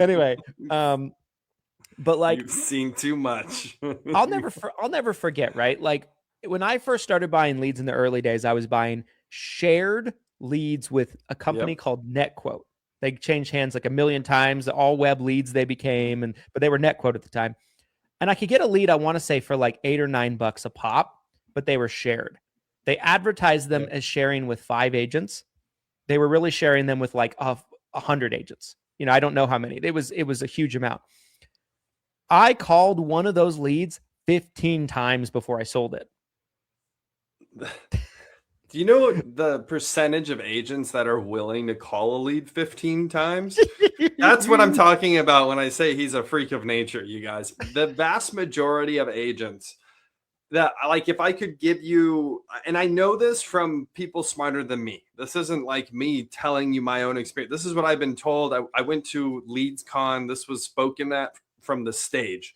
S5: Anyway, but like,
S4: you've seen too much.
S5: I'll never forget, right? Like, when I first started buying leads in the early days, I was buying shared leads with a company called NetQuote. They changed hands like a million times, all web leads they became, but they were NetQuote at the time. And I could get a lead, I want to say, for like $8 or $9 a pop, but they were shared. They advertised them as sharing with 5 agents. They were really sharing them with like 100 agents. You know, I don't know how many. It was a huge amount. I called one of those leads 15 times before I sold it.
S4: Do you know the percentage of agents that are willing to call a lead 15 times? That's what I'm talking about when I say he's a freak of nature, you guys. The vast majority of agents that, like, if I could give you, and I know this from people smarter than me. This isn't like me telling you my own experience. This is what I've been told. I went to LeadsCon. This was spoken at from the stage.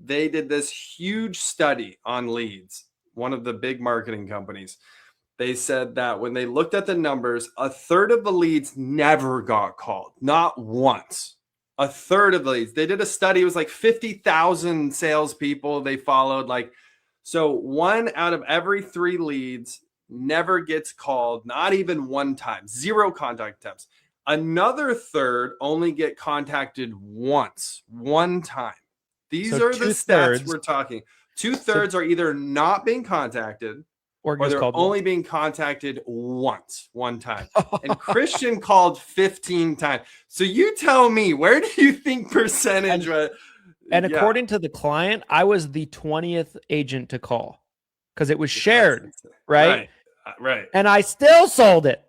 S4: They did this huge study on leads. One of the big marketing companies. They said that when they looked at the numbers, 1/3 of the leads never got called. Not once. 1/3 of the leads. They did a study. It was like 50,000 salespeople they followed. So 1 out of every 3 leads never gets called, not even one time. 0 contact attempts. Another 1/3 only get contacted once, one time. These are the stats we're talking. 2/3 are either not being contacted
S5: Or
S4: they're
S5: called
S4: only being contacted one time. And Christian called 15 times. So you tell me, where do you think percentage?
S5: And according to the client, I was the 20th agent to call because it was shared, right?
S4: Right.
S5: And I still sold it.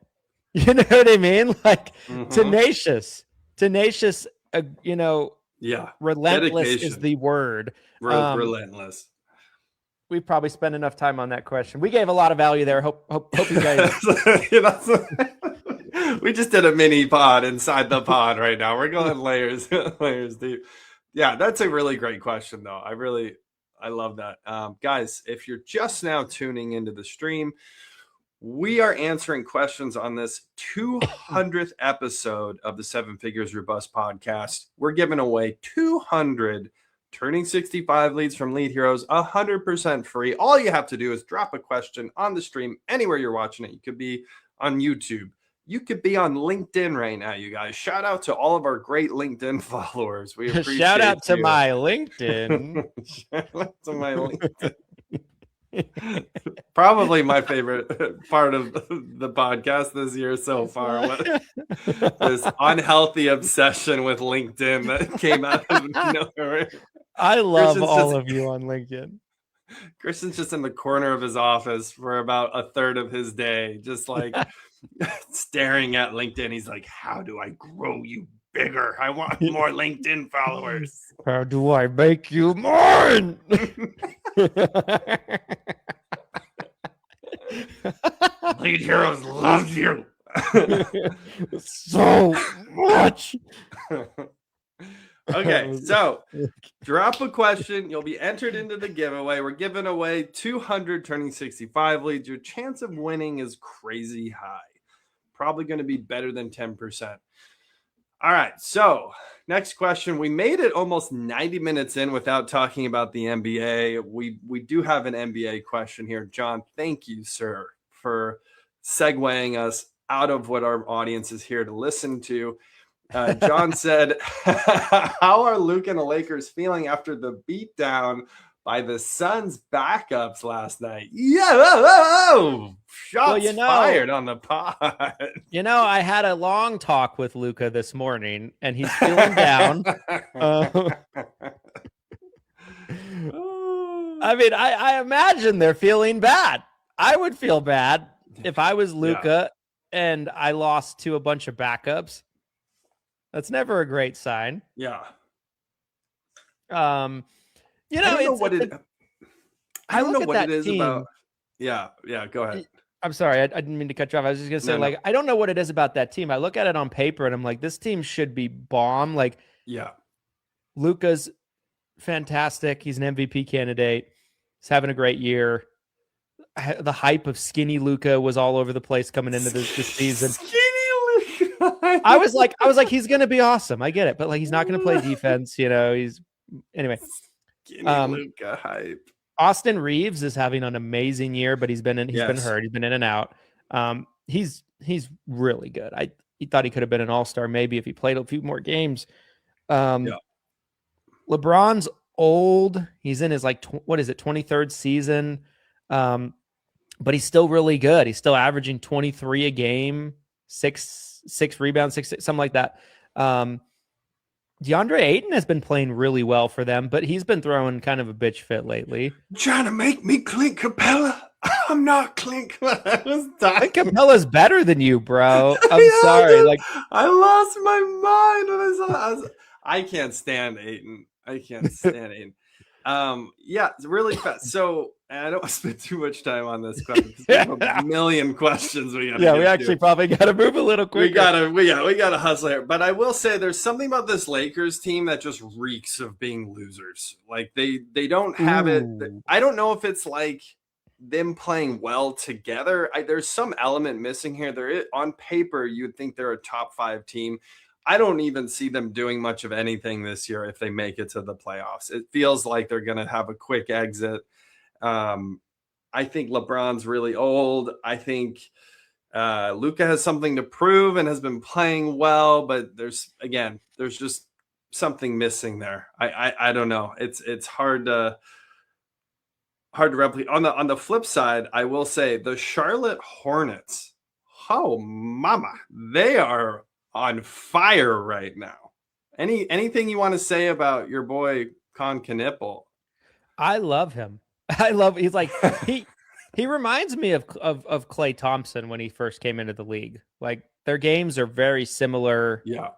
S5: You know what I mean? Like tenacious, relentless
S4: Dedication.
S5: is the word.
S4: Relentless.
S5: We probably spent enough time on that question. We gave a lot of value there. Hope you guys.
S4: We just did a mini pod inside the pod right now. We're going layers deep. Yeah, that's a really great question, though. I love that. Guys, if you're just now tuning into the stream, we are answering questions on this 200th episode of the Seven Figures or Bust podcast. We're giving away 200 Turning 65 leads from Lead Heroes, 100% free. All you have to do is drop a question on the stream anywhere you're watching it. You could be on YouTube. You could be on LinkedIn right now, you guys. Shout out to all of our great LinkedIn followers. We appreciate
S5: Shout out to
S4: you.
S5: my LinkedIn.
S4: Shout out to my LinkedIn. Probably my favorite part of the podcast this year so far. This unhealthy obsession with LinkedIn that came out of nowhere.
S5: I love all of you on LinkedIn.
S4: Christian's just in the corner of his office for about a third of his day, just like staring at LinkedIn. He's like, how do I grow you bigger? I want more LinkedIn followers.
S5: How do I make you mine?
S4: Lead Heroes loves you
S5: so much.
S4: Okay, so drop a question. You'll be entered into the giveaway. We're giving away 200 Turning 65 leads. Your chance of winning is crazy high. Probably going to be better than 10%. All right, so next question. We made it almost 90 minutes in without talking about the NBA. We do have an NBA question here. John, thank you, sir, for segueing us out of what our audience is here to listen to. John said, how are Luke and the Lakers feeling after the beatdown by the Suns backups last night? Shots fired on the pod.
S5: I had a long talk with Luca this morning, and he's feeling down. I mean, I imagine they're feeling bad. I would feel bad if I was Luca and I lost to a bunch of backups. That's never a great sign.
S4: Yeah.
S5: I don't know what it is about.
S4: Yeah. Go ahead.
S5: I'm sorry. I didn't mean to cut you off. I was just going to say, I don't know what it is about that team. I look at it on paper and I'm like, this team should be bomb. Like, Luka's fantastic. He's an MVP candidate. He's having a great year. The hype of skinny Luka was all over the place coming into this season. I was like, he's going to be awesome. I get it. But like, he's not going to play defense. Anyway.
S4: Luka hype.
S5: Austin Reeves is having an amazing year, but he's been hurt. He's been in and out. He's really good. He thought he could have been an all-star maybe if he played a few more games. LeBron's old. He's in his 23rd season. But he's still really good. He's still averaging 23 a game, six rebounds, something like that. DeAndre Ayton has been playing really well for them, but he's been throwing kind of a bitch fit lately.
S4: Trying to make me Clint Capella. I'm not Clint. I was dying.
S5: Clint Capella's better than you, bro. I'm sorry.
S4: Dude, I lost my mind when I saw. I can't stand Ayton. It's really fast. So I don't want to spend too much time on this question because we have a million questions we got.
S5: Yeah, we actually probably got to move a little quicker.
S4: We gotta hustle here. But I will say there's something about this Lakers team that just reeks of being losers. Like they don't have it. I don't know if it's like them playing well together. There's some element missing here. On paper, you'd think they're a top 5 team. I don't even see them doing much of anything this year if they make it to the playoffs. It feels like they're going to have a quick exit. I think LeBron's really old. I think Luka has something to prove and has been playing well, but there's just something missing there. I don't know. It's hard to hard to replicate. On the flip side, I will say the Charlotte Hornets, oh mama, they are on fire right now. Anything you want to say about your boy Con Knipple?
S5: I love him. He's like he reminds me of Klay Thompson when he first came into the league. Like their games are very similar.
S4: Yeah.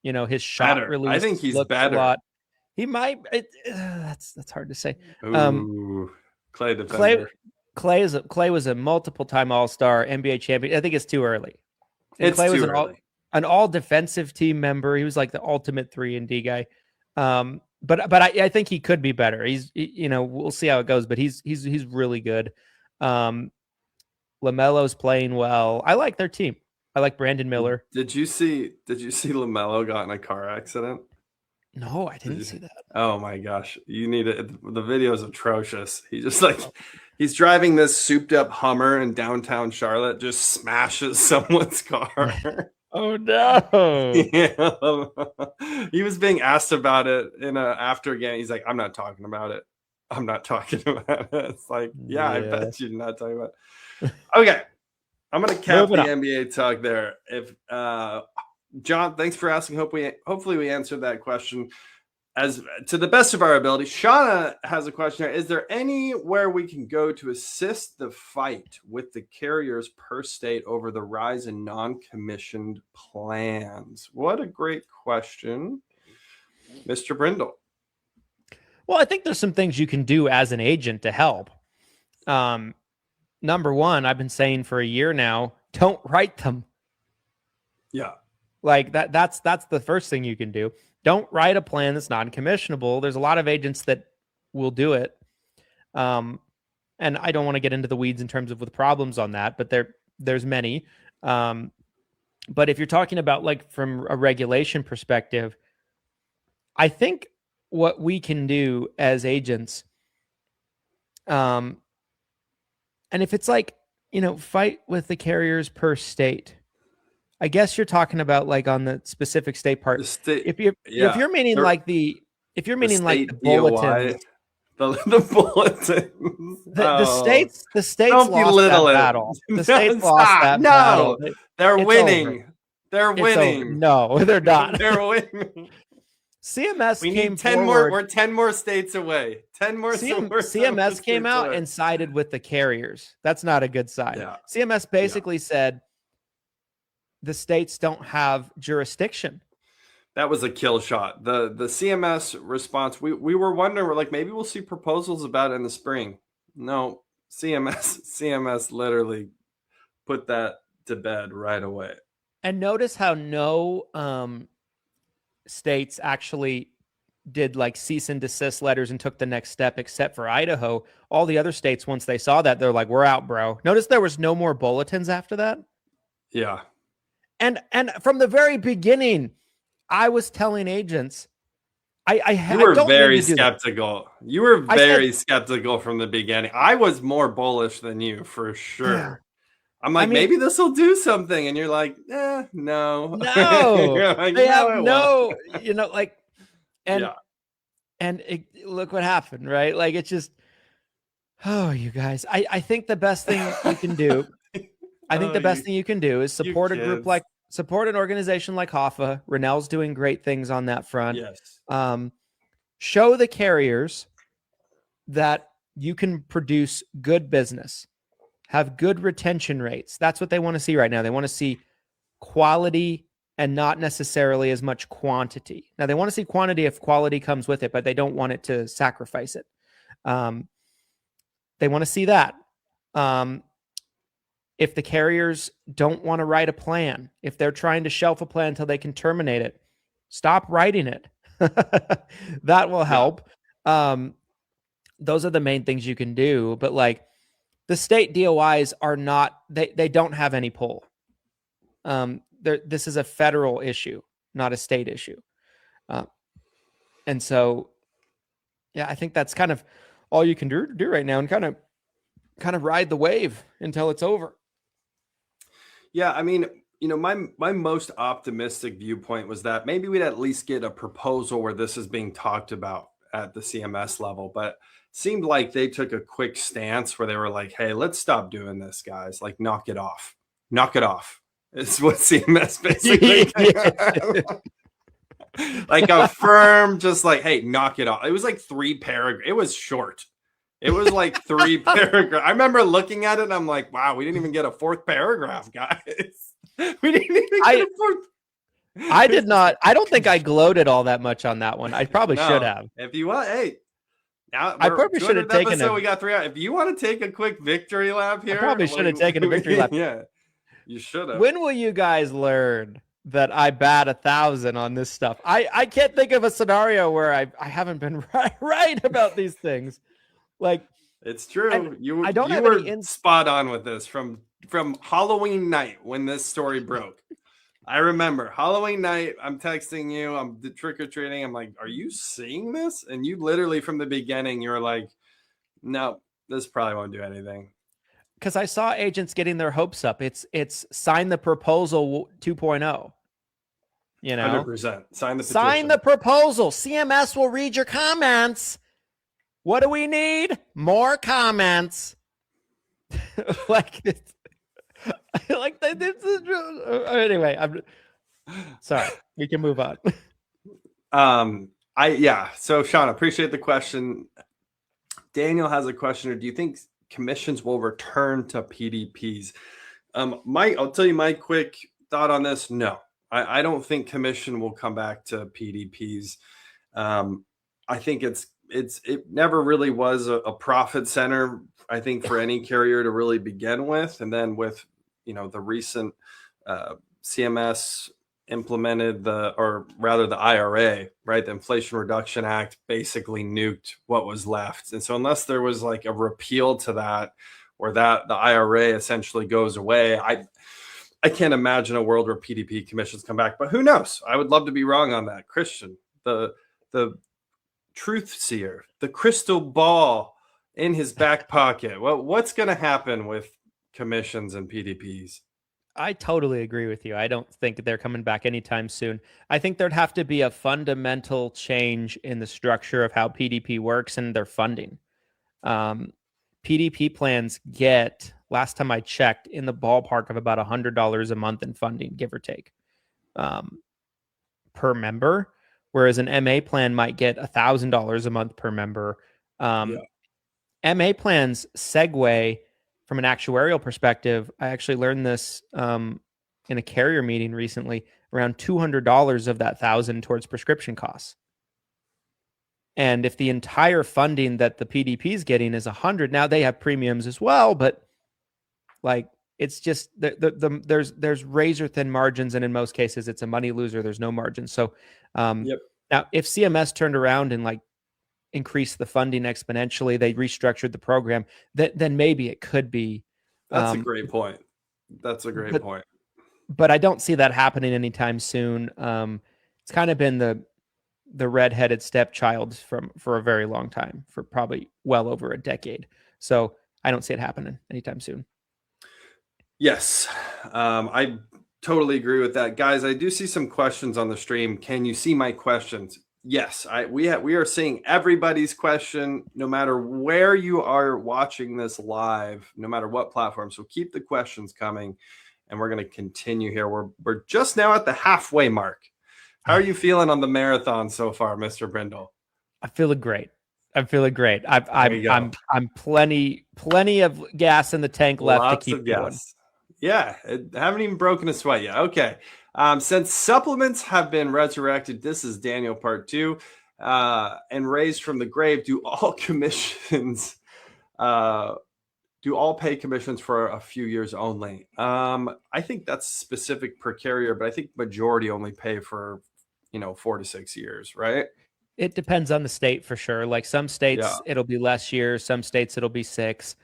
S5: You know, his shot release.
S4: I think he's
S5: looks
S4: better.
S5: A lot. He might. That's hard to say.
S4: Ooh, Klay defender.
S5: Klay was a multiple-time All-Star, NBA champion. I think it's too early. And
S4: It's
S5: Klay
S4: too
S5: was
S4: early.
S5: an all-defensive team member. He was like the ultimate 3-and-D guy. But I think he could be better. We'll see how it goes. But he's really good. LaMelo's playing well. I like their team. I like Brandon Miller.
S4: Did you see LaMelo got in a car accident?
S5: No, I didn't see that.
S4: Oh my gosh. You need it. The video is atrocious. He just he's driving this souped up Hummer in downtown Charlotte, just smashes someone's car.
S5: Oh no.
S4: Yeah. He was being asked about it in a after game. He's like, I'm not talking about it. I'm not talking about it. It's like, yeah. I bet you're not talking about it. Okay. I'm gonna cap the NBA talk there. If John, thanks for asking. Hopefully we answered that question as to the best of our ability. Shauna has a question here. Is there anywhere we can go to assist the fight with the carriers per state over the rise in non-commissioned plans? What a great question, Mr. Brindle.
S5: Well, I think there's some things you can do as an agent to help. Number one, I've been saying for a year now, don't write them.
S4: Yeah.
S5: Like that's the first thing you can do. Don't write a plan that's non-commissionable. There's a lot of agents that will do it. And I don't want to get into the weeds in terms of the problems on that, but there's many. But if you're talking about like from a regulation perspective, I think what we can do as agents, and if it's like, fight with the carriers per state, I guess you're talking about like on the specific state part. If you're meaning like the bulletin,
S4: the bulletin,
S5: the states lost that battle. The states lost that battle.
S4: They're winning. They're winning.
S5: No, they're not.
S4: They're winning.
S5: CMS
S4: came 10 more. We're 10 more states away. 10 more.
S5: CMS came out and sided with the carriers. That's not a good side. Yeah. CMS basically said the states don't have jurisdiction.
S4: That was a kill shot. The CMS response, we were wondering, we're like, maybe we'll see proposals about it in the spring. No, CMS literally put that to bed right away.
S5: And notice how no states actually did like cease and desist letters and took the next step, except for Idaho. All the other states, once they saw that, they're like, we're out, bro. Notice there was no more bulletins after that.
S4: Yeah.
S5: And from the very beginning, I was telling agents, you were
S4: very skeptical. You were very skeptical from the beginning. I was more bullish than you for sure. Yeah. I'm like, maybe this will do something, and you're like, no.
S5: Like, they have no, look what happened, right? Like it's just, you guys. I think the best thing you can do. I think the best thing you can do is support an organization like HOFA. Rennell's doing great things on that front.
S4: Yes.
S5: Show the carriers that you can produce good business, have good retention rates. That's what they want to see right now. They want to see quality and not necessarily as much quantity. Now they want to see quantity if quality comes with it, but they don't want it to sacrifice it. They want to see that. If the carriers don't want to write a plan, if they're trying to shelf a plan until they can terminate it, stop writing it. That will help. Those are the main things you can do. But like the state DOIs are not, they don't have any pull. This is a federal issue, not a state issue. And so, yeah, I think that's kind of all you can do right now and kind of ride the wave until it's over.
S4: Yeah, I mean, my most optimistic viewpoint was that maybe we'd at least get a proposal where this is being talked about at the CMS level. But seemed like they took a quick stance where they were like, hey, let's stop doing this, guys. Like, knock it off. Knock it off. It's what CMS basically. Like a firm, just like, hey, knock it off. It was like 3 paragraphs. It was short. It was like 3 paragraphs. I remember looking at it and I'm like, wow, we didn't even get a 4th paragraph, guys. We didn't even get a 4th.
S5: I did not. I don't think I gloated all that much on that one. I probably should have.
S4: If you want, hey, now
S5: I probably should have taken
S4: it. We got 3 out. If you want to take a quick victory lap here,
S5: I probably should have taken a victory lap.
S4: Yeah, you should have.
S5: When will you guys learn that I bat 1,000 on this stuff? I can't think of a scenario where I haven't been right about these things. Like,
S4: it's true.
S5: I don't
S4: you
S5: have
S4: were
S5: any
S4: spot on with this from Halloween night when this story broke. I remember Halloween night. I'm texting you. I'm trick or treating. I'm like, "Are you seeing this?" And you literally from the beginning, you're like, "No, this probably won't do anything."
S5: Because I saw agents getting their hopes up. It's sign the proposal 2.0. You know,
S4: 100%. Sign the petition.
S5: Sign the proposal. CMS will read your comments. What do we need? More comments. Anyway, I'm sorry. We can move on.
S4: So Sean, appreciate the question. Daniel has a question. Do you think commissions will return to PDPs? I'll tell you my quick thought on this. No, I don't think commission will come back to PDPs. I think it never really was a profit center, I think, for any carrier to really begin with. And then with, the recent CMS implemented the IRA, right? The Inflation Reduction Act basically nuked what was left. And so unless there was like a repeal to that, or that the IRA essentially goes away, I can't imagine a world where PDP commissions come back, but who knows? I would love to be wrong on that. Christian, the truth seer, the crystal ball in his back pocket. Well, what's going to happen with commissions and PDPs?
S5: I totally agree with you. I don't think they're coming back anytime soon. I think there'd have to be a fundamental change in the structure of how PDP works and their funding. PDP plans get, last time I checked, in the ballpark of about $100 a month in funding, give or take, per member. Whereas an MA plan might get $1,000 a month per member. MA plans segue from an actuarial perspective. I actually learned this in a carrier meeting recently. Around $200 of that $1,000 towards prescription costs. And if the entire funding that the PDP is getting is $100, now they have premiums as well, but like it's just there's razor thin margins, and in most cases it's a money loser. There's no margin. So now if CMS turned around and like increased the funding exponentially, they restructured the program, then maybe it could be.
S4: That's a great point. Point.
S5: But I don't see that happening anytime soon. It's kind of been the redheaded stepchild for a very long time, for probably well over a decade. So I don't see it happening anytime soon.
S4: Yes, I totally agree with that. Guys, I do see some questions on the stream. Can you see my questions? Yes, we are seeing everybody's question, no matter where you are watching this live, no matter what platform. So keep the questions coming, and we're going to continue here. We're just now at the halfway mark. How are you feeling on the marathon so far, Mr. Brindle?
S5: I'm feeling great. I'm plenty of gas in the tank left.
S4: Lots
S5: to keep
S4: of
S5: going.
S4: Gas. Yeah, haven't even broken a sweat yet. Okay. Since supplements have been resurrected, this is Daniel part 2, and raised from the grave, do all pay commissions for a few years only? I think that's specific per carrier, but I think majority only pay for 4 to 6 years, right?
S5: It depends on the state for sure. Like some states, it'll be less years. Some states, it'll be 6.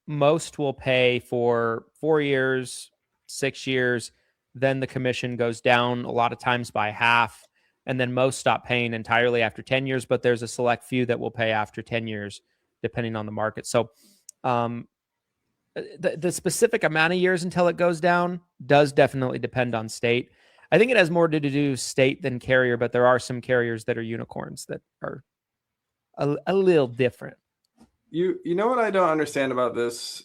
S5: Most will pay for 4 years, 6 years. Then the commission goes down a lot of times by half. And then most stop paying entirely after 10 years, but there's a select few that will pay after 10 years, depending on the market. So the specific amount of years until it goes down does definitely depend on state. I think it has more to do state than carrier, but there are some carriers that are unicorns that are a little different.
S4: You know what I don't understand about this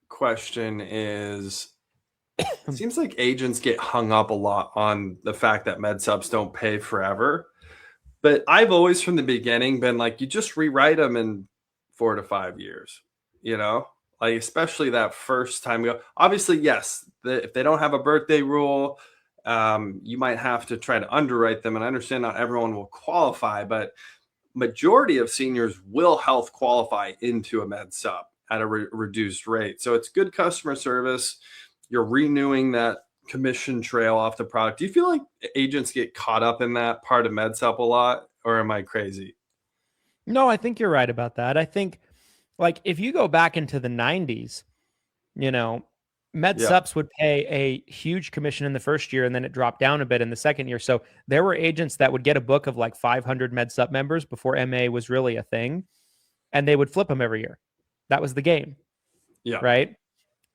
S4: question is it seems like agents get hung up a lot on the fact that med subs don't pay forever. But I've always from the beginning been like, you just rewrite them in 4 to 5 years, like especially that first time. Obviously, yes, if they don't have a birthday rule, you might have to try to underwrite them. And I understand not everyone will qualify, but majority of seniors will health qualify into a med sub at a reduced rate. So it's good customer service. You're renewing that commission trail off the product. Do you feel like agents get caught up in that part of med sub a lot, or am I crazy?
S5: No, I think you're right about that. I think like if you go back into the 90s, med subs would pay a huge commission in the first year and then it dropped down a bit in the second year. So there were agents that would get a book of like 500 med sub members before MA was really a thing, and they would flip them every year. That was the game.
S4: Yeah.
S5: Right.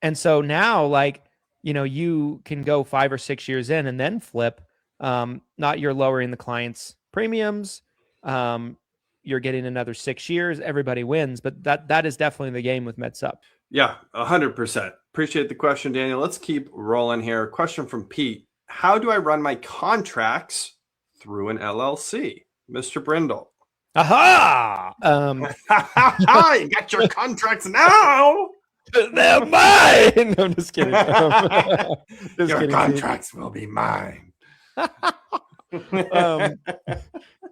S5: And so now, like, you can go 5 or 6 years in and then flip. Not you're lowering the client's premiums. You're getting another 6 years. Everybody wins, but that is definitely the game with med sub.
S4: Yeah, 100%. Appreciate the question, Daniel. Let's keep rolling here. Question from Pete. How do I run my contracts through an LLC? Mr. Brindle.
S5: Aha!
S4: You got your contracts now.
S5: They're mine. No, I'm just kidding.
S4: Your contracts will be mine.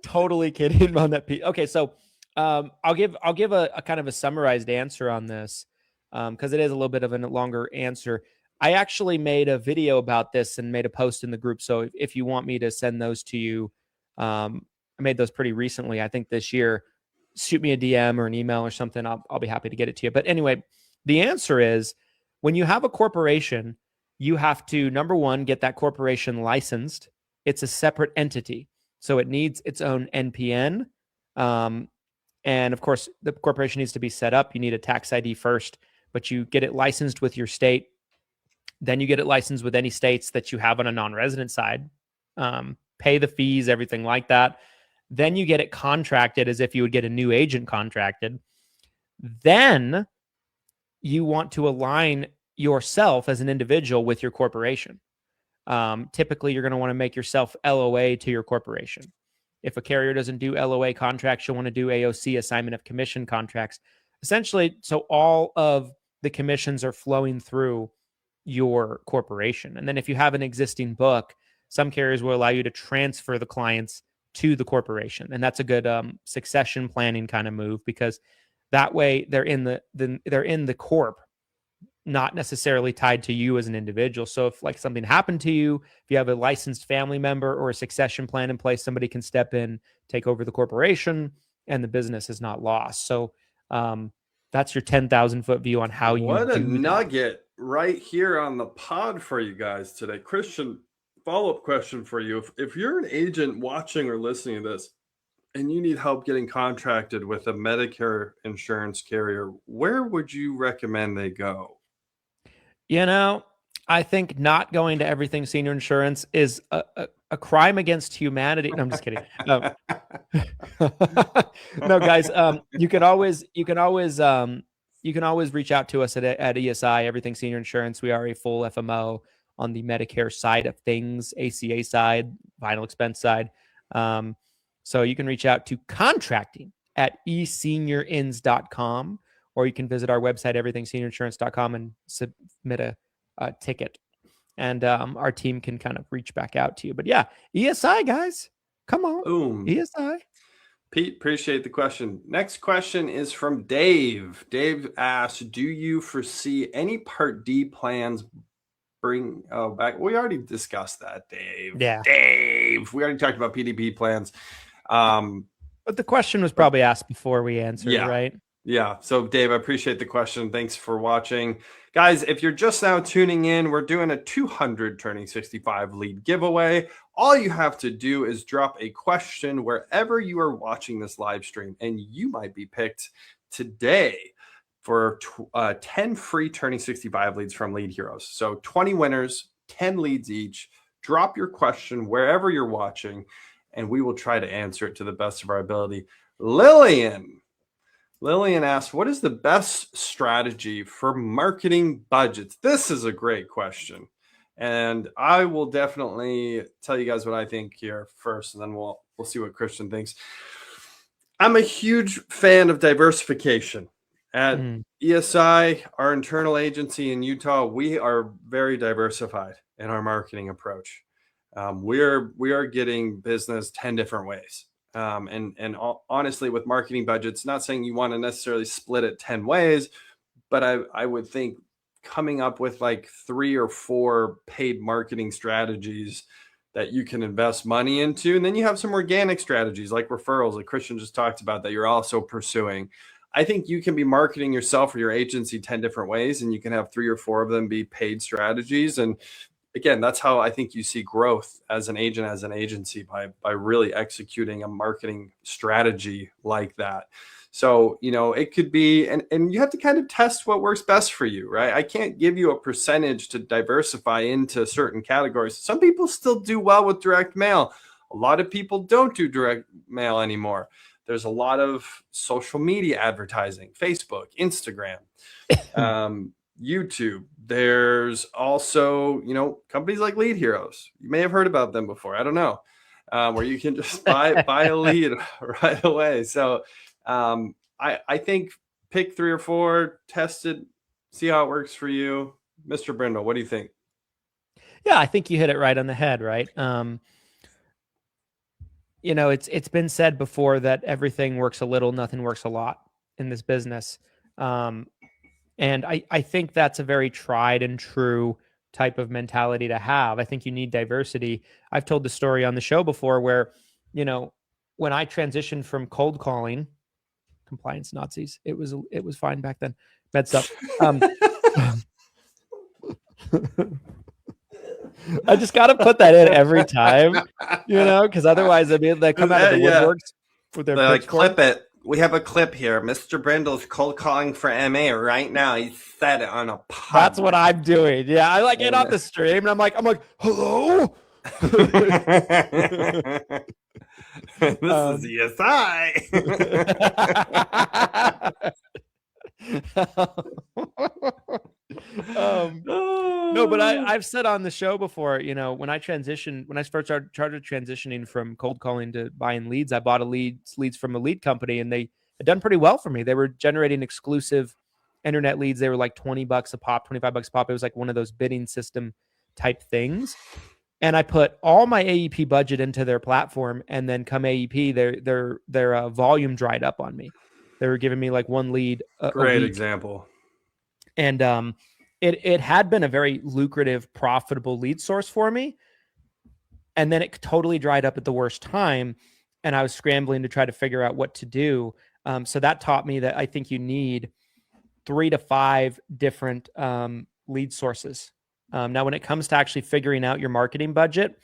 S5: Totally kidding on that, Pete. Okay, so I'll give a kind of a summarized answer on this because it is a little bit of a longer answer. I actually made a video about this and made a post in the group. So if you want me to send those to you, I made those pretty recently. I think this year. Shoot me a DM or an email or something. I'll be happy to get it to you. But anyway, the answer is when you have a corporation, you have to, number one, get that corporation licensed. It's a separate entity. So it needs its own NPN. And of course, the corporation needs to be set up. You need a tax ID first, but you get it licensed with your state. Then you get it licensed with any states that you have on a non-resident side. Pay the fees, everything like that. Then you get it contracted as if you would get a new agent contracted. Then you want to align yourself as an individual with your corporation. Typically, you're going to want to make yourself LOA to your corporation. If a carrier doesn't do LOA contracts, you'll want to do AOC, assignment of commission contracts. Essentially, so all of the commissions are flowing through your corporation. And then if you have an existing book, some carriers will allow you to transfer the clients to the corporation. And that's a good succession planning kind of move, because that way they're in the corp, not necessarily tied to you as an individual. So if like something happened to you, if you have a licensed family member or a succession plan in place, somebody can step in, take over the corporation, and the business is not lost. So that's your 10,000 foot view on how you
S4: What a
S5: do
S4: nugget right here on the pod for you guys today. Christian, follow-up question for you. If you're an agent watching or listening to this and you need help getting contracted with a Medicare insurance carrier, where would you recommend they go?
S5: I think not going to Everything Senior Insurance is a crime against humanity. No, I'm just kidding. No, guys, you can always reach out to us at ESI, Everything Senior Insurance. We are a full FMO on the Medicare side of things, ACA side, final expense side. So you can reach out to contracting at eSeniorIns.com, or you can visit our website, everythingseniorinsurance.com, and submit a ticket. And our team can kind of reach back out to you. But yeah, ESI, guys, come on.
S4: Boom.
S5: ESI.
S4: Pete, appreciate the question. Next question is from Dave. Dave asks, do you foresee any Part D plans back? We already discussed that, Dave.
S5: Yeah.
S4: Dave, we already talked about PDP plans.
S5: But the question was probably asked before we answered, right?
S4: Yeah. So, Dave, I appreciate the question. Thanks for watching. Guys, if you're just now tuning in, we're doing a 200 Turning 65 lead giveaway. All you have to do is drop a question wherever you are watching this live stream, and you might be picked today for 10 free Turning 65 leads from Lead Heroes. So 20 winners, 10 leads each. Drop your question wherever you're watching, and we will try to answer it to the best of our ability. Lillian asked, what is the best strategy for marketing budgets? This is a great question. And I will definitely tell you guys what I think here first, and then we'll see what Christian thinks. I'm a huge fan of diversification. At ESI, our internal agency in Utah, we are very diversified in our marketing approach. We are getting business 10 different ways. And honestly, with marketing budgets, not saying you want to necessarily split it 10 ways, but I would think coming up with like 3 or 4 paid marketing strategies that you can invest money into. And then you have some organic strategies like referrals, like Christian just talked about, that you're also pursuing. I think you can be marketing yourself or your agency 10 different ways, and you can have 3 or 4 of them be paid strategies. And again, that's how I think you see growth as an agent, as an agency, by really executing a marketing strategy like that. So, it could be, and you have to kind of test what works best for you, right? I can't give you a percentage to diversify into certain categories. Some people still do well with direct mail. A lot of people don't do direct mail anymore. There's a lot of social media advertising, Facebook, Instagram, YouTube. There's also, companies like Lead Heroes. You may have heard about them before. I don't know, where you can just buy a lead right away. So I think pick 3 or 4, test it, see how it works for you. Mr. Brindle, what do you think?
S5: Yeah, I think you hit it right on the head, right? It's been said before that everything works a little, nothing works a lot in this business. And I think that's a very tried and true type of mentality to have. I think you need diversity. I've told the story on the show before where, when I transitioned from cold calling, compliance Nazis, it was fine back then. Med stuff. I just got to put that in every time, because otherwise, they come out of the woodworks with their
S7: like, clip it. We have a clip here. Mr. Brindle's cold calling for MA right now. He said it on a pod.
S5: That's what I'm doing. Yeah, I get off the stream and I'm like, hello.
S7: This is ESI.
S5: No, but I've said on the show before, when I first started transitioning from cold calling to buying leads, I bought leads from a lead company, and they had done pretty well for me. They were generating exclusive internet leads. They were like $20 a pop, $25 a pop. It was like one of those bidding system type things. And I put all my AEP budget into their platform, and then come AEP, their volume dried up on me. They were giving me like 1 lead.
S4: Great example.
S5: And it had been a very lucrative, profitable lead source for me. And then it totally dried up at the worst time. And I was scrambling to try to figure out what to do. So that taught me that I think you need 3 to 5 different lead sources. Now, when it comes to actually figuring out your marketing budget,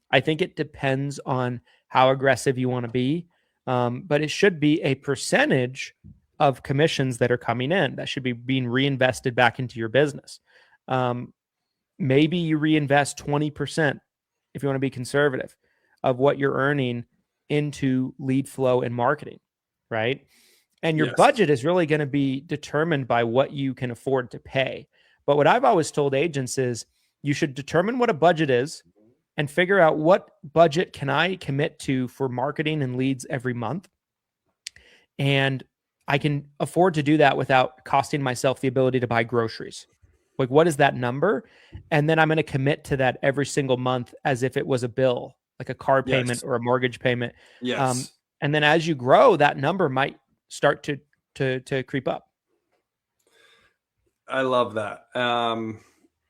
S5: I think it depends on how aggressive you want to be. But it should be a percentage of commissions that are coming in that should be being reinvested back into your business. Maybe you reinvest 20%, if you want to be conservative, of what you're earning into lead flow and marketing, right? And your budget is really going to be determined by what you can afford to pay. But what I've always told agents is you should determine what a budget is and figure out what budget can I commit to for marketing and leads every month. And I can afford to do that without costing myself the ability to buy groceries. Like, what is that number? And then I'm going to commit to that every single month as if it was a bill, like a car payment or a mortgage payment.
S4: Yes.
S5: And then as you grow, that number might start to creep up.
S4: I love that.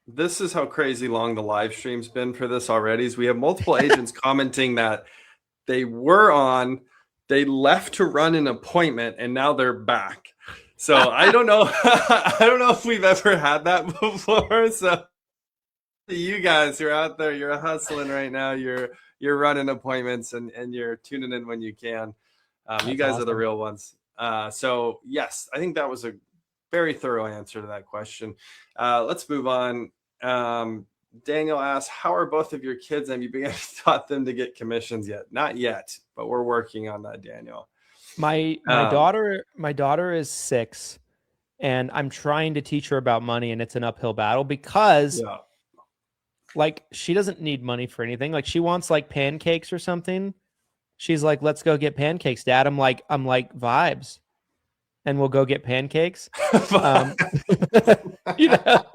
S4: This is how crazy long the live stream's been for this already. Is we have multiple agents commenting that they were on, they left to run an appointment, and now they're back. So I don't know. I don't know if we've ever had that before. So you guys who are out there, you're hustling right now. You're running appointments and you're tuning in when you can. You guys are the real ones. So yes, I think that was a very thorough answer to that question. Let's move on. Daniel asks, how are both of your kids? Have you taught them to get commissions yet? Not yet, but we're working on that, Daniel.
S5: My daughter is 6, and I'm trying to teach her about money, and it's an uphill battle because
S4: Yeah.
S5: like she doesn't need money for anything. Like she wants like pancakes or something. She's like, "Let's go get pancakes, Dad." I'm like vibes, and we'll go get pancakes. You know,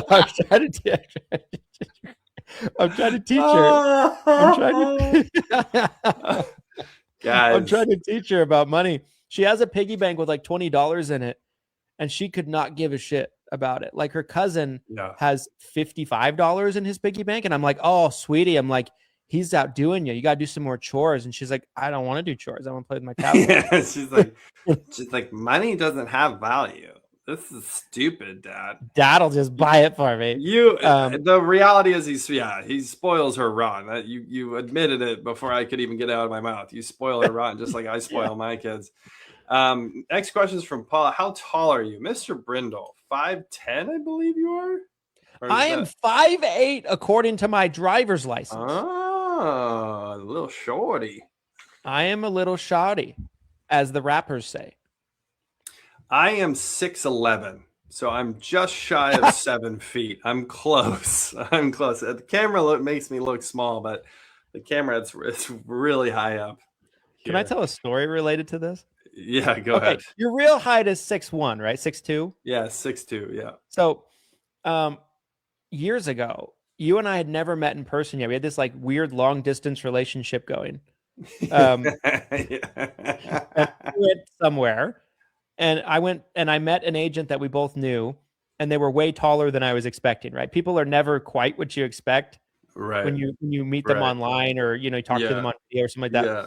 S5: I'm trying to teach her. I'm trying to teach her about money. She has a piggy bank with like $20 in it, and she could not give a shit about it. Like her cousin has $55 in his piggy bank, and I'm like, "Oh, sweetie," I'm like, "He's outdoing you. You gotta do some more chores." And she's like, "I don't want to do chores. I want to play with my tablet."
S7: Yeah, she's like, money doesn't have value. This is stupid, Dad.
S5: Dad'll just buy it for me.
S4: The reality is he spoils her rotten. You admitted it before I could even get it out of my mouth. You spoil her rotten just like I spoil my kids. Next question is from Paul. How tall are you, Mr. Brindle? 5'10", I believe you are.
S5: I am 5'8" according to my driver's license.
S4: Oh, a little shorty.
S5: I am a little shoddy, as the rappers say.
S4: I am 6'11", so I'm just shy of 7 feet. I'm close. The camera makes me look small, but the camera it's really high up. Here.
S5: Can I tell a story related to this?
S4: Yeah, go ahead.
S5: Your real height is 6'1", right? 6'2"?
S4: Yeah, 6'2", yeah.
S5: So, years ago, you and I had never met in person yet. We had this like weird long distance relationship going. And we went somewhere, and I met an agent that we both knew, and they were way taller than I was expecting. Right? People are never quite what you expect,
S4: right? When
S5: you meet them online, or you talk to them on video or something like that. Yeah.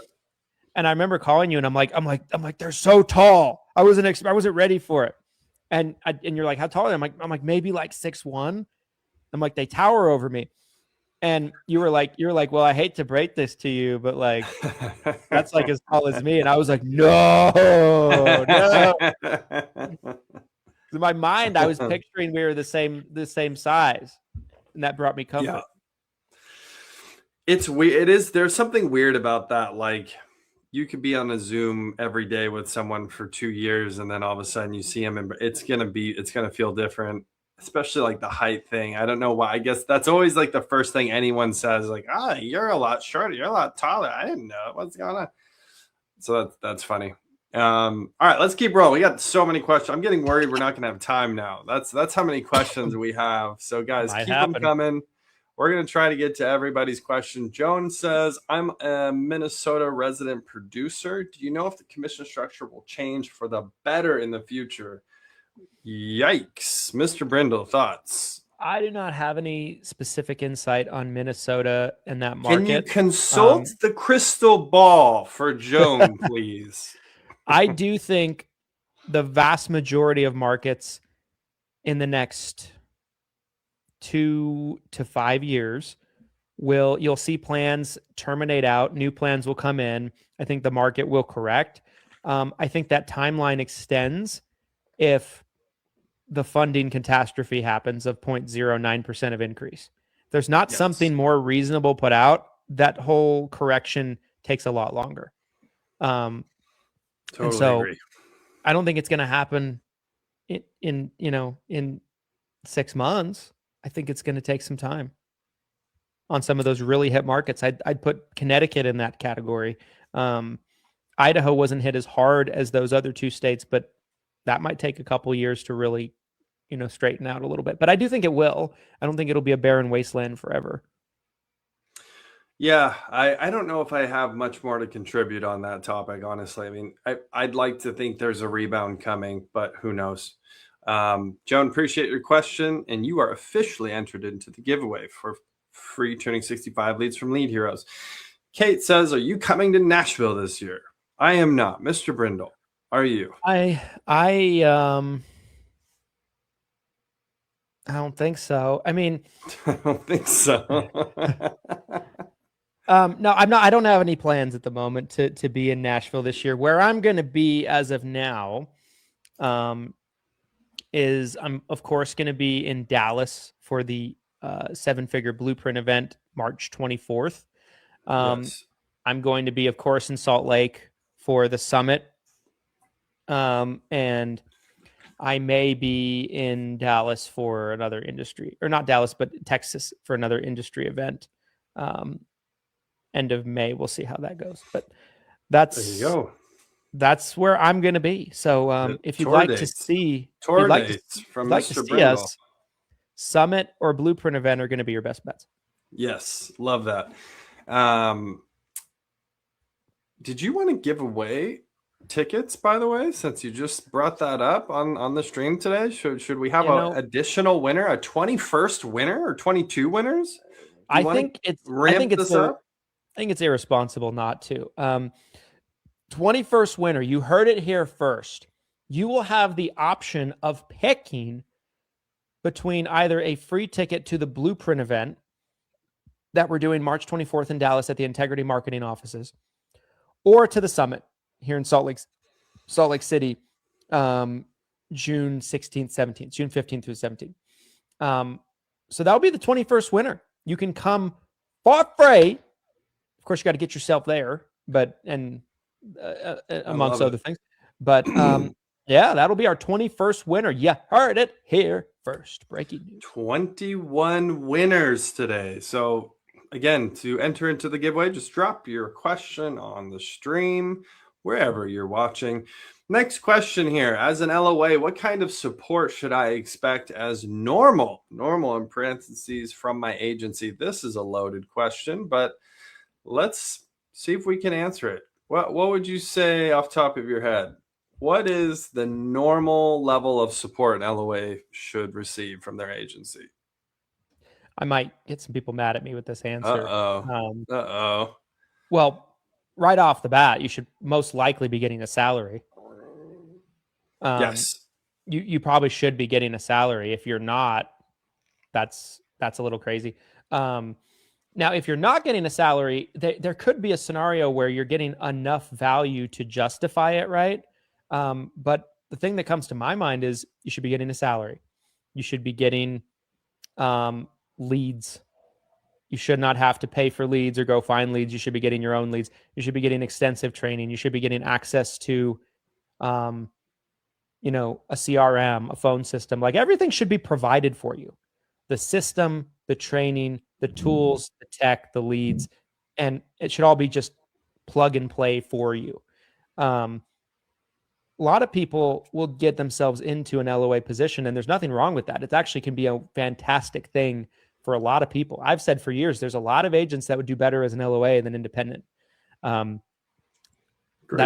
S5: And I remember calling you, and I'm like, they're so tall. I wasn't ready for it. And you're like, how tall are they? I'm like maybe like 6'1". I'm like, they tower over me. And you're like, well, I hate to break this to you, but like, that's like as tall as me. And I was like, no. In my mind, I was picturing we were the same size, and that brought me comfort.
S4: Yeah. It's weird. There's something weird about that. Like, you could be on a Zoom every day with someone for 2 years, and then all of a sudden you see them, and it's gonna feel different. Especially like the height thing. I don't know why. I guess that's always like the first thing anyone says, like, you're a lot shorter, you're a lot taller. I didn't know what's going on. So that's funny. All right, let's keep rolling. We got so many questions. I'm getting worried we're not gonna have time now. That's how many questions we have. So guys, keep them coming. We're gonna try to get to everybody's question. Joan says, I'm a Minnesota resident producer. Do you know if the commission structure will change for the better in the future? Yikes. Mr. Brindle, thoughts?
S5: I do not have any specific insight on Minnesota and that market.
S4: Can you consult the crystal ball for Joan, please?
S5: I do think the vast majority of markets in the next 2 to 5 years you'll see plans terminate out, new plans will come in. I think the market will correct. I think that timeline extends if the funding catastrophe happens of 0.09% of increase. If there's not something more reasonable put out, that whole correction takes a lot longer. Totally agree. I don't think it's going to happen in 6 months. I think it's going to take some time on some of those really hit markets. I'd put Connecticut in that category. Idaho wasn't hit as hard as those other 2 states, but that might take a couple years to really, straighten out a little bit. But I do think it will. I don't think it'll be a barren wasteland forever.
S4: Yeah, I don't know if I have much more to contribute on that topic, honestly. I mean, I'd like to think there's a rebound coming, but who knows? Joan, appreciate your question, and you are officially entered into the giveaway for free Turning 65 leads from Lead Heroes. Kate says, are you coming to Nashville this year? I am not. Mr. Brindle, are you?
S5: I don't think so. I mean,
S4: I don't think so.
S5: No, I'm not. I don't have any plans at the moment to be in Nashville this year. Where I'm going to be as of now, is I'm of course going to be in Dallas for the 7-figure blueprint event, March 24th.
S4: Yes.
S5: I'm going to be, of course, in Salt Lake for the summit. And I may be in Dallas for another industry, or not Dallas, but Texas for another industry event. End of May. We'll see how that goes. But
S4: There you go.
S5: that's where I'm going to be. So if you'd like to see
S4: tour dates from Mr. Brindle,
S5: us, Summit or Blueprint event are going to be your best bets.
S4: Yes, love that. Did you want to give away tickets, by the way, since you just brought that up on the stream today? Should we have an additional winner, a 21st winner or 22 winners?
S5: I think it's irresponsible not to. 21st winner, you heard it here first. You will have the option of picking between either a free ticket to the Blueprint event that we're doing March 24th in Dallas at the Integrity Marketing offices, or to the summit here in Salt Lake City, June 16th, 17th, June 15th through 17th. So that'll be the 21st winner. You can come for free. Of course, you got to get yourself there, amongst other things. But yeah, that'll be our 21st winner. You heard it here first. Breaking news.
S4: 21 winners today. So again, to enter into the giveaway, just drop your question on the stream, wherever you're watching. Next question here. As an LOA, what kind of support should I expect as normal? Normal in parentheses from my agency. This is a loaded question, but let's see if we can answer it. What would you say off the top of your head? What is the normal level of support an LOA should receive from their agency?
S5: I might get some people mad at me with this answer.
S4: Well,
S5: right off the bat, you should most likely be getting a salary.
S4: Yes.
S5: You probably should be getting a salary. If you're not, that's a little crazy. Now, if you're not getting a salary, there could be a scenario where you're getting enough value to justify it, right? But the thing that comes to my mind is you should be getting a salary. You should be getting leads. You should not have to pay for leads or go find leads. You should be getting your own leads. You should be getting extensive training. You should be getting access to, a CRM, a phone system. Like everything should be provided for you. The system, the training, the tools, the tech, the leads, and it should all be just plug and play for you. A lot of people will get themselves into an LOA position, and there's nothing wrong with that. It actually can be a fantastic thing for a lot of people. I've said for years, there's a lot of agents that would do better as an LOA than independent. That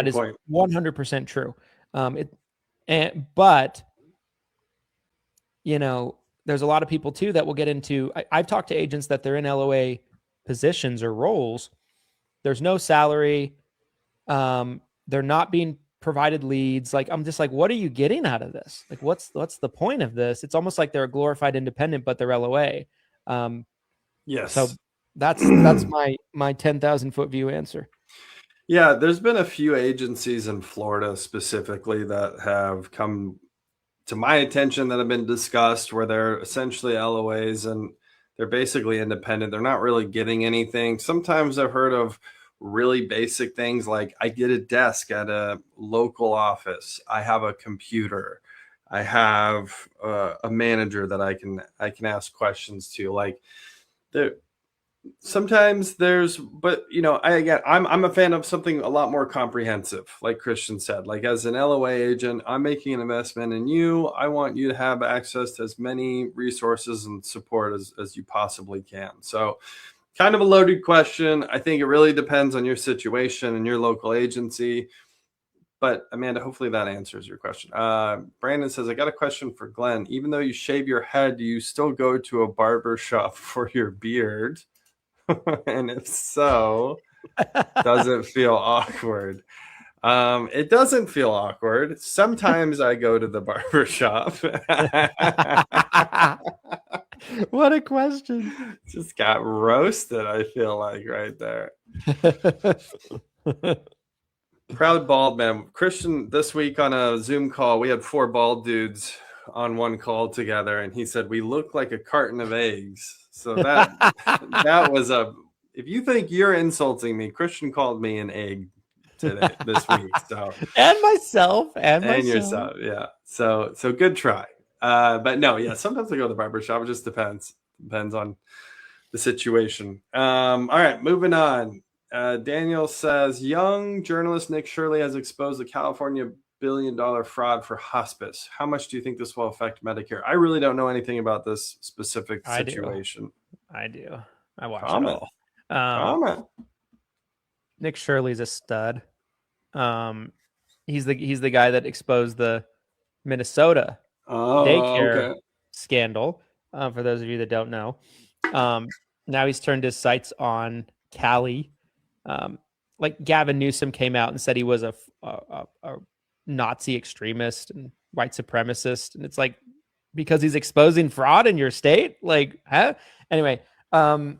S5: is 100% true. But there's a lot of people too that will get into, I've talked to agents that they're in LOA positions or roles. There's no salary. They're not being provided leads. Like, I'm just like, what are you getting out of this? Like, what's the point of this? It's almost like they're a glorified independent, but they're LOA.
S4: Yes.
S5: So that's my 10,000 foot view answer.
S4: Yeah. There's been a few agencies in Florida specifically that have come to my attention that have been discussed where they're essentially LOAs and they're basically independent. They're not really getting anything. Sometimes I've heard of really basic things like I get a desk at a local office. I have a computer. I have a manager that I can ask questions to. Like sometimes there's, but I'm a fan of something a lot more comprehensive. Like Christian said, like as an LOA agent, I'm making an investment in you. I want you to have access to as many resources and support as you possibly can. So kind of a loaded question. I think it really depends on your situation and your local agency. But Amanda, hopefully that answers your question. Brandon says, I got a question for Glenn. Even though you shave your head, do you still go to a barber shop for your beard? And if so, does it feel awkward? It doesn't feel awkward. Sometimes I go to the barber shop.
S5: What a question.
S4: Just got roasted, I feel like, right there. Proud bald man. Christian, this week on a Zoom call, we had 4 bald dudes on one call together, and he said, we look like a carton of eggs. So that was if you think you're insulting me, Christian called me an egg today, this week. So
S5: and myself.
S4: and yourself. Yeah. So good try. But no, yeah, sometimes I go to the barber shop. It just depends on the situation. All right, moving on. Daniel says, young journalist Nick Shirley has exposed the California billion-dollar fraud for hospice. How much do you think this will affect Medicare? I really don't know anything about this specific situation.
S5: I do. I watch
S4: Comment.
S5: it all.
S4: Comment.
S5: Nick Shirley's a stud. He's the guy that exposed the Minnesota daycare scandal. For those of you that don't know, now he's turned his sights on Cali. Like Gavin Newsom came out and said he was a Nazi extremist and white supremacist, and it's like, because he's exposing fraud in your state, like, huh? Anyway, I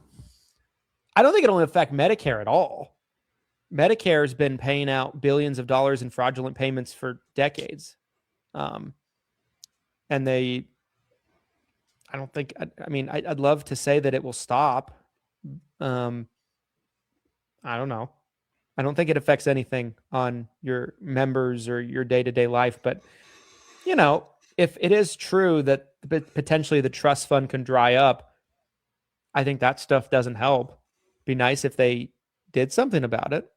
S5: don't think it'll affect Medicare at all. Medicare has been paying out billions of dollars in fraudulent payments for decades. And I don't think, I'd love to say that it will stop. I don't know. I don't think it affects anything on your members or your day-to-day life, but if it is true that potentially the trust fund can dry up, I think that stuff doesn't help. Be nice if they did something about it.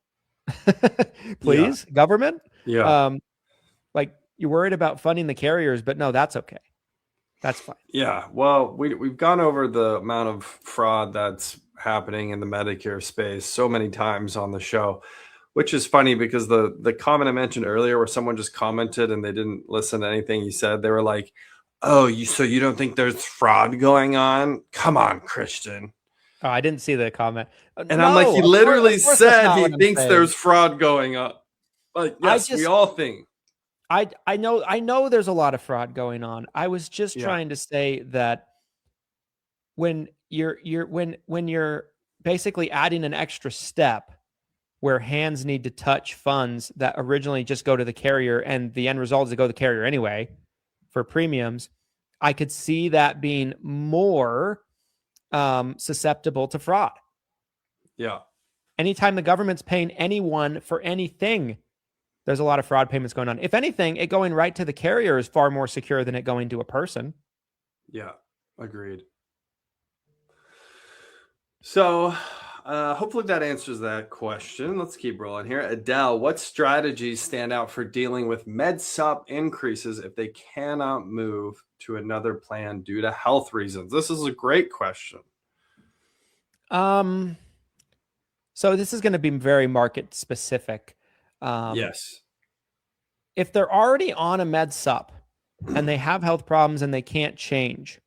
S5: Please, government.
S4: Yeah.
S5: Like, you're worried about funding the carriers, but no, that's okay. That's fine.
S4: Yeah. Well, we've gone over the amount of fraud that's happening in the Medicare space so many times on the show, which is funny because the comment I mentioned earlier where someone just commented and they didn't listen to anything you said. They were like, oh, so you don't think there's fraud going on? Come on, Christian.
S5: Oh, I didn't see the comment.
S4: And I'm like, he literally said he thinks there's fraud going on. Like, yes, we all think.
S5: I know there's a lot of fraud going on. I was just trying to say that when you're basically adding an extra step where hands need to touch funds that originally just go to the carrier, and the end result is to go to the carrier anyway for premiums, I could see that being more susceptible to fraud.
S4: Yeah.
S5: Anytime the government's paying anyone for anything, there's a lot of fraud payments going on. If anything, it going right to the carrier is far more secure than it going to a person.
S4: Yeah, agreed. So hopefully that answers that question. Let's keep rolling here. Adele, what strategies stand out for dealing with MedSup increases if they cannot move to another plan due to health reasons? This is a great question.
S5: So this is going to be very market specific.
S4: Yes.
S5: If they're already on a MedSup and they have health problems and they can't change,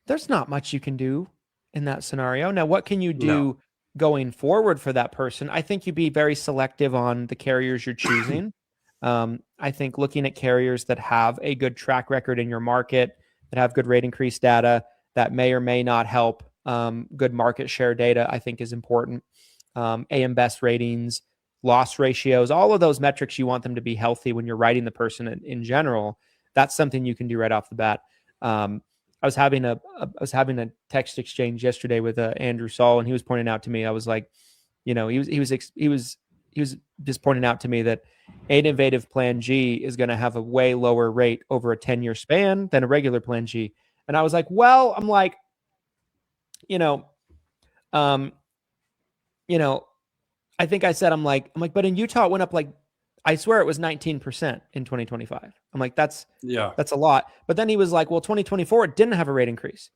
S5: there's not much you can do in that scenario. Now, what can you do going forward for that person? I think you be very selective on the carriers you're choosing. I think looking at carriers that have a good track record in your market, that have good rate increase data, that may or may not help good market share data, I think is important. AM Best ratings, loss ratios, all of those metrics, you want them to be healthy when you're writing the person in general. That's something you can do right off the bat. I was having a text exchange yesterday with Andrew Saul, and he was pointing out to me, I was like, he was just pointing out to me that an innovative plan G is going to have a way lower rate over a 10-year span than a regular plan G. And I was like, well, I'm like, I think I said, I'm like, but in Utah it went up like, I swear it was 19% in 2025. I'm like, that's a lot. But then he was like, well, 2024, it didn't have a rate increase.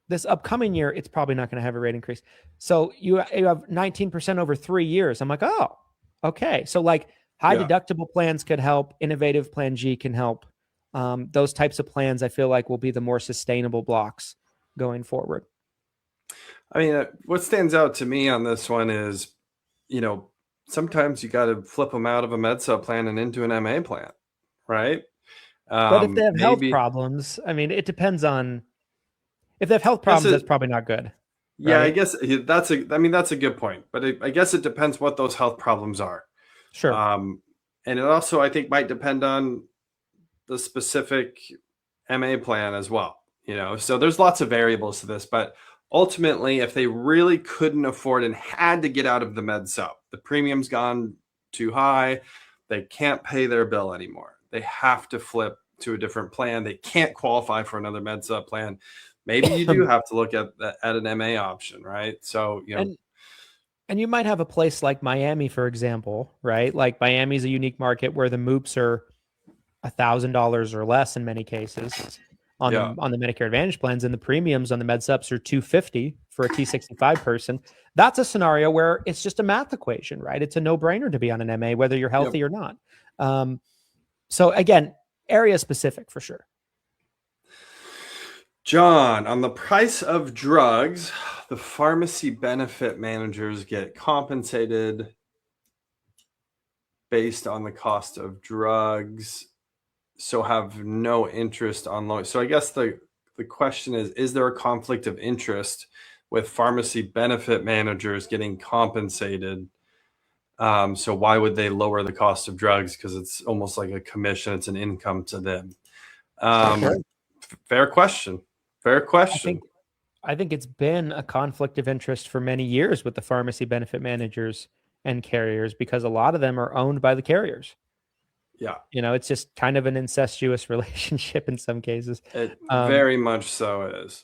S5: This upcoming year, it's probably not going to have a rate increase. So you have 19% over 3 years. I'm like, oh, okay. So like high deductible plans could help. Innovative plan G can help. Those types of plans, I feel like, will be the more sustainable blocks going forward.
S4: I mean, what stands out to me on this one is, sometimes you got to flip them out of a MedSup plan and into an MA plan, right?
S5: But if they have health problems, I mean, it depends on. If they have health problems, that's probably not good.
S4: Yeah, right? I guess that's a good point. But I guess it depends what those health problems are.
S5: Sure.
S4: And it also, I think, might depend on the specific MA plan as well. So there's lots of variables to this, but ultimately, if they really couldn't afford and had to get out of the med sup, the premium's gone too high, they can't pay their bill anymore. They have to flip to a different plan. They can't qualify for another med sup plan. Maybe you do have to look at an MA option, right? So,
S5: and you might have a place like Miami, for example, right? Like Miami's a unique market where the MOOPs are $1,000 or less in many cases on the Medicare Advantage plans, and the premiums on the med sups are $250 for a T65 person. That's a scenario where it's just a math equation, right? It's a no-brainer to be on an MA, whether you're healthy or not. So again, area specific for sure.
S4: John, on the price of drugs, the pharmacy benefit managers get compensated based on the cost of drugs, so have no interest on loan. So I guess the question is there a conflict of interest with pharmacy benefit managers getting compensated? So why would they lower the cost of drugs? Because it's almost like a commission. It's an income to them. Fair question. Fair question.
S5: I think it's been a conflict of interest for many years with the pharmacy benefit managers and carriers, because a lot of them are owned by the carriers.
S4: Yeah.
S5: It's just kind of an incestuous relationship in some cases.
S4: It very much so is.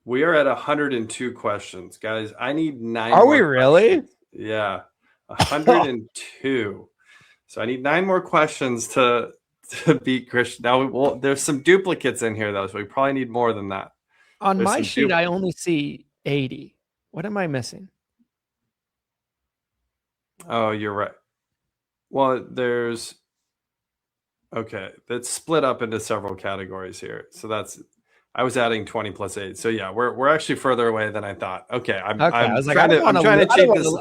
S4: We are at 102 questions, guys. I need 9
S5: Are
S4: more
S5: we really?
S4: questions. Yeah. 102. So I need 9 more questions to beat Christian. Now, there's some duplicates in here, though, so we probably need more than that.
S5: On my sheet, I only see 80. What am I missing?
S4: Oh, you're right. Well, that's split up into several categories here. So I was adding 20 plus 8. So yeah, we're actually further away than I thought. Okay. I'm trying to cheat this.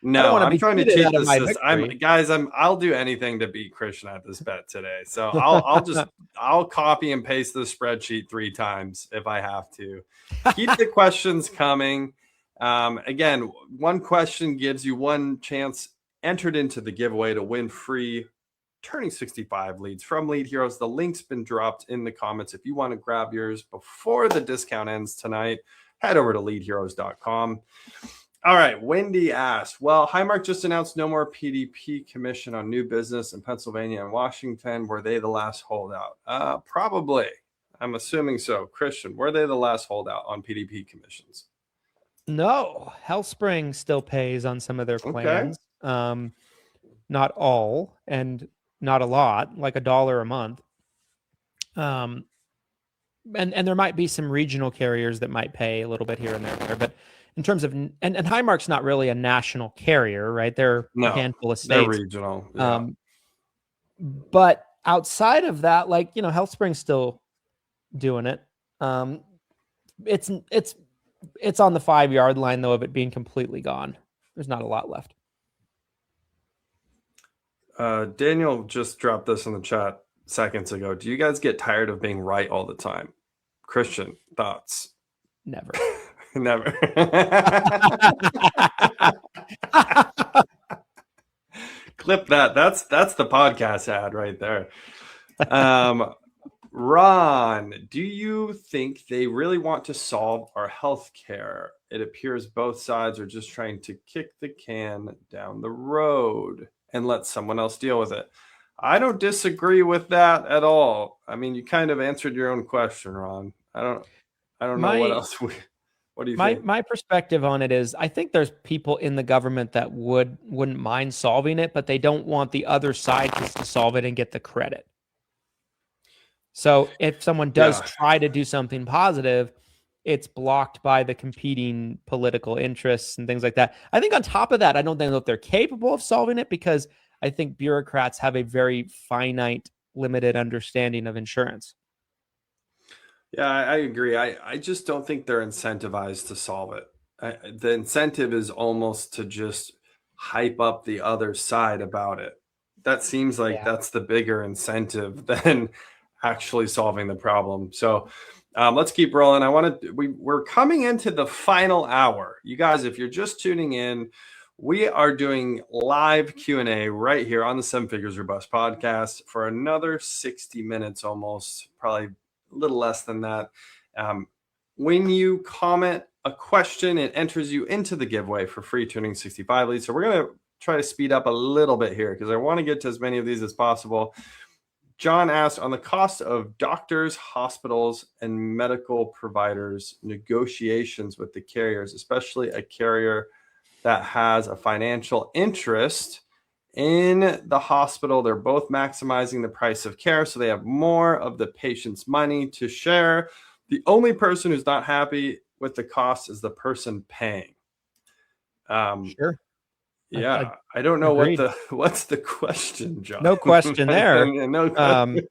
S4: No, I'm trying to cheat this. I'll do anything to beat Christian at this bet today. So I'll copy and paste the spreadsheet 3 times if I have to. Keep the questions coming. Again, one question gives you one chance entered into the giveaway to win free Turning 65 leads from Lead Heroes. The link's been dropped in the comments. If you want to grab yours before the discount ends tonight, head over to leadheroes.com. All right, Wendy asked, well, Highmark just announced no more PDP commission on new business in Pennsylvania and Washington. Were they the last holdout? Probably. I'm assuming so. Christian, were they the last holdout on PDP commissions?
S5: No. HealthSpring still pays on some of their plans. Okay. Not all, and not a lot, like $1 a month. And there might be some regional carriers that might pay a little bit here and there, but in terms of, and Highmark's not really a national carrier, right? They're a handful of states.
S4: They're regional. Yeah.
S5: But outside of that, HealthSpring's still doing it. It's on the 5-yard line though of it being completely gone. There's not a lot left.
S4: Daniel just dropped this in the chat seconds ago. Do you guys get tired of being right all the time? Christian, thoughts?
S5: Never.
S4: Never. Clip that. That's the podcast ad right there. Ron, do you think they really want to solve our healthcare? It appears both sides are just trying to kick the can down the road and let someone else deal with it. I don't disagree with that at all. I mean, you kind of answered your own question, Ron. I don't know what else. What do you think?
S5: My perspective on it is, I think there's people in the government that wouldn't mind solving it, but they don't want the other side to solve it and get the credit. So if someone does try to do something positive, it's blocked by the competing political interests and things like that. I think on top of that, I don't think that they're capable of solving it, because I think bureaucrats have a very finite, limited understanding of insurance.
S4: Yeah, I agree. I just don't think they're incentivized to solve it. The incentive is almost to just hype up the other side about it. That seems like that's the bigger incentive than actually solving the problem. So let's keep rolling. We're coming into the final hour. You guys, if you're just tuning in, we are doing live Q&A right here on the 7 Figures or Bust podcast for another 60 minutes almost, probably a little less than that. When you comment a question, it enters you into the giveaway for free tuning 65 leads. So we're going to try to speed up a little bit here because I want to get to as many of these as possible. John asked, on the cost of doctors, hospitals, and medical providers, negotiations with the carriers, especially a carrier that has a financial interest in the hospital. They're both maximizing the price of care, so they have more of the patient's money to share. The only person who's not happy with the cost is the person paying.
S5: Sure.
S4: Yeah, I don't know
S5: agreed.
S4: what's the question, John.
S5: No question there.
S4: No question.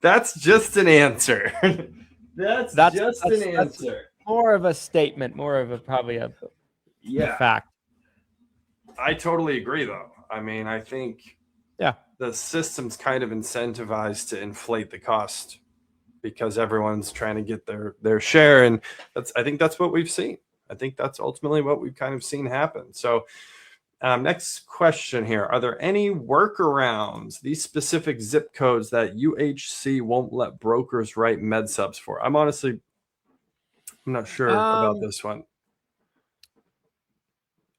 S4: That's just an answer. That's just an answer.
S5: More of a statement, more of a probably a fact.
S4: I totally agree, though. I mean, I think the system's kind of incentivized to inflate the cost because everyone's trying to get their share, and I think that's what we've seen. I think that's ultimately what we've kind of seen happen. So next question here. Are there any workarounds, these specific zip codes that UHC won't let brokers write med subs for? I'm not sure about this one.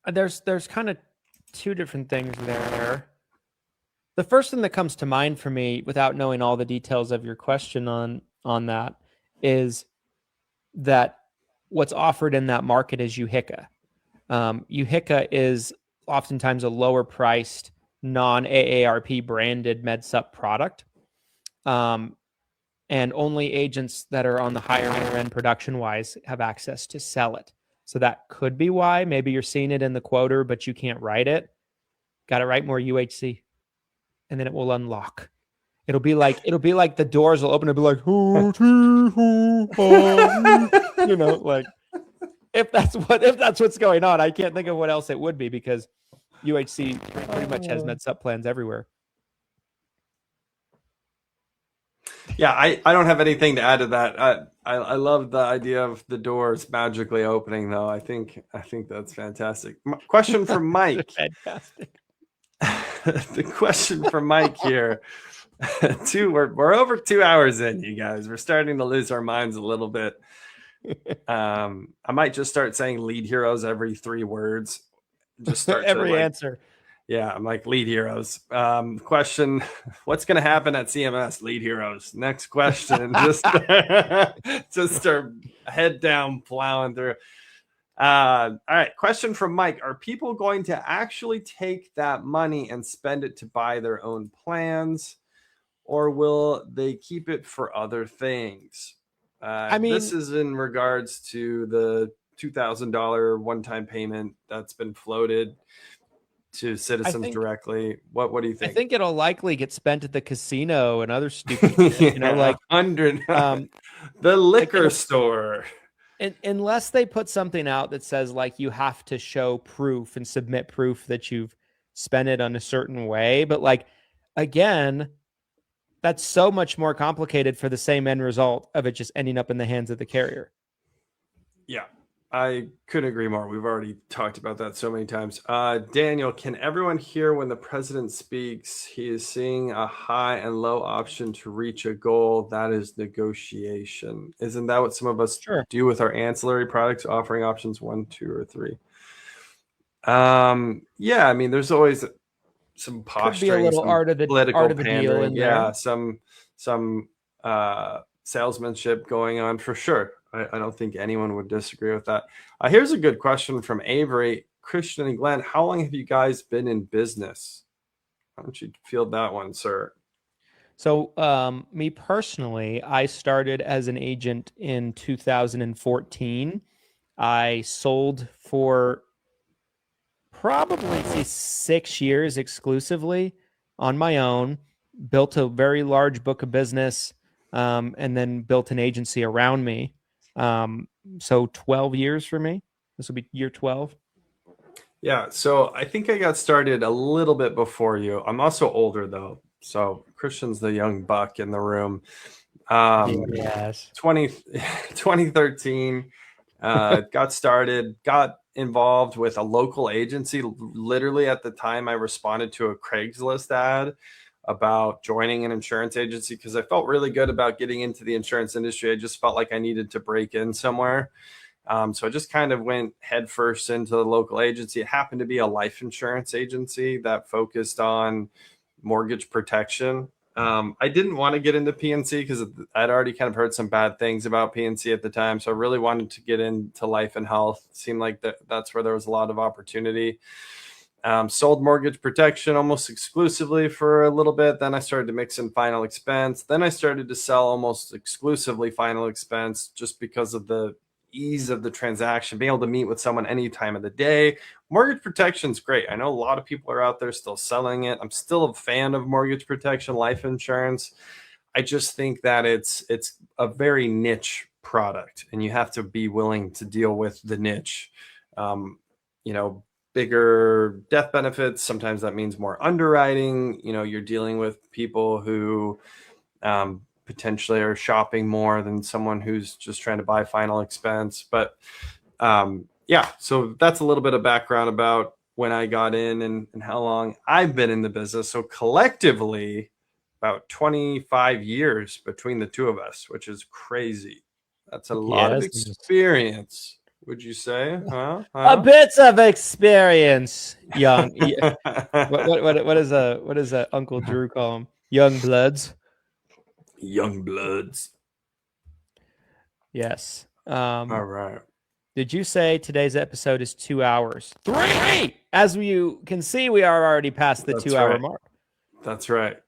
S5: There's kind of two different things there. The first thing that comes to mind for me, without knowing all the details of your question on that, is that what's offered in that market is UHICA. UHICA is oftentimes a lower priced, non-AARP branded MedSup product. And only agents that are on the higher end production wise have access to sell it. So that could be why maybe you're seeing it in the quoter, but you can't write it. Got to write more UHC, and then it will unlock. It'll be like the doors will open and be like, you know, like if that's what's going on. I can't think of what else it would be because UHC pretty much has MedSup plans everywhere.
S4: Yeah, I don't have anything to add to that. I love the idea of the doors magically opening, though. I think that's fantastic. Question from Mike.
S5: Fantastic.
S4: The question from Mike here. We're over 2 hours in, you guys. We're starting to lose our minds a little bit. I might just start saying lead heroes every 3 words. Just start
S5: every answer.
S4: Yeah, I'm like lead heroes. Question: what's going to happen at CMS? Lead heroes. Next question. just start head down plowing through. All right. Question from Mike: are people going to actually take that money and spend it to buy their own plans, or will they keep it for other things? I mean, this is in regards to the $2,000 one-time payment that's been floated to citizens directly. What do you think?
S5: I think it'll likely get spent at the casino and other stupid shit, you know, like
S4: 100 the liquor store.
S5: Unless they put something out that says like you have to show proof and submit proof that you've spent it on a certain way. But like, again, that's so much more complicated for the same end result of it just ending up in the hands of the carrier.
S4: Yeah, I couldn't agree more. We've already talked about that so many times. Daniel, can everyone hear when the president speaks? He is seeing a high and low option to reach a goal. That is negotiation. Isn't that what some of us do with our ancillary products, offering options 1, 2, or 3? Yeah, I mean, there's always some posturing,
S5: could be a little art of the deal in there.
S4: some salesmanship going on for sure. I don't think anyone would disagree with that. Here's a good question from Avery. Christian and Glenn, how long have you guys been in business? Why don't you field that one, sir?
S5: So me personally, I started as an agent in 2014. I sold for probably 6 years exclusively on my own, built a very large book of business, and then built an agency around me. So 12 years for me. This will be year 12.
S4: Yeah. So I think I got started a little bit before you. I'm also older though. So Christian's the young buck in the room.
S5: Yes.
S4: 2013, got started, got involved with a local agency. Literally at the time I responded to a Craigslist ad about joining an insurance agency because I felt really good about getting into the insurance industry. I just felt like I needed to break in somewhere. So I just kind of went headfirst into the local agency. It happened to be a life insurance agency that focused on mortgage protection. I didn't want to get into PNC because I'd already kind of heard some bad things about PNC at the time. So I really wanted to get into life and health. It seemed like that's where there was a lot of opportunity. Sold mortgage protection almost exclusively for a little bit. Then I started to mix in final expense. Then I started to sell almost exclusively final expense just because of the ease of the transaction, being able to meet with someone any time of the day. Mortgage protection is great. I know a lot of people are out there still selling it. I'm still a fan of mortgage protection, life insurance. I just think that it's a very niche product, and you have to be willing to deal with the niche. Bigger death benefits. Sometimes that means more underwriting. You're dealing with people who potentially are shopping more than someone who's just trying to buy final expense. But so that's a little bit of background about when I got in and how long I've been in the business. So collectively, about 25 years between the two of us, which is crazy. That's a lot of experience. Would you say?
S5: A bit of experience, young. What does Uncle Drew call them? Young bloods.
S4: Young bloods.
S5: Yes.
S4: All right.
S5: Did you say today's episode is 2 hours? 3. As you can see, we are already past the 2 hour mark.
S4: That's right.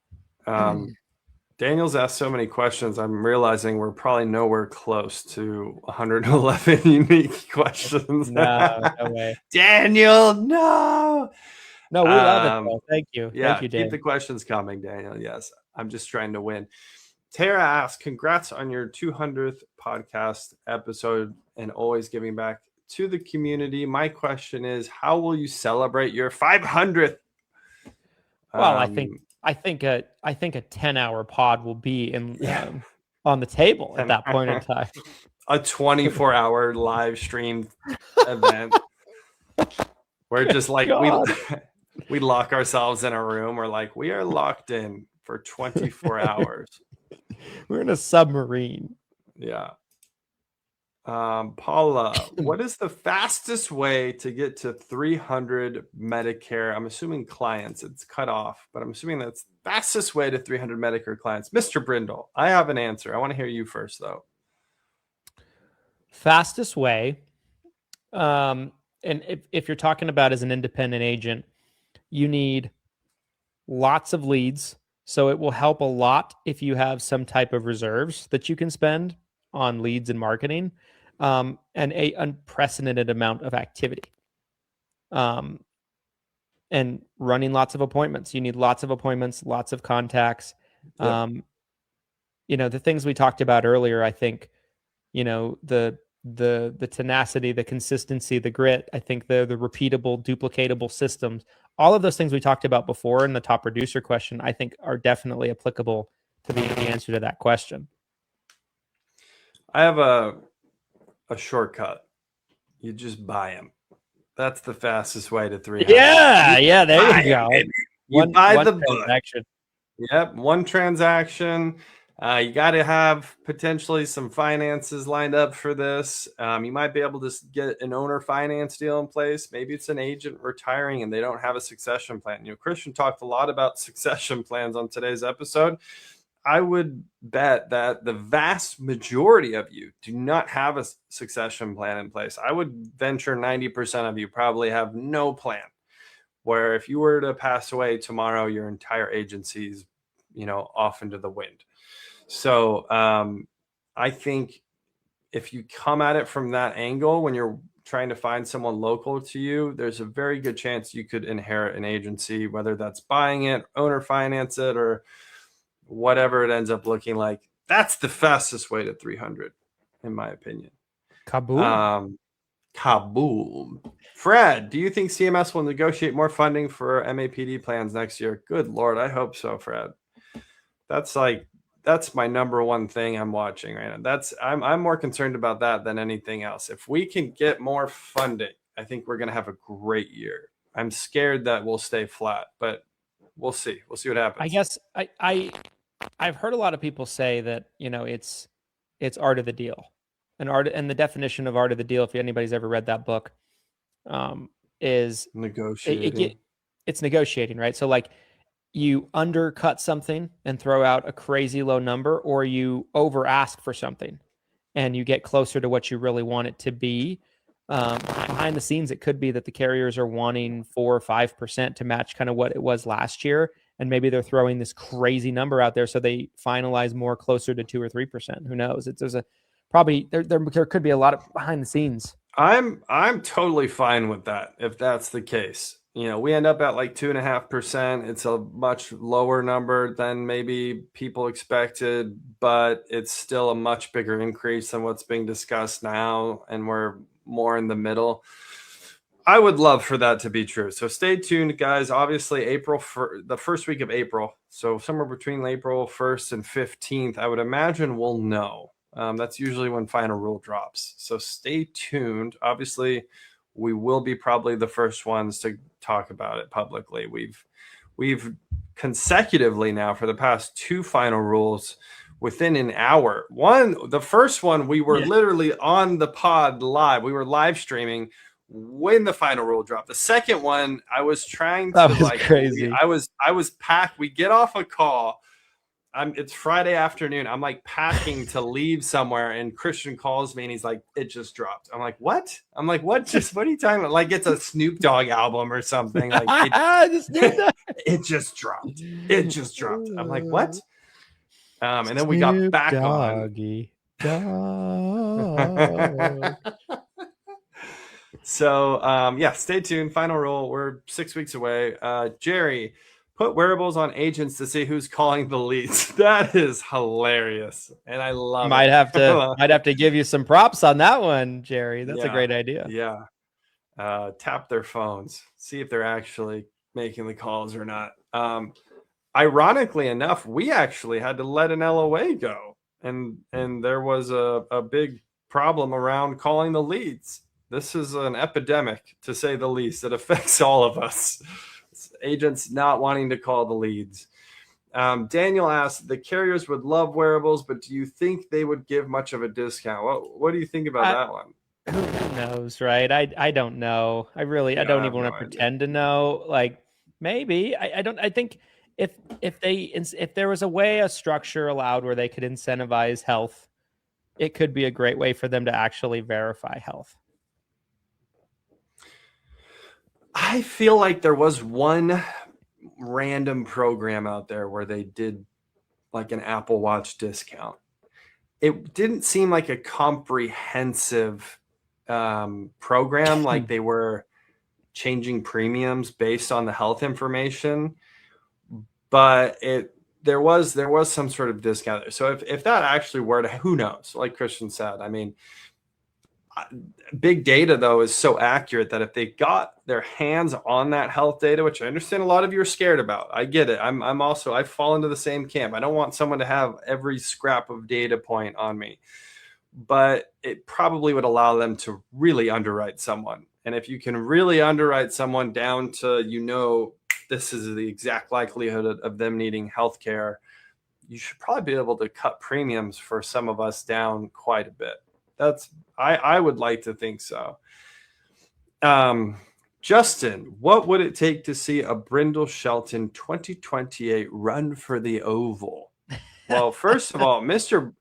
S4: Daniel's asked so many questions. I'm realizing we're probably nowhere close to 111 unique questions.
S5: No way.
S4: Daniel, no.
S5: No, we love it, though. Thank you.
S4: Yeah,
S5: Thank you, Dan.
S4: keep the questions coming, Daniel. Yes, I'm just trying to win. Tara asks, congrats on your 200th podcast episode and always giving back to the community. My question is, how will you celebrate your 500th?
S5: Well, I think a 10-hour pod will be on the table at that point in time.
S4: A 24-hour live stream event. We're just like we lock ourselves in a room. We're like, we are locked in for 24 hours.
S5: We're in a submarine.
S4: Yeah. Paula, what is the fastest way to get to 300 Medicare? I'm assuming clients. It's cut off, but I'm assuming that's the fastest way to 300 Medicare clients. Mr. Brindle, I have an answer. I want to hear you first, though.
S5: Fastest way, and if you're talking about as an independent agent, you need lots of leads. So it will help a lot if you have some type of reserves that you can spend on leads and marketing, and a unprecedented amount of activity, and running lots of appointments. You need lots of appointments, lots of contacts. The things we talked about earlier, I think, the tenacity, the consistency, the grit, I think the repeatable, duplicatable systems, all of those things we talked about before in the top producer question, I think are definitely applicable to the answer to that question.
S4: I have a shortcut. You just buy them. That's the fastest way to 300.
S5: Yeah, there you go.
S4: You buy the
S5: transaction.
S4: Book. Yep, one transaction. You got to have potentially some finances lined up for this. You might be able to get an owner finance deal in place. Maybe it's an agent retiring and they don't have a succession plan. Christian talked a lot about succession plans on today's episode. I would bet that the vast majority of you do not have a succession plan in place. I would venture 90% of you probably have no plan, where if you were to pass away tomorrow, your entire agency's, off into the wind. So I think if you come at it from that angle, when you're trying to find someone local to you, there's a very good chance you could inherit an agency, whether that's buying it, owner finance it, or whatever it ends up looking like. That's the fastest way to 300, in my opinion.
S5: Kaboom.
S4: Kaboom. Fred, do you think CMS will negotiate more funding for MAPD plans next year? Good Lord, I hope so, Fred. That's my number one thing I'm watching right now. I'm more concerned about that than anything else. If we can get more funding, I think we're going to have a great year. I'm scared that we'll stay flat, but we'll see. We'll see what happens.
S5: I guess I've heard a lot of people say that, it's art of the deal, and the definition of art of the deal, if anybody's ever read that book, is
S4: negotiating.
S5: It's negotiating, right? So like you undercut something and throw out a crazy low number, or you over ask for something and you get closer to what you really want it to be. Behind the scenes, it could be that the carriers are wanting 4 or 5% to match kind of what it was last year. And maybe they're throwing this crazy number out there so they finalize more closer to 2 or 3%. Who knows? There could be a lot of behind the scenes.
S4: I'm totally fine with that if that's the case. We end up at like 2.5%. It's a much lower number than maybe people expected, but it's still a much bigger increase than what's being discussed now, and we're more in the middle. I would love for that to be true. So stay tuned, guys. Obviously, the first week of April, so somewhere between April 1st and 15th, I would imagine we'll know. That's usually when final rule drops. So stay tuned. Obviously, we will be probably the first ones to talk about it publicly. We've consecutively now for the past 2 final rules within an hour. The first one, we were literally on the pod live. We were live streaming when the final rule dropped. The second one, I was trying to
S5: crazy.
S4: I was packed. We get off a call. It's Friday afternoon. I'm like packing to leave somewhere, and Christian calls me and he's like, "It just dropped." I'm like, "What?" I'm like, "What? What are you talking about?" Like it's a Snoop Dogg album or something. Like it just dropped. It just dropped. I'm like, "What?" And then we got back
S5: Doggy
S4: on. So stay tuned. Final rule. We're 6 weeks away. Jerry, put wearables on agents to see who's calling the leads. That is hilarious, and I love it.
S5: Might have to give you some props on that one, Jerry. That's a great idea.
S4: Yeah. Tap their phones, see if they're actually making the calls or not. Ironically enough, we actually had to let an LOA go, and there was a big problem around calling the leads. This is an epidemic, to say the least. It affects all of us. Agents not wanting to call the leads. Daniel asked, the carriers would love wearables, but do you think they would give much of a discount? What do you think about that one?
S5: Who knows, right? I don't know. I don't even want to pretend to know. Like maybe I think if there was a structure allowed where they could incentivize health, it could be a great way for them to actually verify health.
S4: I feel like there was one random program out there where they did like an Apple Watch discount. It didn't seem like a comprehensive program, like they were changing premiums based on the health information, but there was some sort of discount there. So if that actually were to, who knows? Like Christian said, I mean, big data though is so accurate that if they got their hands on that health data, which I understand a lot of you are scared about, I get it. I fall into the same camp. I don't want someone to have every scrap of data point on me, but it probably would allow them to really underwrite someone. And if you can really underwrite someone down to, this is the exact likelihood of them needing healthcare, you should probably be able to cut premiums for some of us down quite a bit. I would like to think so. Justin, what would it take to see a Brindle Shelton 2028 run for the Oval? Well, first of all, Mr.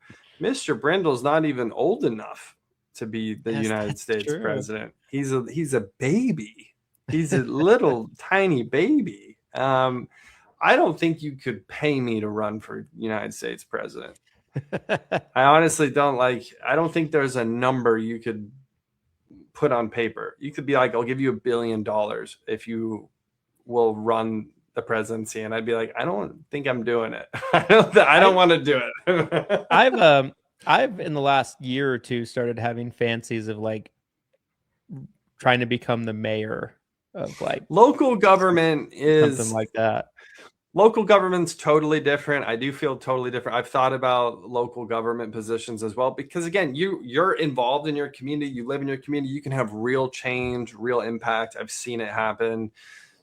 S4: Brindle's not even old enough to be the United States president. He's a baby. He's a little tiny baby. I don't think you could pay me to run for United States president. I honestly I don't think there's a number you could put on paper. You could be like, I'll give you $1 billion if you will run the presidency. And I'd be like, I don't think I'm doing it. I don't want to do it.
S5: I've in the last year or two started having fancies of like trying to become the mayor of like
S4: local government is
S5: something like that.
S4: Local government's totally different. I do feel totally different. I've thought about local government positions as well, because again, you're involved in your community. You live in your community. You can have real change, real impact. I've seen it happen.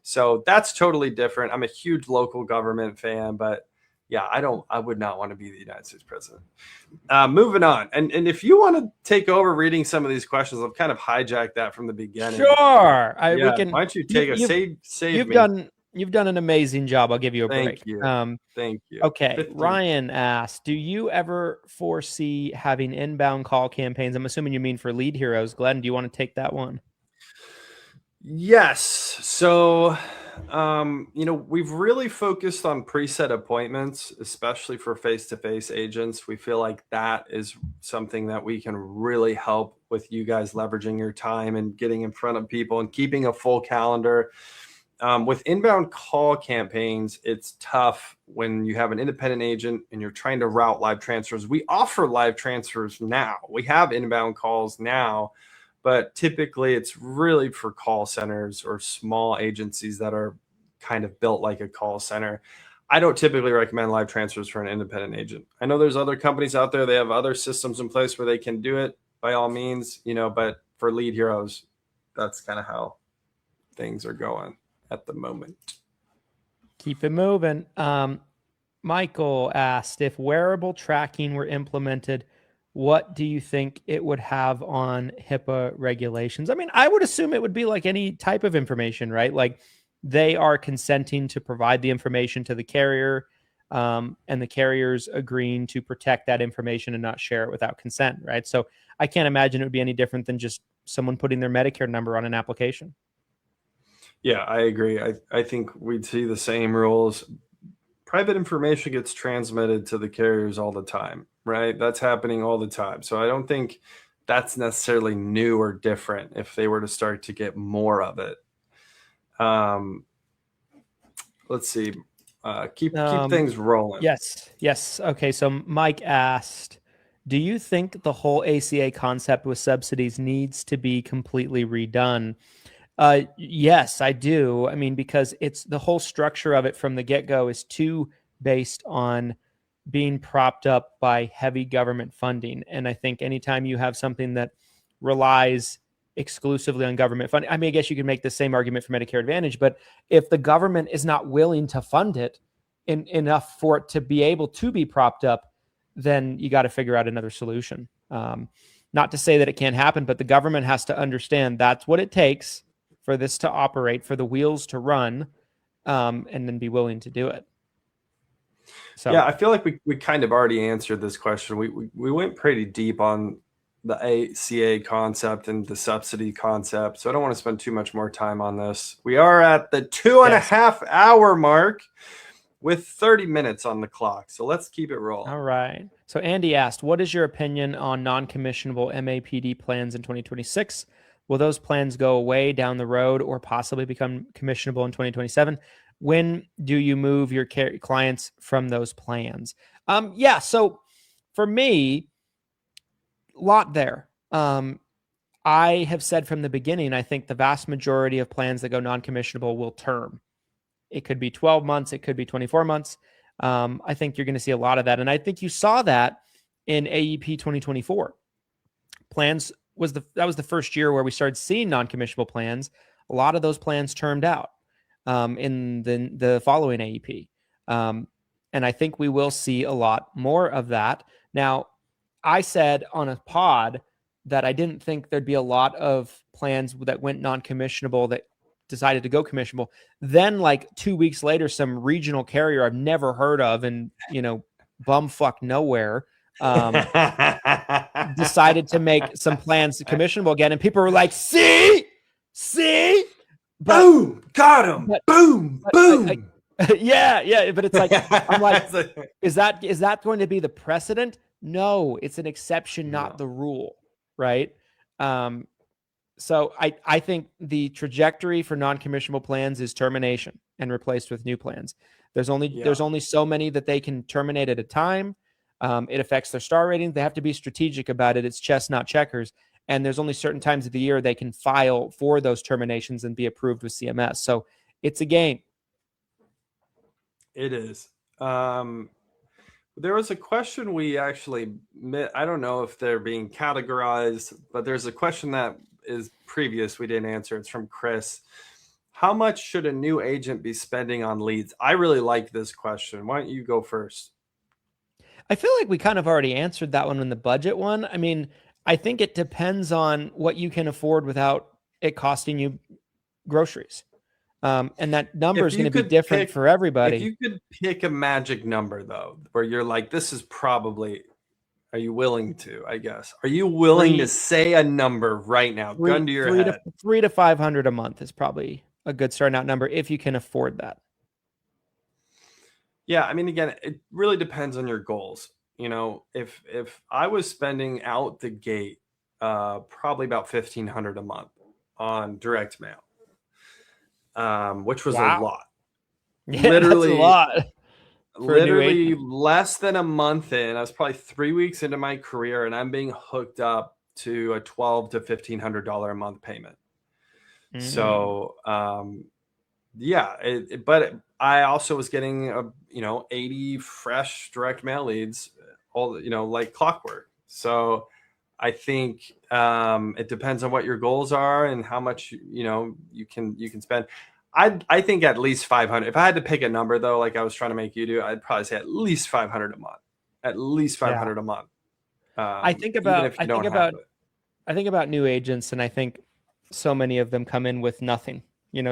S4: So that's totally different. I'm a huge local government fan, but yeah, I would not want to be the United States president. Moving on. And if you want to take over reading some of these questions, I've kind of hijacked that from the beginning.
S5: Sure.
S4: Yeah,
S5: We can.
S4: why don't you take save me.
S5: You've done an amazing job. I'll give you a break.
S4: Thank you. Thank you.
S5: Okay.
S4: 15.
S5: Ryan asked, do you ever foresee having inbound call campaigns? I'm assuming you mean for lead heroes. Glenn, do you want to take that one?
S4: Yes. So, we've really focused on preset appointments, especially for face-to-face agents. We feel like that is something that we can really help with you guys leveraging your time and getting in front of people and keeping a full calendar. With inbound call campaigns, it's tough when you have an independent agent and you're trying to route live transfers. We offer live transfers now. We have inbound calls now, but typically it's really for call centers or small agencies that are kind of built like a call center. I don't typically recommend live transfers for an independent agent. I know there's other companies out there, they have other systems in place where they can do it by all means, but for lead heroes, that's kind of how things are going at the moment.
S5: Keep it moving. Michael asked, if wearable tracking were implemented, what do you think it would have on HIPAA regulations? I mean, I would assume it would be like any type of information, right? Like they are consenting to provide the information to the carrier, and the carrier's agreeing to protect that information and not share it without consent, right? So I can't imagine it would be any different than just someone putting their Medicare number on an application.
S4: Yeah, I agree. I think we'd see the same rules. Private information gets transmitted to the carriers all the time, right? That's happening all the time. So I don't think that's necessarily new or different if they were to start to get more of it. Let's see. Keep things rolling.
S5: Yes. Okay, so Mike asked, do you think the whole ACA concept with subsidies needs to be completely redone? Yes, I do. I mean, because it's the whole structure of it from the get-go is too based on being propped up by heavy government funding. And I think anytime you have something that relies exclusively on government funding, I mean, I guess you could make the same argument for Medicare Advantage, but if the government is not willing to fund it enough for it to be able to be propped up, then you got to figure out another solution. Not to say that it can't happen, but the government has to understand that's what it takes for this to operate, for the wheels to run, and then be willing to do it. So
S4: yeah, I feel like we kind of already answered this question. We went pretty deep on the ACA concept and the subsidy concept, so I don't want to spend too much more time on this. We are at the 2.5 hour mark with 30 minutes on the clock, so let's keep it rolling.
S5: All right. So Andy asked, what is your opinion on non-commissionable MAPD plans in 2026? Will those plans go away down the road or possibly become commissionable in 2027? When do you move your clients from those plans? So for me, a lot there. I have said from the beginning, I think the vast majority of plans that go non-commissionable will term. It could be 12 months. It could be 24 months. I think you're going to see a lot of that. And I think you saw that in AEP 2024. Plans that was the first year where we started seeing non-commissionable plans. A lot of those plans termed out in the following AEP. And I think we will see a lot more of that. Now, I said on a pod that I didn't think there'd be a lot of plans that went non-commissionable that decided to go commissionable. Then like 2 weeks later, some regional carrier I've never heard of and, bumfuck nowhere decided to make some plans commissionable again. And people were like, see,
S7: boom, got him. Boom.
S5: Yeah. But it's like, I'm like, is that going to be the precedent? No, it's an exception, not the rule. Right. So I think the trajectory for non-commissionable plans is termination and replaced with new plans. There's only so many that they can terminate at a time. It affects their star rating. They have to be strategic about it. It's chess, not checkers. And there's only certain times of the year they can file for those terminations and be approved with CMS. So it's a game.
S4: It is. There was a question we actually I don't know if they're being categorized, but there's a question that is previous we didn't answer. It's from Chris. How much should a new agent be spending on leads? I really like this question. Why don't you go first?
S5: I feel like we kind of already answered that one in the budget one. I mean, I think it depends on what you can afford without it costing you groceries. And that number is going to be different for everybody.
S4: If you could pick a magic number, though, where you're like, this is probably, are you willing to, I guess? Are you willing to say a number right now? Gun to your head.
S5: $300 to $500 a month is probably a good starting out number if you can afford that.
S4: Yeah, I mean, again, it really depends on your goals. You know, if I was spending out the gate probably about $1,500 a month on direct mail, which was a lot.
S5: Yeah,
S4: literally
S5: that's a lot.
S4: Literally less than a month in, I was probably 3 weeks into my career, and I'm being hooked up to a $1,200 to $1,500 a month payment. So, yeah, but I also was getting 80 fresh direct mail leads, all like clockwork. So I think it depends on what your goals are and how much you can spend. I think at least 500. If I had to pick a number, though, like I was trying to make you do, I'd probably say at least 500 a month. At least 500 a month.
S5: I think about new agents, and I think so many of them come in with nothing.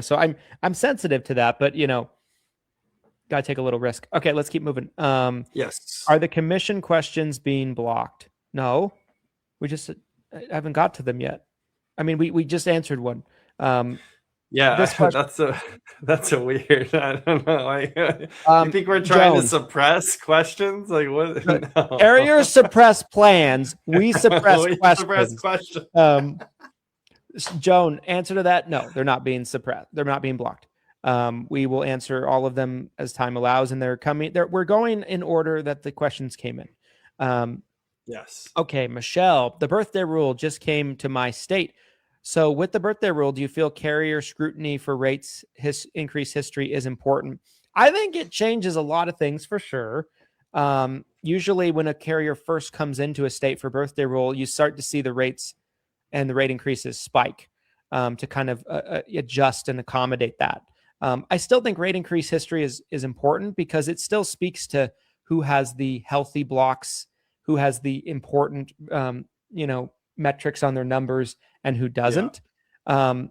S5: So I'm sensitive to that, but gotta take a little risk. Okay, let's keep moving.
S4: Yes.
S5: Are the commission questions being blocked? No, we just haven't got to them yet. I mean, we just answered one.
S4: Yeah, that's a weird. I don't know. You think we're trying to suppress questions? Like what? No.
S5: Carriers suppress plans. We suppress questions. Joan, answer to that? No, they're not being suppressed. They're not being blocked. We will answer all of them as time allows, and they're coming. We're going in order that the questions came in.
S4: Yes.
S5: Okay, Michelle, the birthday rule just came to my state. So with the birthday rule, do you feel carrier scrutiny for rates increase history is important? I think it changes a lot of things for sure. Usually when a carrier first comes into a state for birthday rule, you start to see the rates and the rate increases spike to kind of adjust and accommodate that. I still think rate increase history is important because it still speaks to who has the healthy blocks, who has the important, metrics on their numbers and who doesn't. Yeah.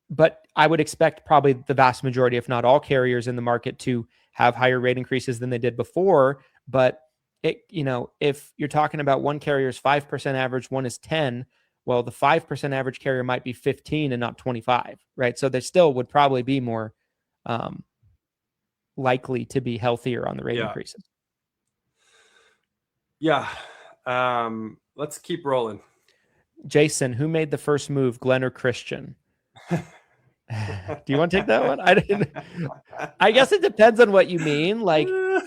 S5: But I would expect probably the vast majority, if not all carriers in the market to have higher rate increases than they did before. But if you're talking about one carrier's 5% average, one is 10, well, the 5% average carrier might be 15 and not 25, right? So they still would probably be more likely to be healthier on the rate increases.
S4: Yeah. Let's keep rolling.
S5: Jason, who made the first move, Glenn or Christian? Do you want to take that one? I guess it depends on what you mean. Like, do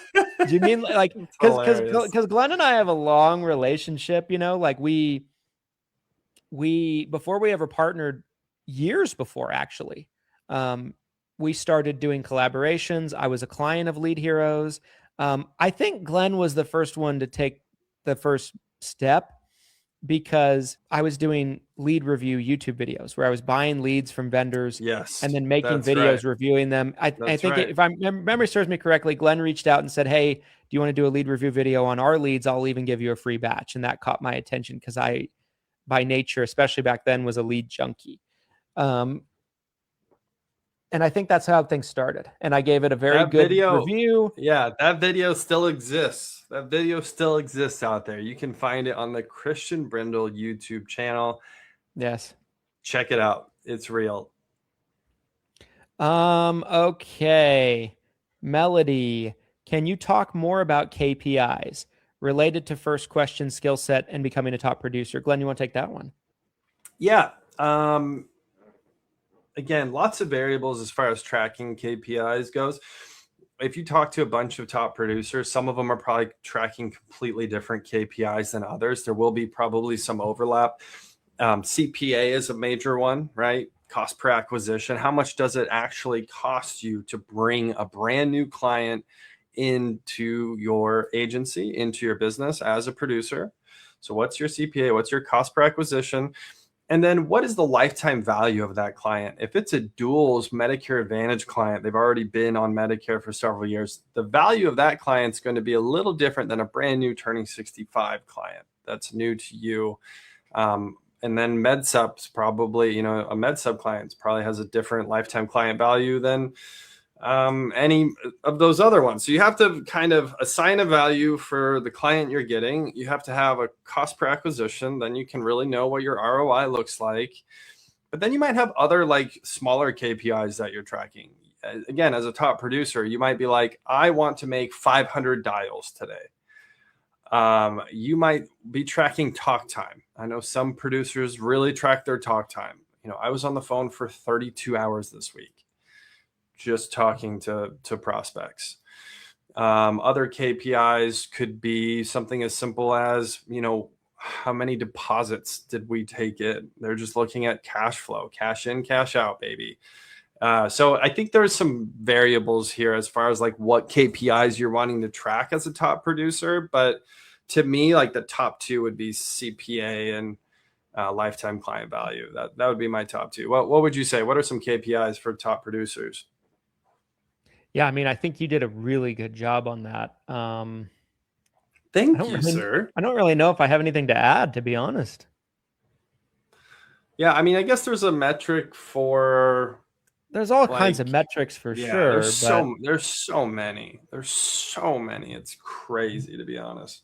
S5: you mean like because Glenn and I have a long relationship? Like we before we ever partnered, years before actually, we started doing collaborations. I was a client of Lead Heroes. I think Glenn was the first one to take the first step, because I was doing lead review YouTube videos where I was buying leads from vendors and then making videos reviewing them. I think if memory serves me correctly, Glenn reached out and said, hey, do you want to do a lead review video on our leads? I'll even give you a free batch. And that caught my attention because I, by nature, especially back then, was a lead junkie. And I think that's how things started. And I gave it a very good review.
S4: Yeah, that video still exists. That video still exists out there. You can find it on the Christian Brindle YouTube channel.
S5: Yes.
S4: Check it out. It's real.
S5: Okay. Melody, can you talk more about KPIs related to first question skill set and becoming a top producer? Glenn, you want to take that one?
S4: Yeah. Again, lots of variables as far as tracking KPIs goes. If you talk to a bunch of top producers, some of them are probably tracking completely different KPIs than others. There will be probably some overlap. CPA is a major one, right? Cost per acquisition. How much does it actually cost you to bring a brand new client into your agency, into your business as a producer? So what's your CPA? What's your cost per acquisition? And then what is the lifetime value of that client? If it's a duals Medicare Advantage client, they've already been on Medicare for several years, the value of that client is going to be a little different than a brand new turning 65 client that's new to you. And then MedSup's probably, a MedSup client probably has a different lifetime client value than any of those other ones. So you have to kind of assign a value for the client you're getting. You have to have a cost per acquisition. Then you can really know what your ROI looks like. But then you might have other like smaller KPIs that you're tracking. Again, as a top producer, you might be like, I want to make 500 dials today. You might be tracking talk time. I know some producers really track their talk time. I was on the phone for 32 hours this week, just talking to prospects. Other KPIs could be something as simple as, how many deposits did we take in? They're just looking at cash flow, cash in, cash out, baby. So I think there's some variables here as far as like what KPIs you're wanting to track as a top producer. But to me, like the top two would be CPA and lifetime client value. That would be my top two. What would you say? What are some KPIs for top producers?
S5: Yeah, I mean, I think you did a really good job on that.
S4: Thank you, sir.
S5: I don't really know if I have anything to add, to be honest.
S4: Yeah, I mean, I guess there's a metric for...
S5: There's all kinds of metrics for sure.
S4: There's so many. There's so many. It's crazy, to be honest.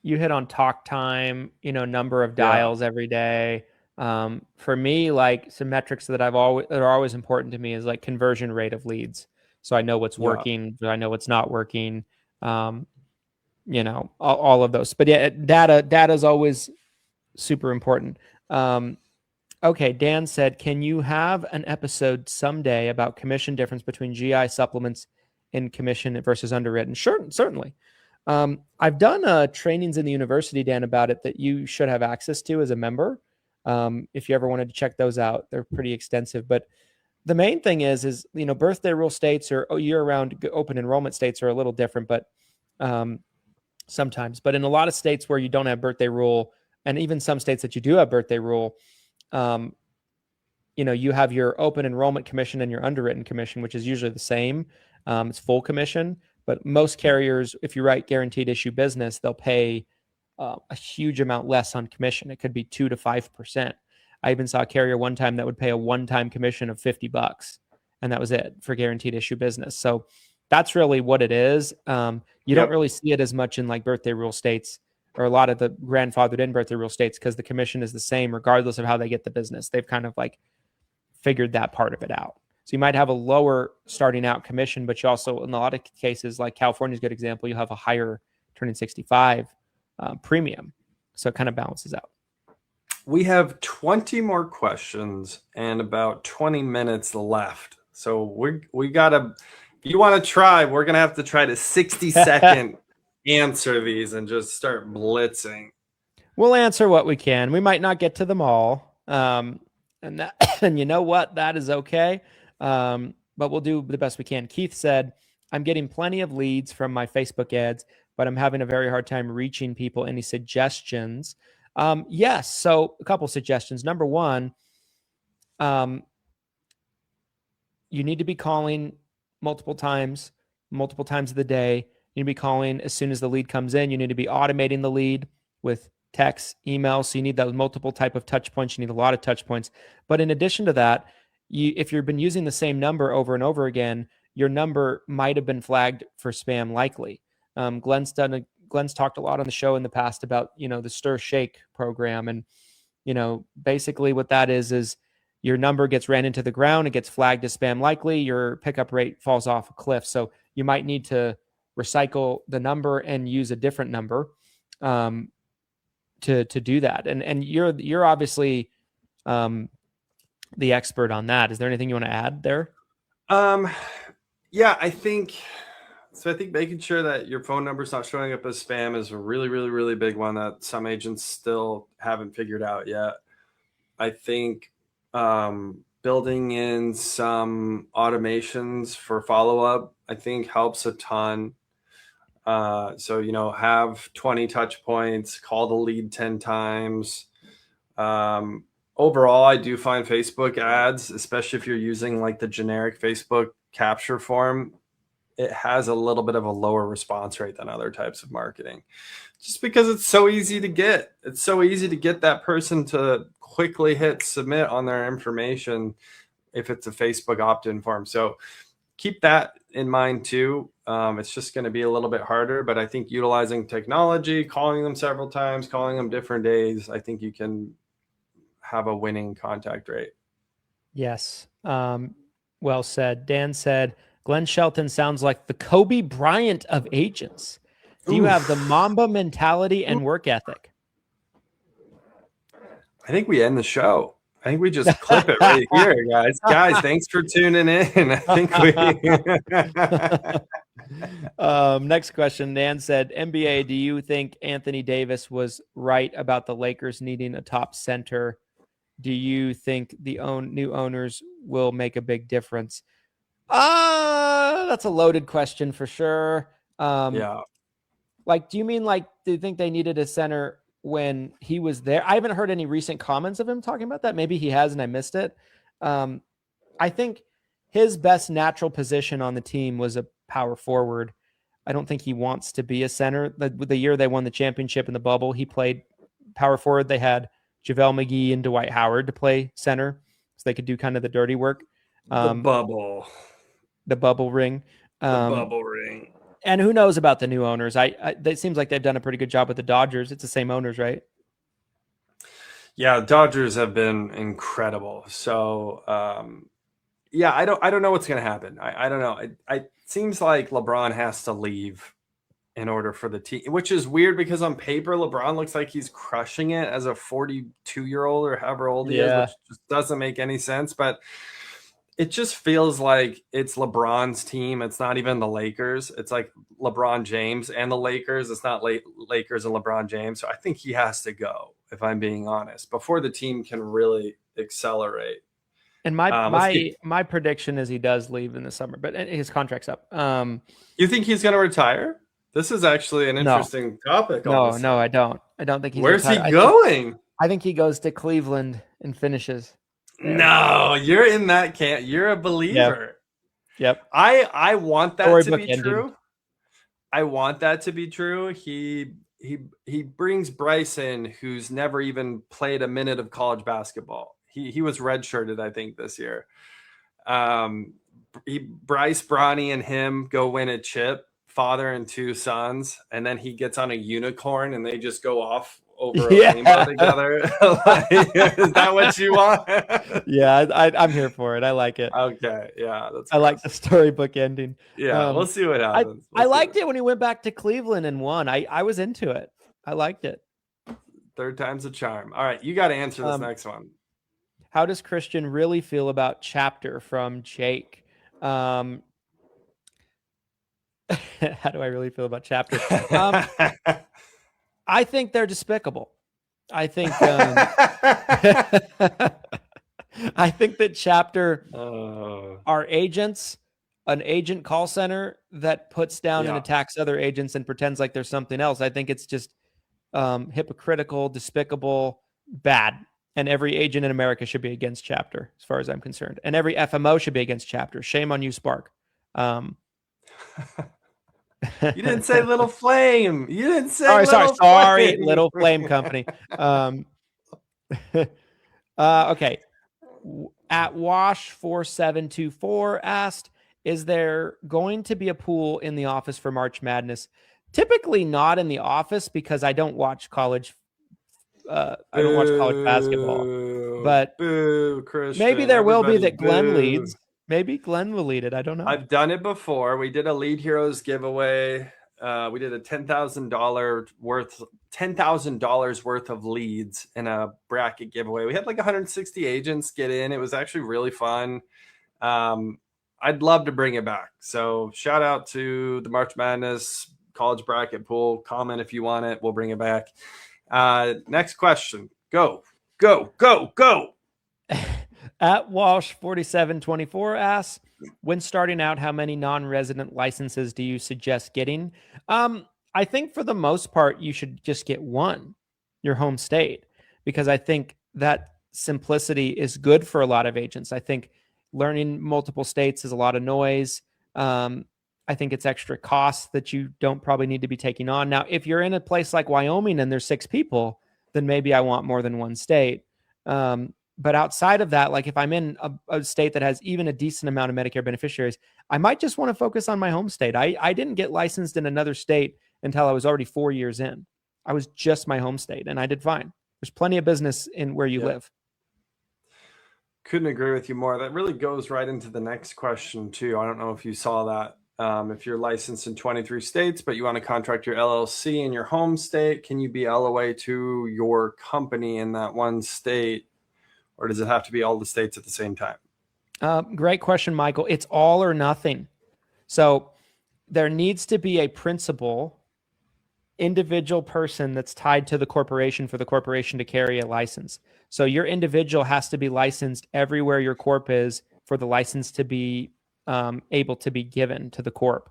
S5: You hit on talk time, number of dials every day. For me, like some metrics that are always important to me is like conversion rate of leads. So I know what's working, I know what's not working, all of those. But yeah, data is always super important. Okay, Dan said, can you have an episode someday about commission difference between GI supplements and commission versus underwritten? Sure, certainly. I've done trainings in the university, Dan, about it that you should have access to as a member. If you ever wanted to check those out, they're pretty extensive. But the main thing is birthday rule states or year-round open enrollment states are a little different, but sometimes. But in a lot of states where you don't have birthday rule, and even some states that you do have birthday rule, you have your open enrollment commission and your underwritten commission, which is usually the same. It's full commission, but most carriers, if you write guaranteed issue business, they'll pay a huge amount less on commission. It could be 2 to 5%. I even saw a carrier one time that would pay a one-time commission of $50, and that was it for guaranteed issue business. So that's really what it is. You don't really see it as much in like birthday rule states or a lot of the grandfathered in birthday rule states because the commission is the same regardless of how they get the business. They've kind of like figured that part of it out. So you might have a lower starting out commission, but you also, in a lot of cases, like California's a good example, you have a higher turning 65 premium. So it kind of balances out.
S4: We have 20 more questions and about 20 minutes left. So we gotta, if you want to try, we're going to have to try to 60-second answer these and just start blitzing.
S5: We'll answer what we can. We might not get to them all. And you know what? That is okay. But we'll do the best we can. Keith said, I'm getting plenty of leads from my Facebook ads, but I'm having a very hard time reaching people. Any suggestions? Yes. So a couple suggestions. Number one, you need to be calling multiple times of the day. You need to be calling as soon as the lead comes in. You need to be automating the lead with text, email. So you need those multiple type of touch points. You need a lot of touch points. But in addition to that, if you've been using the same number over and over again, your number might have been flagged for spam likely. Glenn's talked a lot on the show in the past about, the Stir Shake program. And, basically what that is your number gets ran into the ground. It gets flagged as spam likely. Your pickup rate falls off a cliff. So you might need to recycle the number and use a different number to do that. And you're obviously the expert on that. Is there anything you want to add there?
S4: Yeah, I think making sure that your phone number is not showing up as spam is a really, really, really big one that some agents still haven't figured out yet. I think building in some automations for follow-up, I think helps a ton. So, have 20 touch points, call the lead 10 times. overall, I do find Facebook ads, especially if you're using like the generic Facebook capture form, it has a little bit of a lower response rate than other types of marketing, just because it's so easy to get. It's so easy to get that person to quickly hit submit on their information if it's a Facebook opt-in form. So keep that in mind too. It's just going to be a little bit harder, but I think utilizing technology, calling them several times, calling them different days, I think you can have a winning contact rate.
S5: Yes. Well said. Dan said, Glenn Shelton sounds like the Kobe Bryant of agents. Do you have the Mamba mentality and work ethic?
S4: I think we end the show. I think we just clip it right here, guys. Guys, thanks for tuning in. I think we...
S5: Next question. Dan said, NBA, do you think Anthony Davis was right about the Lakers needing a top center? Do you think the new owners will make a big difference? That's a loaded question for sure.
S4: Yeah.
S5: Like, do you mean like, do you think they needed a center when he was there? I haven't heard any recent comments of him talking about that. Maybe he has and I missed it. I think his best natural position on the team was a power forward. I don't think he wants to be a center. The year they won the championship in the bubble, he played power forward. They had JaVale McGee and Dwight Howard to play center, so they could do kind of the dirty work.
S4: The bubble ring.
S5: Bubble ring. And who knows about the new owners? It seems like they've done a pretty good job with the Dodgers. It's the same owners, right?
S4: Yeah, Dodgers have been incredible. So, yeah, I don't know what's going to happen. I don't know. It seems like LeBron has to leave in order for the team, which is weird because on paper, LeBron looks like he's crushing it as a 42-year-old or however old he is, which just doesn't make any sense. But it just feels like it's LeBron's team. It's not even the Lakers. It's like LeBron James and the Lakers. It's not Lakers and LeBron James. So I think he has to go, if I'm being honest, before the team can really accelerate.
S5: And my prediction is he does leave in the summer, but his contract's up.
S4: You think he's going to retire? This is actually an interesting topic.
S5: No, I don't. I don't think he's
S4: Where's
S5: retired.
S4: he going?
S5: I think he goes to Cleveland and finishes.
S4: No, you're in that camp. You're a believer.
S5: Yep.
S4: I want that to be
S5: ending.
S4: true. I want that to be true. He brings Bryce in, who's never even played a minute of college basketball. He was redshirted, I think, this year. Bryce, Bronny, and him go win a chip, father and two sons, and then he gets on a unicorn and they just go off over a rainbow together. Is that what you want?
S5: Yeah, I'm here for it. I like it.
S4: Okay, yeah,
S5: I like the storybook ending.
S4: Yeah, we'll see what happens.
S5: I liked it when he went back to Cleveland and won. I was into it. I liked it.
S4: Third time's a charm. All right, you got to answer this next one.
S5: How does Christian really feel about Chapter from Jake? How do I really feel about Chapter? I think they're despicable. I think I think that Chapter are agents, an agent call center that puts down and attacks other agents and pretends like there's something else. I think it's just hypocritical, despicable, bad. And every agent in America should be against Chapter, as far as I'm concerned. And every FMO should be against Chapter. Shame on you, Spark.
S4: You didn't say Little Flame. You didn't say
S5: sorry, Little Flame Company. Okay. At Wash4724 asked, is there going to be a pool in the office for March Madness? Typically not in the office because I don't watch college basketball, but maybe there will be that Glenn leads. Maybe Glenn will lead it. I don't know.
S4: I've done it before. We did a Lead Heroes giveaway. We did a $10,000 worth of leads in a bracket giveaway. We had like 160 agents get in. It was actually really fun. I'd love to bring it back. So shout out to the March Madness college bracket pool. Comment if you want it. We'll bring it back. Next question. Go.
S5: At Walsh4724 asks, when starting out, how many non-resident licenses do you suggest getting? I think for the most part, you should just get one, your home state, because I think that simplicity is good for a lot of agents. I think learning multiple states is a lot of noise. I think it's extra costs that you don't probably need to be taking on. Now, if you're in a place like Wyoming and there's 6 people, then maybe I want more than one state. But outside of that, like if I'm in a state that has even a decent amount of Medicare beneficiaries, I might just want to focus on my home state. I didn't get licensed in another state until I was already 4 years in. I was just my home state and I did fine. There's plenty of business in where you live.
S4: Couldn't agree with you more. That really goes right into the next question too. I don't know if you saw that. If you're licensed in 23 states, but you want to contract your LLC in your home state, can you be LOA to your company in that one state? Or does it have to be all the states at the same time?
S5: Great question, Michael. It's all or nothing. So there needs to be a principal, individual person that's tied to the corporation for the corporation to carry a license. So your individual has to be licensed everywhere your corp is for the license to be able to be given to the corp,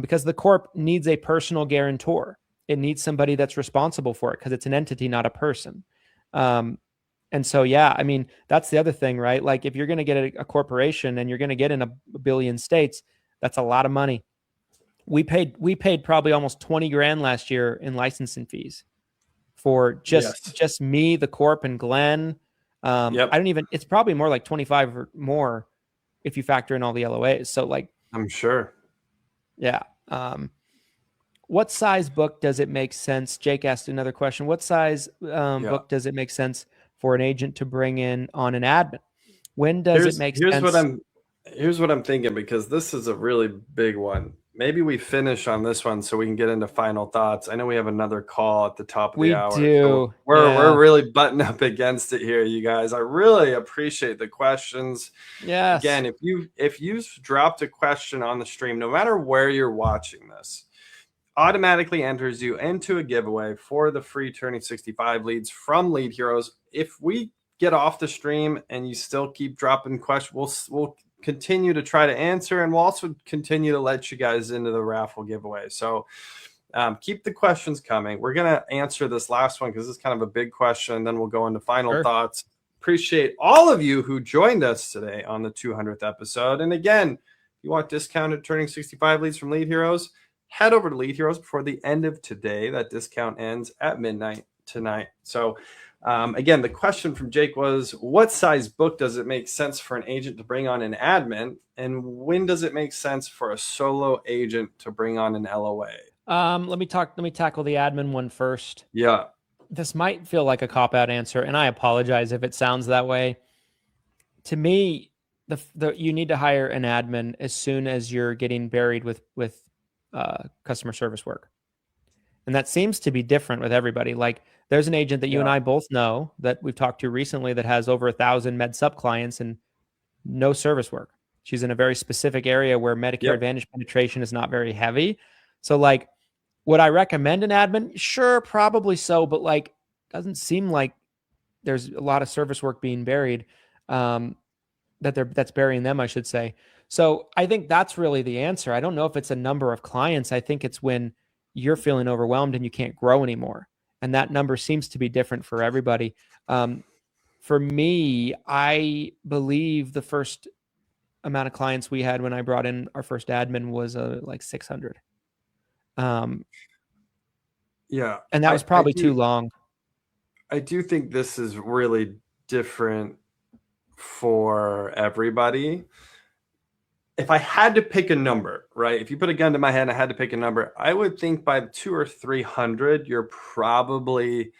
S5: because the corp needs a personal guarantor. It needs somebody that's responsible for it because it's an entity, not a person. And so, yeah, I mean, that's the other thing, right? Like if you're going to get a corporation and you're going to get in a billion states, that's a lot of money. We paid probably almost 20 grand last year in licensing fees for just me, the corp, and Glenn. I don't even, it's probably more like 25 or more if you factor in all the LOAs. So like,
S4: I'm sure.
S5: Yeah. What size book does it make sense? Jake asked another question. What size book does it make sense for an agent to bring in on an admin? When does it make sense?
S4: Here's what I'm thinking, because this is a really big one. Maybe we finish on this one so we can get into final thoughts. I know we have another call at the top of the hour.
S5: We do.
S4: So we're really butting up against it here, you guys. I really appreciate the questions.
S5: Yes.
S4: Again, if you've dropped a question on the stream, no matter where you're watching this, automatically enters you into a giveaway for the free Turning 65 leads from Lead Heroes. If we get off the stream and you still keep dropping questions, we'll continue to try to answer, and we'll also continue to let you guys into the raffle giveaway. So keep the questions coming. We're going to answer this last one because it's kind of a big question, and then we'll go into final thoughts. Appreciate all of you who joined us today on the 200th episode. And again, if you want discounted Turning 65 leads from Lead Heroes, head over to Lead Heroes before the end of today. That discount ends at midnight tonight. So again, the question from Jake was, what size book does it make sense for an agent to bring on an admin? And when does it make sense for a solo agent to bring on an LOA?
S5: Let me tackle the admin one first.
S4: Yeah.
S5: This might feel like a cop-out answer, and I apologize if it sounds that way. To me, you need to hire an admin as soon as you're getting buried with customer service work. And that seems to be different with everybody. Like there's an agent that you and I both know that we've talked to recently that has over 1,000 med sup clients and no service work. She's in a very specific area where Medicare Advantage penetration is not very heavy. So like, would I recommend an admin? Sure, probably so. But like, doesn't seem like there's a lot of service work being buried, that's burying them, I should say. So I think that's really the answer. I don't know if it's a number of clients. I think it's when you're feeling overwhelmed and you can't grow anymore. And that number seems to be different for everybody. For me, I believe the first amount of clients we had when I brought in our first admin was like 600. And that was probably too long.
S4: I do think this is really different for everybody. If I had to pick a number, right? If you put a gun to my head and I had to pick a number, I would think by 200 or 300, you're probably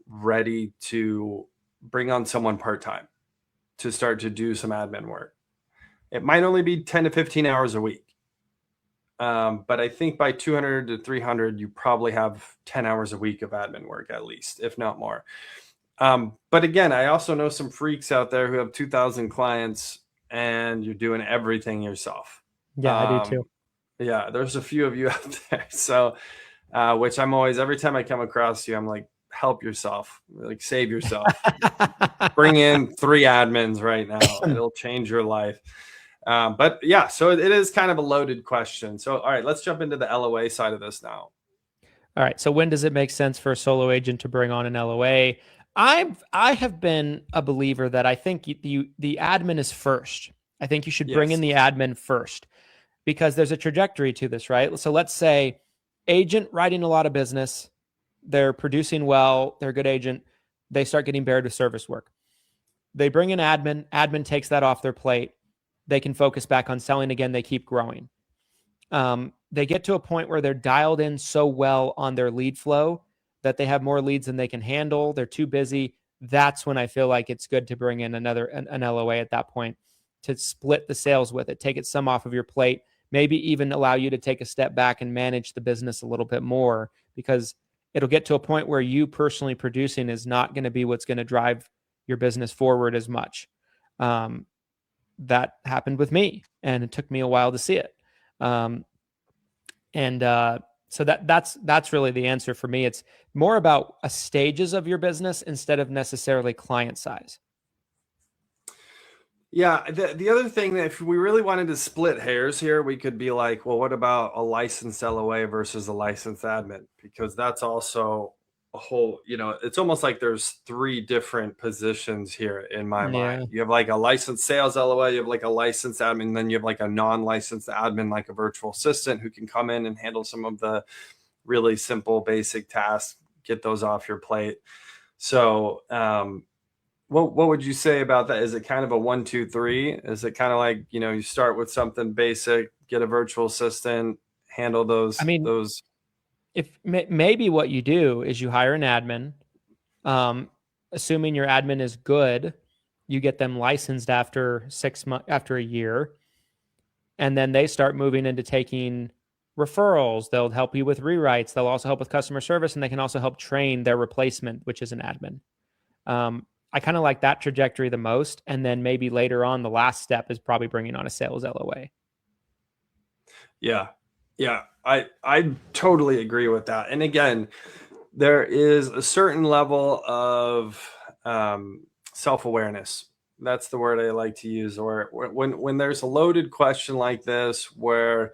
S4: ready to bring on someone part-time to start to do some admin work. It might only be 10 to 15 hours a week. But I think by 200 to 300, you probably have 10 hours a week of admin work at least, if not more. But again, I also know some freaks out there who have 2,000 clients and you're doing everything yourself.
S5: Yeah, I do too.
S4: Yeah, there's a few of you out there. So, which I'm always, every time I come across you, I'm like, help yourself, like save yourself. Bring in 3 admins right now. It'll change your life. But yeah, so it is kind of a loaded question. So, all right, let's jump into the LOA side of this now.
S5: All right. So when does it make sense for a solo agent to bring on an LOA? I have been a believer that I think the admin is first. I think you should bring in the admin first, because there's a trajectory to this, right? So let's say agent writing a lot of business, they're producing well, they're a good agent, they start getting buried with service work. They bring in admin takes that off their plate. They can focus back on selling again, they keep growing. They get to a point where they're dialed in so well on their lead flow that they have more leads than they can handle. They're too busy. That's when I feel like it's good to bring in an LOA at that point, to split the sales with it, take it some off of your plate, maybe even allow you to take a step back and manage the business a little bit more, because it'll get to a point where you personally producing is not going to be what's going to drive your business forward as much. That happened with me, and it took me a while to see it. So that's really the answer for me. It's more about stages of your business instead of necessarily client size.
S4: Yeah. The other thing, that if we really wanted to split hairs here, we could be like, well, what about a licensed LOA versus a licensed admin? Because that's also a whole, it's almost like there's 3 different positions here in my mind. You have like a licensed sales LOA, you have like a licensed admin, then you have like a non-licensed admin, like a virtual assistant who can come in and handle some of the really simple, basic tasks, get those off your plate. So, what would you say about that? Is it kind of a 1, 2, 3? Is it kind of like, you start with something basic, get a virtual assistant, handle those?
S5: If maybe what you do is you hire an admin, assuming your admin is good, you get them licensed after 6 months, after a year, and then they start moving into taking referrals. They'll help you with rewrites. They'll also help with customer service, and they can also help train their replacement, which is an admin. I kind of like that trajectory the most. And then maybe later on, the last step is probably bringing on a sales LOA.
S4: Yeah. Yeah. I totally agree with that. And again, there is a certain level of self-awareness. That's the word I like to use. Or when there's a loaded question like this, where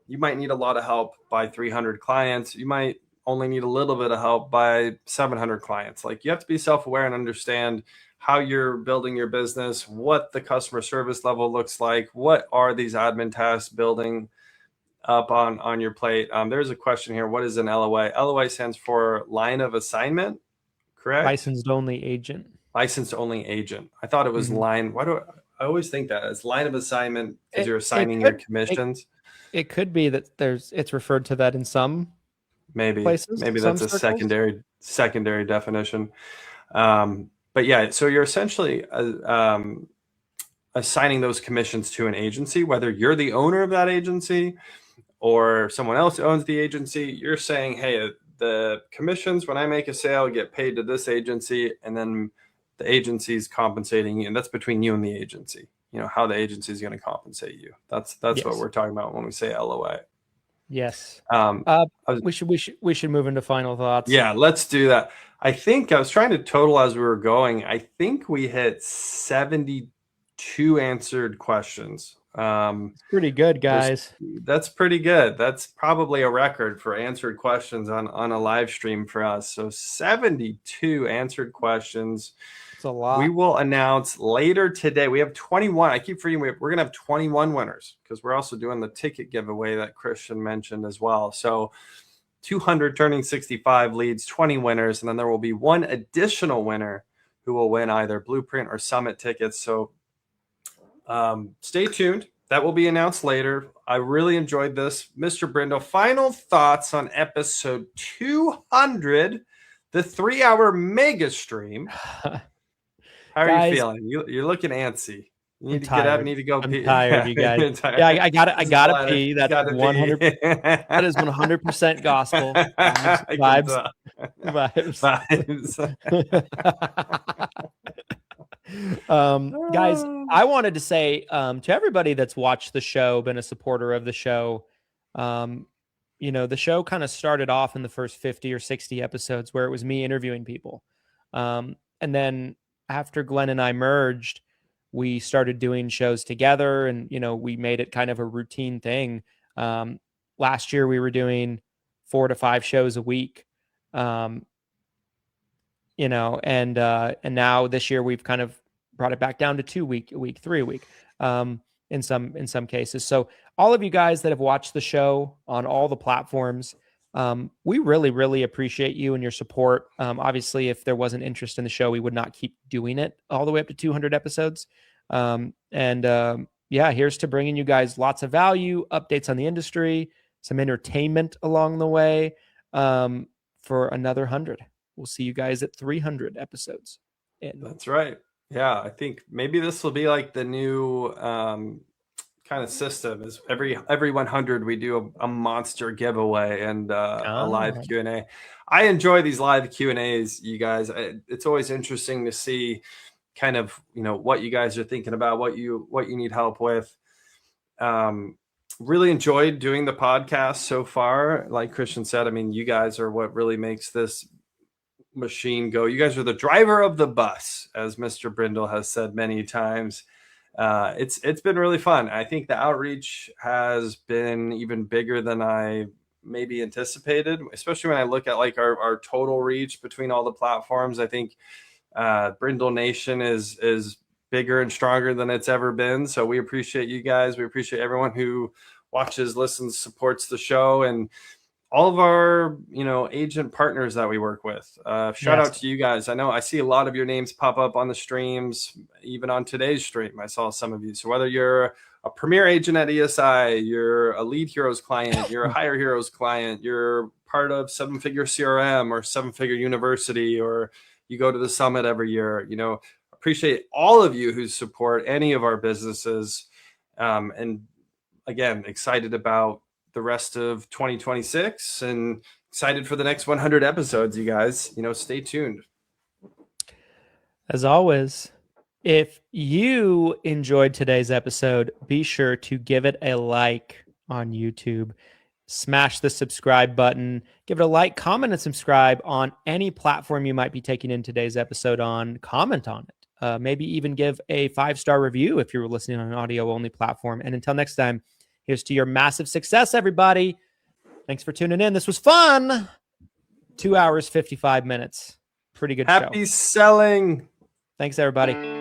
S4: you might need a lot of help by 300 clients, you might only need a little bit of help by 700 clients. Like, you have to be self-aware and understand how you're building your business, what the customer service level looks like, what are these admin tasks building up on your plate. There's a question here. What is an LOA? LOA stands for line of assignment, correct?
S5: Licensed only agent.
S4: Licensed only agent. I thought it was line. Why do I always think that it's line of assignment because you're assigning your commissions?
S5: It could be that it's referred to that in some places.
S4: Maybe that's a secondary definition. But yeah, so you're essentially assigning those commissions to an agency, whether you're the owner of that agency or someone else owns the agency. You're saying, hey, the commissions when I make a sale get paid to this agency, and then the agency's compensating you, and that's between you and the agency. How the agency is going to compensate you. That's yes. What we're talking about when we say LOA.
S5: Yes. We should move into final thoughts.
S4: Yeah, let's do that. I think I was trying to total as we were going. I think we hit 72 answered questions.
S5: Pretty good, guys.
S4: That's pretty good. That's probably a record for answered questions on a live stream for us. So 72 answered questions.
S5: It's a lot.
S4: We will announce later today. We have 21. I keep forgetting we're going to have 21 winners, because we're also doing the ticket giveaway that Christian mentioned as well. So 200 turning 65 leads, 20 winners, and then there will be one additional winner who will win either Blueprint or Summit tickets. So stay tuned. That will be announced later. I really enjoyed this. Mr. Brindle, final thoughts on episode 200, the 3-hour mega stream. How are you feeling? You're looking antsy. You need to get up. You need to go pee.
S5: I'm tired, you guys. Yeah, I gotta pee. That's 100. That is 100% gospel. Vibes. Guys, I wanted to say to everybody that's watched the show, been a supporter of the show, the show kind of started off in the first 50 or 60 episodes where it was me interviewing people. And then after Glenn and I merged, we started doing shows together, and, we made it kind of a routine thing. Last year we were doing 4 to 5 shows a week. and now this year we've kind of brought it back down to 2 week, a week, 3 a week, in some cases. So all of you guys that have watched the show on all the platforms, we really, really appreciate you and your support. Obviously, if there wasn't interest in the show, we would not keep doing it all the way up to 200 episodes. Here's to bringing you guys lots of value, updates on the industry, some entertainment along the way, for another 100. We'll see you guys at 300 episodes.
S4: That's right. Yeah, I think maybe this will be like the new kind of system. Is every 100 we do a monster giveaway and a live Q&A. I enjoy these live Q&As, you guys. It's always interesting to see kind of what you guys are thinking about, what you need help with. Really enjoyed doing the podcast so far. Like Christian said, I mean, you guys are what really makes this machine go. You guys are the driver of the bus, as Mr. Brindle has said many times. It's been really fun. I think the outreach has been even bigger than I maybe anticipated, especially when I look at like our total reach between all the platforms. I think Brindle Nation is bigger and stronger than it's ever been. So we appreciate you guys. We appreciate everyone who watches, listens, supports the show, and all of our, agent partners that we work with. Shout out to you guys. I know I see a lot of your names pop up on the streams, even on today's stream. I saw some of you. So whether you're a premier agent at ESI, you're a Lead Heroes client, you're a Hire Heroes client, you're part of 7-Figure CRM or 7-Figure University, or you go to the summit every year, appreciate all of you who support any of our businesses. And again, excited about the rest of 2026 and excited for the next 100 episodes, you guys. Stay tuned.
S5: As always, if you enjoyed today's episode, be sure to give it a like on YouTube. Smash the subscribe button. Give it a like, comment, and subscribe on any platform you might be taking in today's episode on. Comment on it. Maybe even give a 5-star review if you're listening on an audio-only platform. And until next time, here's to your massive success, everybody. Thanks for tuning in. This was fun. 2 hours, 55 minutes. Pretty good show.
S4: Happy selling.
S5: Thanks, everybody.